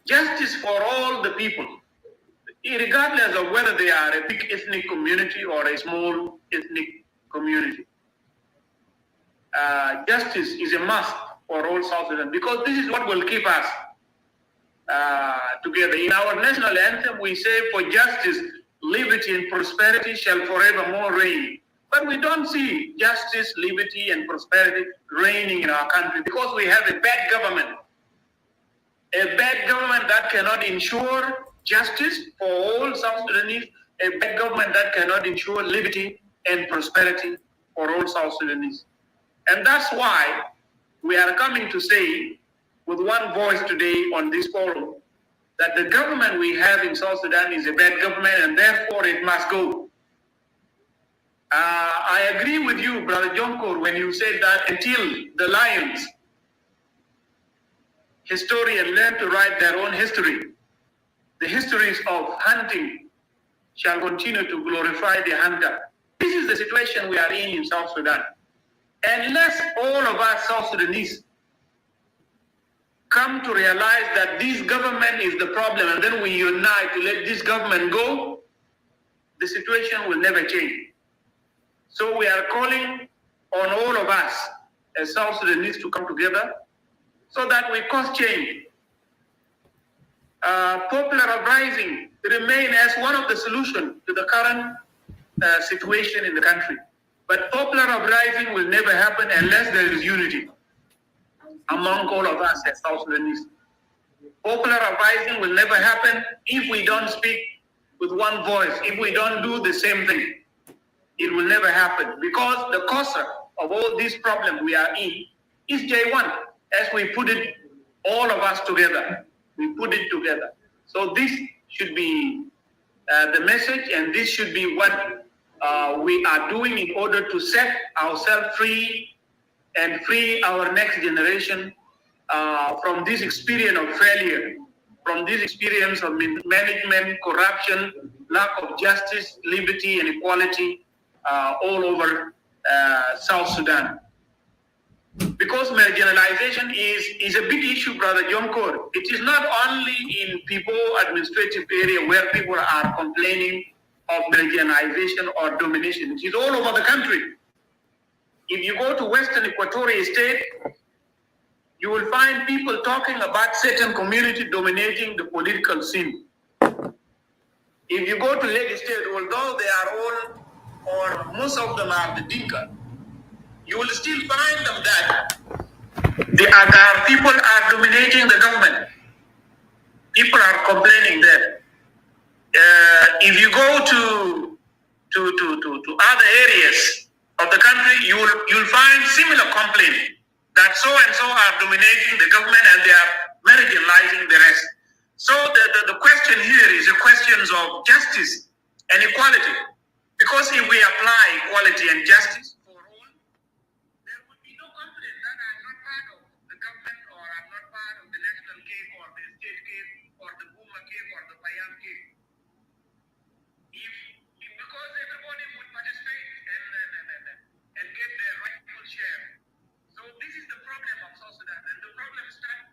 Justice for all the people, regardless of whether they are a big ethnic community or a small ethnic community. Justice is a must for all South Sudan, because this is what will keep us together. In our national anthem, we say, for justice, liberty, and prosperity shall forevermore reign. But we don't see justice, liberty, and prosperity reigning in our country, because we have a bad government. A bad government that cannot ensure justice for all South Sudanese, a bad government that cannot ensure liberty and prosperity for all South Sudanese. And that's why we are coming to say with one voice today on this forum that the government we have in South Sudan is a bad government, and therefore it must go. I agree with you, Brother Jonko, when you said that until the lions, historians, learn to write their own history, the histories of hunting shall continue to glorify the hunter. This is the situation we are in South Sudan. Unless all of us South Sudanese come to realize that this government is the problem, and then we unite to let this government go, the situation will never change. So we are calling on all of us as South Sudanese to come together so that we cause change. Popular uprising remain as one of the solutions to the current situation in the country. But popular uprising will never happen unless there is unity among all of us as South Sudanese. Popular uprising will never happen if we don't speak with one voice. If we don't do the same thing, it will never happen, because the cause of all these problems we are in is J1. As we put it, all of us together, we put it together. So this should be the message, and this should be what we are doing in order to set ourselves free and free our next generation from this experience of failure, from this experience of management, corruption, lack of justice, liberty, and equality all over South Sudan. Because marginalization is a big issue, Brother Jonkor. It is not only in Pibor administrative area where people are complaining of marginalization or domination. It is all over the country. If you go to Western Equatoria State, you will find people talking about certain community dominating the political scene. If you go to Lagos State, although they are all, or most of them are the Dinka, you will still find them that the Agar people are dominating the government. People are complaining there. If you go to other areas of the country, you'll find similar complaint that so and so are dominating the government and they are marginalizing the rest. So the question here is a question of justice and equality. Because if we apply equality and justice for all, there would be no conflict that I'm not part of the government, or I'm not part of the national cake or the state cake or the Buma cake or the Payam cake. Because everybody would participate and get their rightful share. So this is the problem of South Sudan, and the problem starts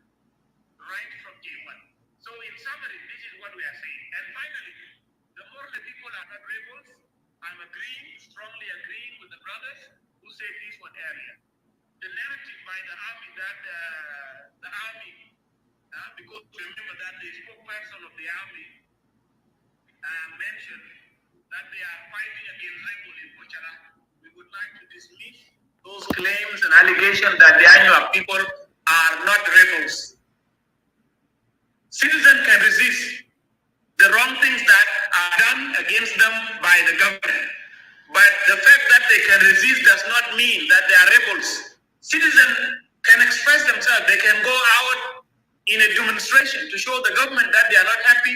right from J1. So in summary, this is what we are saying. And finally, the more the people are not rebels, I'm strongly agreeing with the brothers who say this one area. The narrative by the army that because remember that the spokesperson of the army mentioned that they are fighting against rebels in Pochalla. We would like to dismiss those claims and allegations that the Anua people are not rebels. Citizens can resist the wrong things that are done against them by the government. But the fact that they can resist does not mean that they are rebels. Citizens can express themselves. They can go out in a demonstration to show the government that they are not happy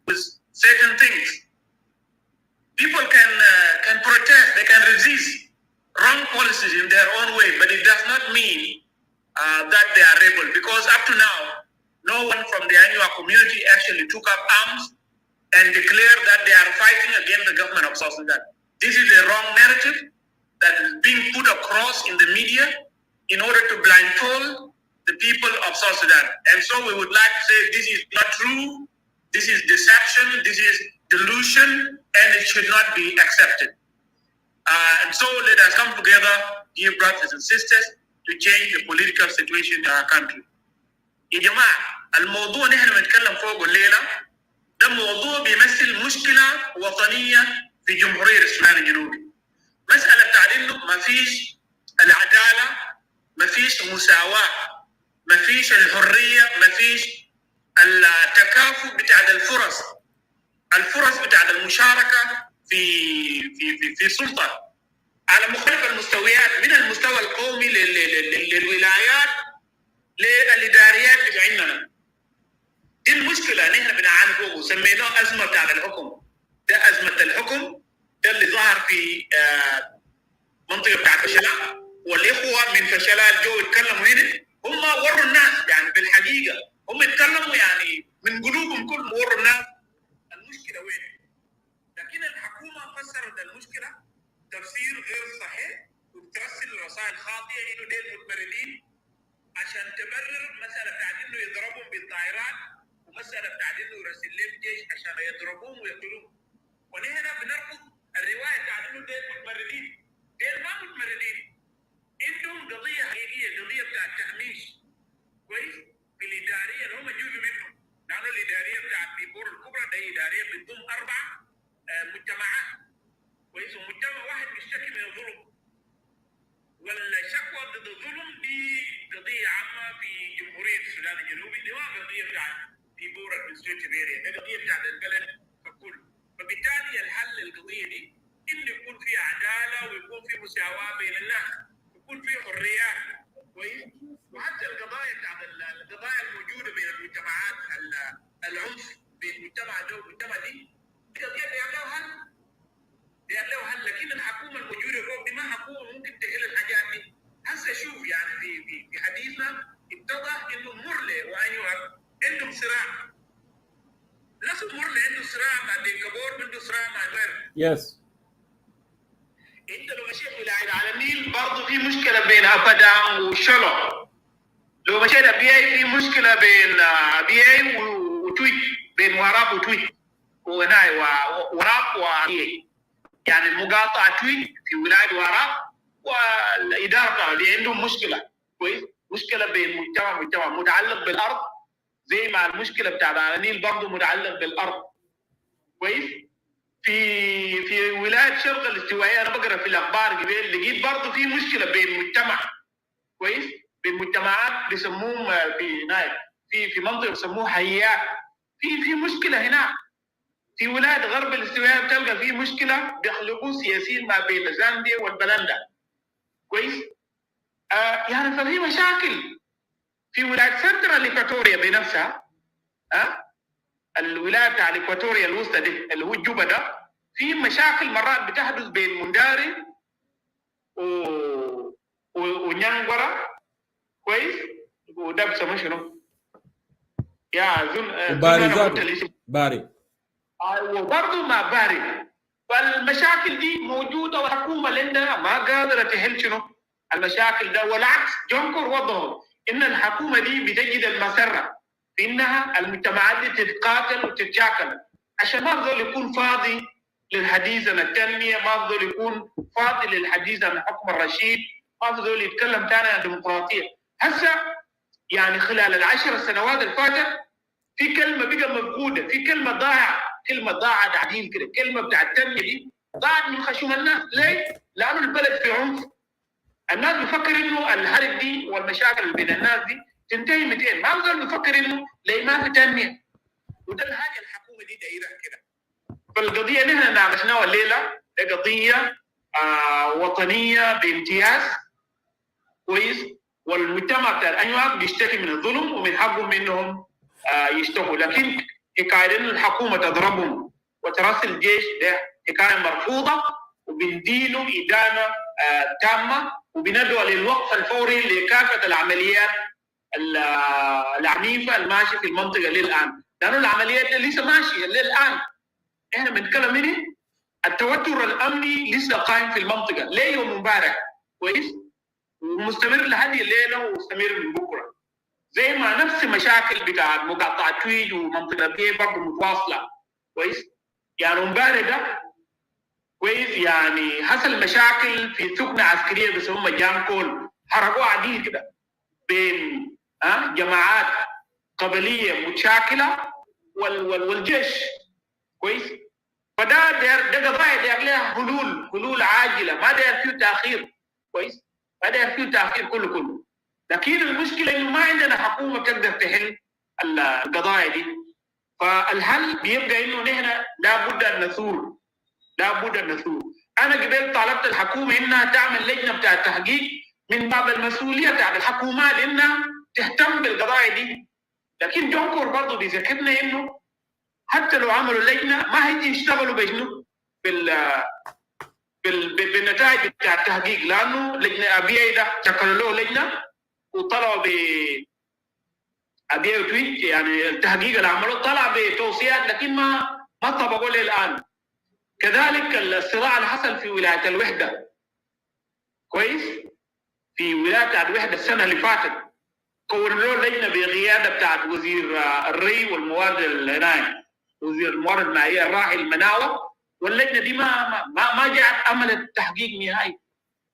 with certain things. People can protest, they can resist wrong policies in their own way, but it does not mean that they are rebel, because up to now, no one from the Anua community actually took up arms and declared that they are fighting against the government of South Sudan. This is a wrong narrative that is being put across in the media in order to blindfold the people of South Sudan. And so we would like to say this is not true, this is deception, this is delusion, and it should not be accepted. And so let us come together, dear brothers and sisters, to change the political situation in our country. يا جماعة الموضوع نحن بنتكلم فوقه الليلة ده موضوع بيمثل مشكلة وطنية في جمهورية السودان الجنوبي. مسألة بتاعت إنه ما فيش العدالة، ما فيش مساواة، ما فيش الحرية، ما فيش التكافؤ بتاعت الفرص بتاعت المشاركة في سلطة على مختلف المستويات، من المستوى القومي للولايات للإداريات بتاعنا. دي المشكلة نحن بنعاني فوقه، سميناه أزمة بتاعت الحكم. ده أزمة الحكم، ده اللي ظهر في منطقة بتاعت فشلة، والإخوة من فشلة الجو يتكلموا هنا، هم وروا الناس يعني بالحقيقة، هم يتكلموا يعني من قلوبهم كلهم وروا الناس المشكلة وين. لكن الحكومة فسرت المشكلة تفسير غير صحيح، وبترسل رسائل خاطئة إنه ديل متمردين عشان تبرر مسألة بتاعت إنه يضربهم بالطائرات، ومسألة بتاعت إنه يرسل لهم جيش عشان يضربوهم ويقتلوهم. ونحن بنرفض الرواية بتاعت إنه ديل متمردين. ديل ما متمردين، عندهم قضية حقيقية، قضية بتاعت تهميش كويس في الإدارية اللي هم جزء منهم، لأنه الإدارية بتاعت بيبور الكبرى ده إدارية بتضم 4 مجتمعات كويس، ومجتمع واحد بيشتكي من الظلم، والشكوى ضد الظلم دي قضية عامة في جمهورية السودان الجنوبي، دي ما قضية بتاعت بيبور administrative area، دي قضية بتاعت البلد ككل. القضيه دي انه يكون في عداله ويكون في مساواه بين الناس، يكون في حريات كويس. وحتى القضايا بتاعت القضايا الموجوده بين المجتمعات، العنف بين المجتمع ده والمجتمع دي قضيه له حل، لكن الحكومه الموجوده فوق دي ما حكومه ممكن تحل الحاجات دي. هسه شوف يعني في حديثنا اتضح انه مرله وانيوار عندهم صراع، ناس مرله عنده صراع مع دينكابور، عنده صراع مع نوير. يس. انت لو مشيت ولاية على النيل برضه في مشكله بين ابدان وشلو. لو مشيت ابياي في مشكله بين ابياي وتويت، بين وراب وتويت وهناي وراب وابياي. يعني المقاطعه تويت في ولايه وراب والاداره اللي عندهم مشكله كويس، مشكله بين مجتمع متعلق بالارض، زي ما المشكله بتاع النيل برضه متعلق بالارض كويس. في ولايه شرق الاستوائيه انا بقرا في الاخبار قبل لقيت برضه في مشكله بين مجتمع كويس، بين مجتمعات بيسموهم في منطقه بيسموها حيات، في مشكله هناك. في ولايه غرب الاستوائيه بتلقى في مشكله بيخلقوا سياسيين ما بين زامبيا والبلندا كويس. يعني ففي مشاكل في ولايه سنترال ايكواتوريا بنفسها. الولايه بتاع الاكواتوريا الوسطى دي اللي هو جوبا ده، في مشاكل مرات بتحدث بين منداري ونيانغورا كويس، وده بسموه شنو؟ يا باري. وبرضه مع باري. فالمشاكل دي موجوده والحكومه لنا ما قادره تحل شنو؟ المشاكل ده. والعكس جونكور وضعه ان الحكومه دي بتجد المسره في انها المجتمعات دي تتقاتل وتتشاكل، عشان ما بظل يكون فاضي للحديث عن التنميه، ما بظل يكون فاضي للحديث عن الحكم الرشيد، ما بظل يتكلم ثاني عن الديمقراطيه. هسه يعني خلال ال10 سنوات اللي فاتت في كلمه بقى مفقوده، في كلمه ضاعت عديل كده، كلمه بتاع التنميه دي ضاعت من خشوم الناس. ليه؟ لانه البلد في عنف. الناس بيفكر انه الحرب دي والمشاكل اللي بين الناس دي تنتهي 200، ما بظل بيفكر انه ليه ما في تنميه. وده الحاجه الحكومه دي دايره كده. فالقضيه اللي احنا ناقشناها الليله دي قضيه وطنيه بامتياز كويس، والمجتمع بتاع الانواع بيشتكي من الظلم ومن حقهم انهم يشتكوا. لكن حكايه انه الحكومه تضربهم وتراسل الجيش ده حكايه مرفوضه، وبندينوا ادانه تامه، وبندعو للوقف الفوري لكافه العمليات العنيفه الماشيه في المنطقه للان، لانه العمليات لسه ماشيه للان. احنا بنتكلم هنا التوتر الامني لسه قائم في المنطقه ليه يوم امبارح كويس، ومستمر لحد الليله ومستمر من بكره، زي ما نفس مشاكل بتاع مقاطعه تويج ومنطقه بيه برضه متواصله كويس. يعني امبارح ده كويس يعني حصل مشاكل في سكنه عسكريه بيسموها جام كول، حرقوا عديل كده بين جماعات قبليه متشاكله والجيش كويس. فده قضايا داير لها حلول عاجله، ما داير فيه تاخير كويس، ما داير فيه تاخير كله. لكن المشكله انه ما عندنا حكومه تقدر تحل القضايا دي. فالحل بيبقى انه نحن لابد ان نثور. انا قبل طالبت الحكومه انها تعمل لجنه بتاع تحقيق من باب المسؤوليه بتاع الحكومات انها تهتم بالقضايا دي. لكن جونكور برضه بيذكرنا انه حتى لو عملوا لجنه ما هيجي يشتغلوا بشنو بالنتائج بتاع التحقيق، لانه لجنه ابياي ده شكلوا له لجنه وطلعوا ابياي وتويت، يعني التحقيق اللي عملوه طلع بتوصيات لكن ما طبقوا له الان. كذلك الصراع اللي حصل في ولايه الوحده كويس، في ولايه الوحده السنه اللي فاتت كونوا له لجنه بقياده بتاعت وزير الري والموارد العنايه، وزير الموارد المائيه الراحل مناوه، واللجنه دي ما جاءت عملت تحقيق نهائي،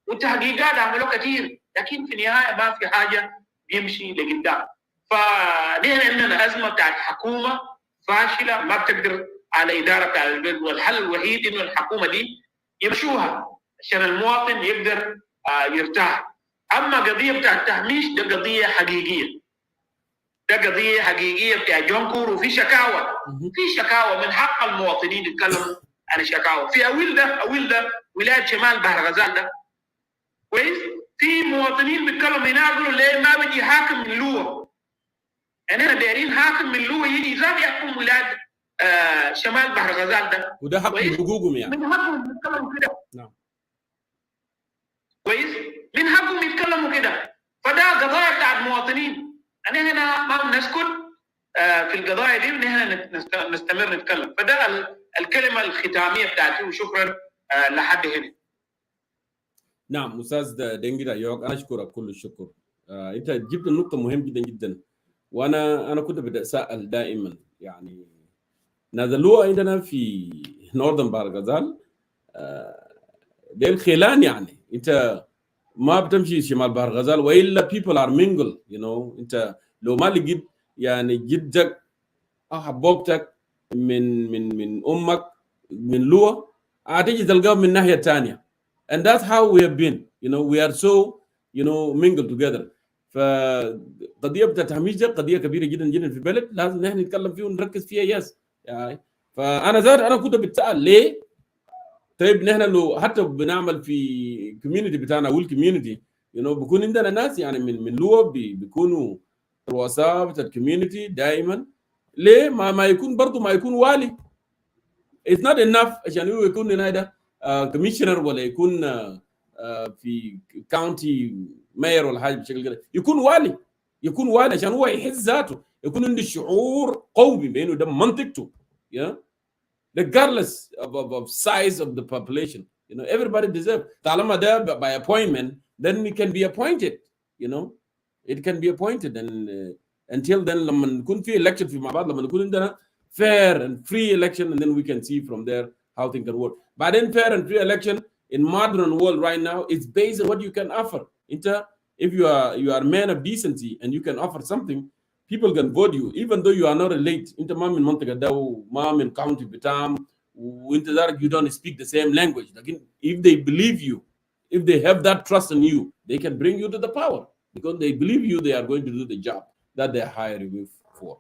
والتحقيقات عملوا كثير لكن في النهايه ما في حاجه بيمشي لقدام. فنحن عندنا ازمه بتاعت حكومه فاشله ما بتقدر على اداره بتاع البلد، والحل الوحيد انه الحكومه دي يمشوها عشان المواطن يقدر يرتاح. اما قضيه بتاع التهميش ده قضيه حقيقيه بتاع جونكور، وفي شكاوى من حق المواطنين يتكلموا عن شكاوى في أويل ده ولاية شمال بحر غزال ده كويس. في مواطنين بيتكلموا هنا يقولوا ليه ما بيجي حاكم من لوا، احنا دايرين حاكم من لوا يجي زاد يحكم ولاية شمال بحر غزال ده، وده حق من حقوقهم يعني. من حقهم يتكلموا كده. نعم كويس، من حقهم يتكلموا كده. فده قضايا بتاعت المواطنين، انا هنا ما بنسكت في القضايا دي، ونحن نستمر نتكلم. فده الكلمه الختاميه بتاعتي، وشكرا لحد هنا. نعم استاذ دينجيدا يوك، انا اشكرك كل الشكر. انت جبت نقطه مهمه جدا جدا، وانا كنت بدي اسال دائما يعني نزلوها عندنا في نوردن بارغزال ديل خيلان، يعني انت ما بتمشي شمال بحر غزال والا people are mingle you know. انت لو ما لقيت يعني جدك احبوبتك من امك من لوا هتيجي تلقاه من الناحيه الثانيه. And that's how we have been, you know, we are so, you know, mingled together. فقضيه بتاعت تهميش دي قضيه كبيره جدا جدا في البلد، لازم نحن نتكلم فيها ونركز فيها. يس يعني فانا انا كنت بتسال ليه. طيب نحن لو حتى بنعمل في كوميونتي بتاعنا والكوميونتي you know بيكون عندنا ناس يعني من لوا بيكونوا رؤساء بتاع الكوميونتي دائما. ليه ما يكون برضه ما يكون والي؟ It's not enough عشان هو يكون هنا كوميشنر ولا يكون في كاونتي ماير ولا حاجه بشكل كده. يكون والي عشان هو يحس ذاته، يكون عنده شعور قوي بانه ده منطقته. Regardless of size of the population, you know, everybody deserves. طالما ده by appointment, then it can be appointed, you know, it can be appointed. And until then لما نكون في election في مع بعض، لما نكون عندنا fair and free election, and then we can see from there how things can work. But then fair and free election in modern world right now is based on what you can offer. If you are a man of decency and you can offer something, people can vote you even though you are not elite. انت ما من منطقه ده وما من county بتاعهم وانت ذاك you don't speak the same language. لكن if they believe you, if they have that trust in you, they can bring you to the power because they believe you, they are going to do the job that they are hiring you for.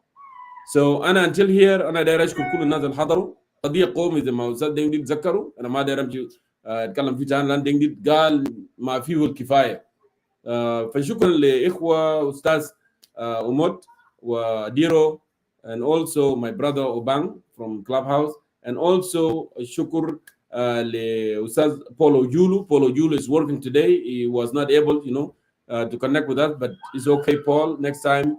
So انا until here انا داير اشكر كل الناس اللي حضروا. قضيه قومي زي ما استاذ دينجي تذكروا، انا ما داير امشي اتكلم في ثاني لان دينجي قال ما فيه الكفايه. فشكرا لاخوه استاذ أموت وديرو and also my brother Obang from Clubhouse, and also شكر لأستاذ Polo Julu. Polo Julu is working today. He was not able, you know, to connect with us, but it's okay, Paul. Next time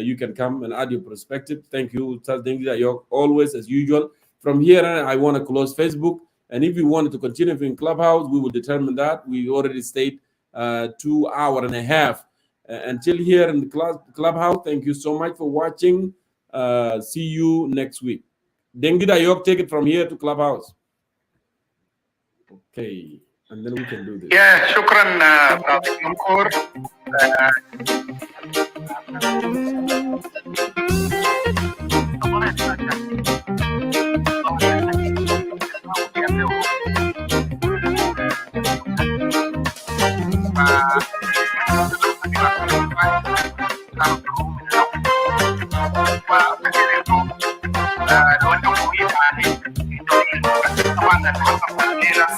you can come and add your perspective. Thank you, Ustaz Dengida Yok, always as usual. From here, I want to close Facebook, and if you wanted to continue in Clubhouse, we will determine that. We already stayed 2 hours and a half. Until here in the Clubhouse, thank you so much for watching. See you next week. Dengida Yok, take it from here to Clubhouse. Okay, and then we can do this. Yeah, shukran, Mankur.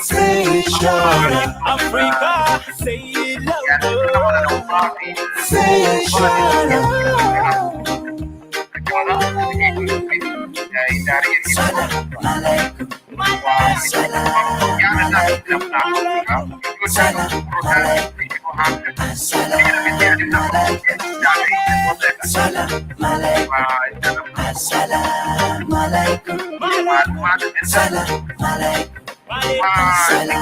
Say it shorter, Africa. Say it louder. Say it shorter. Salam alaikum. Salam alaikum. Salam alaikum. Salam alaikum. Salam alaikum. Salam alaikum. Salam alaikum. Salam.